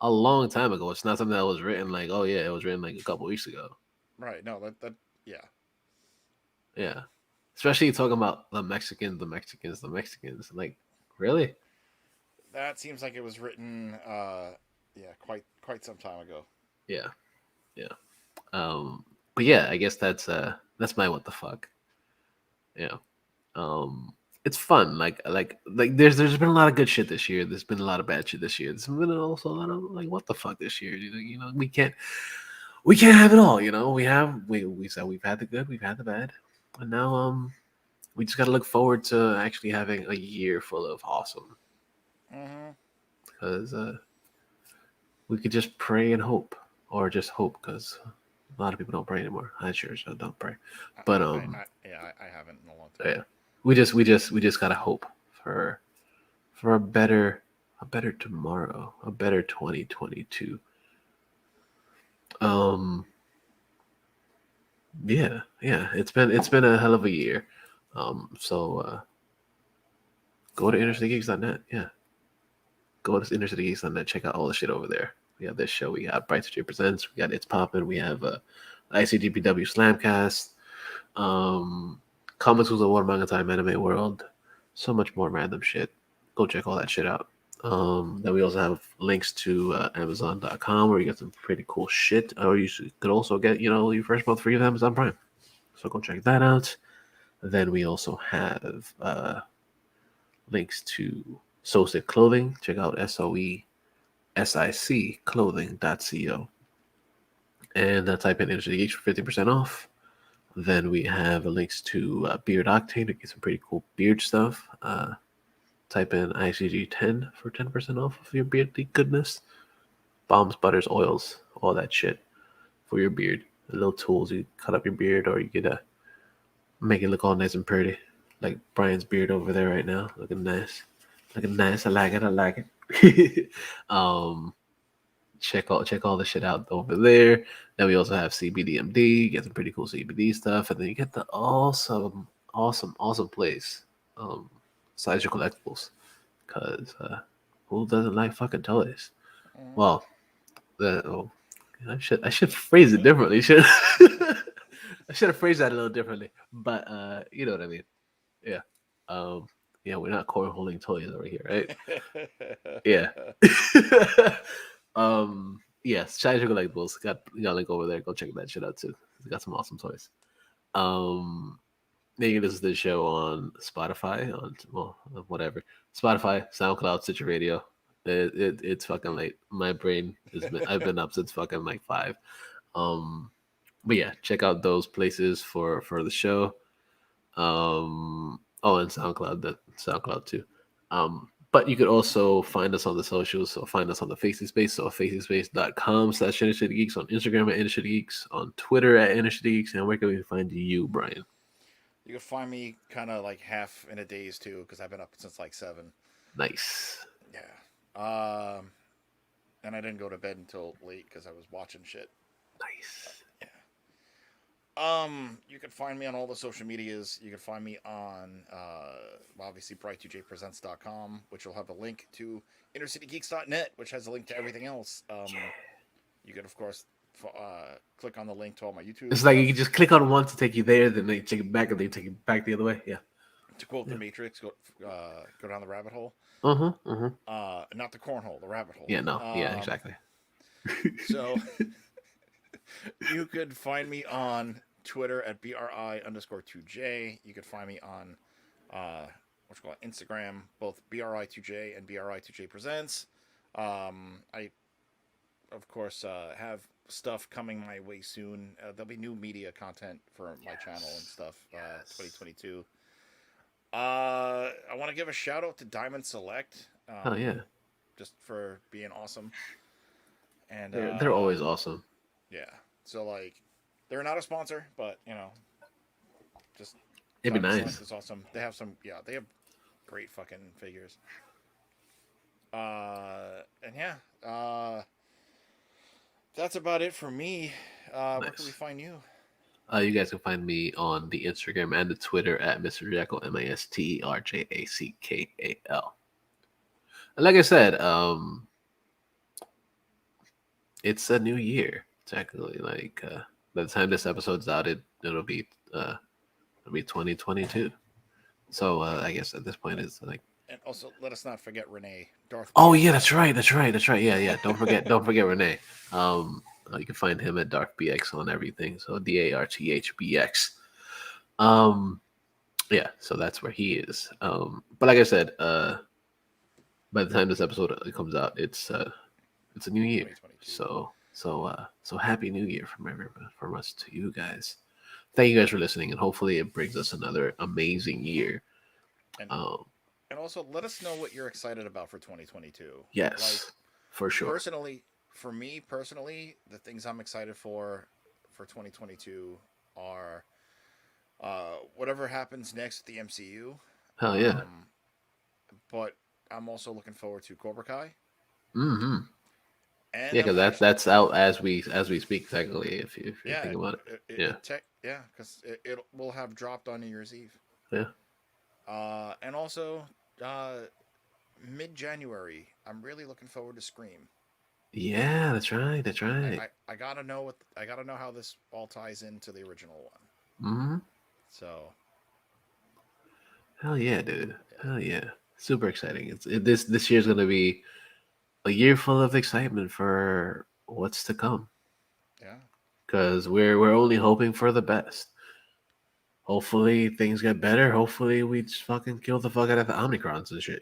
a long time ago. It's not something that was written like, oh yeah, it was written like a couple weeks ago. Right. No, that yeah. Yeah. Especially talking about the Mexicans. Like, really? That seems like it was written quite some time ago. Yeah. But yeah, I guess that's my what the fuck. Yeah. It's fun. Like there's been a lot of good shit this year. There's been a lot of bad shit this year. There's been also a lot of like what the fuck this year. You know, we can't have it all, you know. We said we've had the good, we've had the bad. And now we just gotta look forward to actually having a year full of awesome. Because we could just pray and hope. Or just hope, because a lot of people don't pray anymore. I sure don't pray. But I haven't in a long time. Yeah. We just gotta hope for a better tomorrow, a better 2022. Yeah, it's been a hell of a year. So go to InnerCityGeeks.net. Yeah, go to InnerCityGeeks.net. Check out all the shit over there. We have this show. We got Bright Street Presents. We got It's Poppin'. We have ICGPW Slamcast. Comics was a one manga time anime world. So much more random shit. Go check all that shit out. Then we also have links to Amazon.com where you get some pretty cool shit. Or you could also get, your first month free of Amazon Prime. So go check that out. Then we also have links to Soulstick Clothing. Check out SOESIC clothing.co. And type in InnerCityGeeks for 50% off. Then we have links to Beard Octane to get some pretty cool beard stuff. Type in ICG10 for 10% off of your beardly goodness. Balms, butters, oils, all that shit for your beard. The little tools, you cut up your beard or you get make it look all nice and pretty. Like Brian's beard over there right now. Looking nice. I like it. Check all the shit out over there. Then we also have cbdMD. Get some pretty cool CBD stuff. And then you get the awesome place. Size your collectibles. Because who doesn't like fucking toys? Well, I should phrase it differently. I should have phrased that a little differently. But you know what I mean. Yeah. Yeah, we're not cornholing toys over here, right? Yeah. Yes, Shiny Sugar Collectibles. Got a link over there. Go check that shit out too. It's got some awesome toys. You can listen to the show on Spotify, whatever. Spotify, SoundCloud, Stitcher Radio. It's fucking late. My brain I've been up since fucking like 5. But yeah, check out those places for the show. And SoundCloud too. But you could also find us on the socials. So find us on the Facebook space. So facebookspace.com/InnerCityGeeks, on Instagram at InnerCityGeeks, on Twitter at InnerCityGeeks. And where can we find you, Brian? You can find me kind of like half in a daze too, because I've been up since like 7. Nice. Yeah. And I didn't go to bed until late because I was watching shit. Nice. You can find me on all the social medias. You can find me on, obviously, bright2jpresents.com, which will have a link to InnerCityGeeks.net, which has a link to everything else. You can, of course, click on the link to all my YouTube. It's like you can just click on one to take you there, then they take it back, and they take it back the other way. Yeah. To quote the Matrix, go down the rabbit hole. Not the cornhole, the rabbit hole. Yeah, no. Yeah, exactly. So you could find me on Twitter at BRI_2J. You could find me on Instagram, both BRI2J and BRI2J Presents. I, of course, have stuff coming my way soon. There'll be new media content for my channel and stuff. 2022. I want to give a shout out to Diamond Select. Oh yeah, just for being awesome. And they're always awesome. Yeah. So like, they're not a sponsor, but just it'd be Diamond nice. Select is awesome. They have they have great fucking figures. And yeah, that's about it for me. Nice. Where can we find you? You guys can find me on the Instagram and the Twitter at Mr. Jackal, MasterJackal. And like I said, it's a new year. Technically, like by the time this episode's out, it'll be 2022. So I guess at this point it's like. And also, let us not forget Renee, Darth. Oh yeah, that's right. Yeah. Don't forget Renee. You can find him at DarthBX on everything. So DARTHBX. Yeah, so that's where he is. But like I said, by the time this episode comes out, it's a new year. So happy New Year from us to you guys. Thank you guys for listening, and hopefully it brings us another amazing year. And also, let us know what you're excited about for 2022. Yes, for sure. For me personally, the things I'm excited for 2022 are whatever happens next at the MCU. Hell yeah. But I'm also looking forward to Cobra Kai. Mm-hmm. And yeah, because that's out as we speak, technically. If you think about it, because it will have dropped on New Year's Eve. Yeah. And also, mid-January, I'm really looking forward to Scream. Yeah, that's right. I gotta know how this all ties into the original one. Mm-hmm. So. Hell yeah, dude. Hell yeah. Super exciting. This year's gonna be a year full of excitement for what's to come. Yeah. Because we're only hoping for the best. Hopefully things get better. Hopefully we just fucking kill the fuck out of the Omnicrons and shit,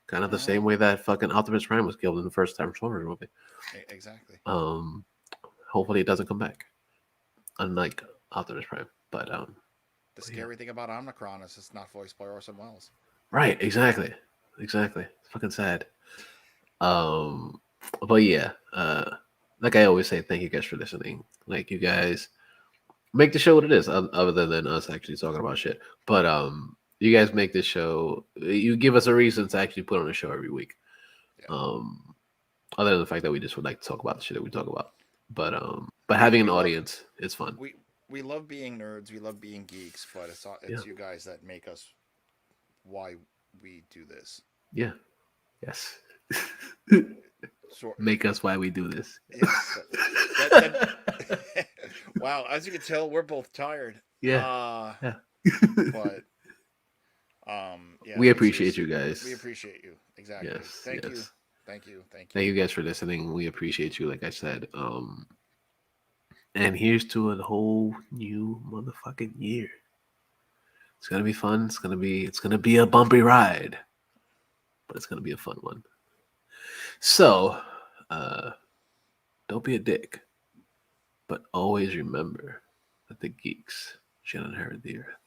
Kind of the same way that fucking Optimus Prime was killed in the first Transformers movie. Exactly. Hopefully it doesn't come back. Unlike Optimus Prime. But the scary thing about Omnicron is it's not voiced by Orson Welles. Right, exactly. It's fucking sad. But yeah, like I always say, thank you guys for listening. Like, you guys make the show what it is, other than us actually talking about shit. But you guys make this show. You give us a reason to actually put on a show every week. Yeah. Other than the fact that we just would like to talk about the shit that we talk about. But having an audience, it's fun. We love being nerds. We love being geeks. But it's you guys that make us why we do this. Yeah. Yes. Make us why we do this. Yes. Wow. As you can tell, we're both tired. Yeah. But Yeah, We like, appreciate seriously, you guys. We appreciate you. Exactly. Yes, Thank you. yes. Thank you. Thank you. Thank you guys for listening. We appreciate you, like I said. And here's to a whole new motherfucking year. It's gonna be fun. It's gonna be a bumpy ride, but it's gonna be a fun one. So, don't be a dick, but always remember that the geeks should inherit the earth.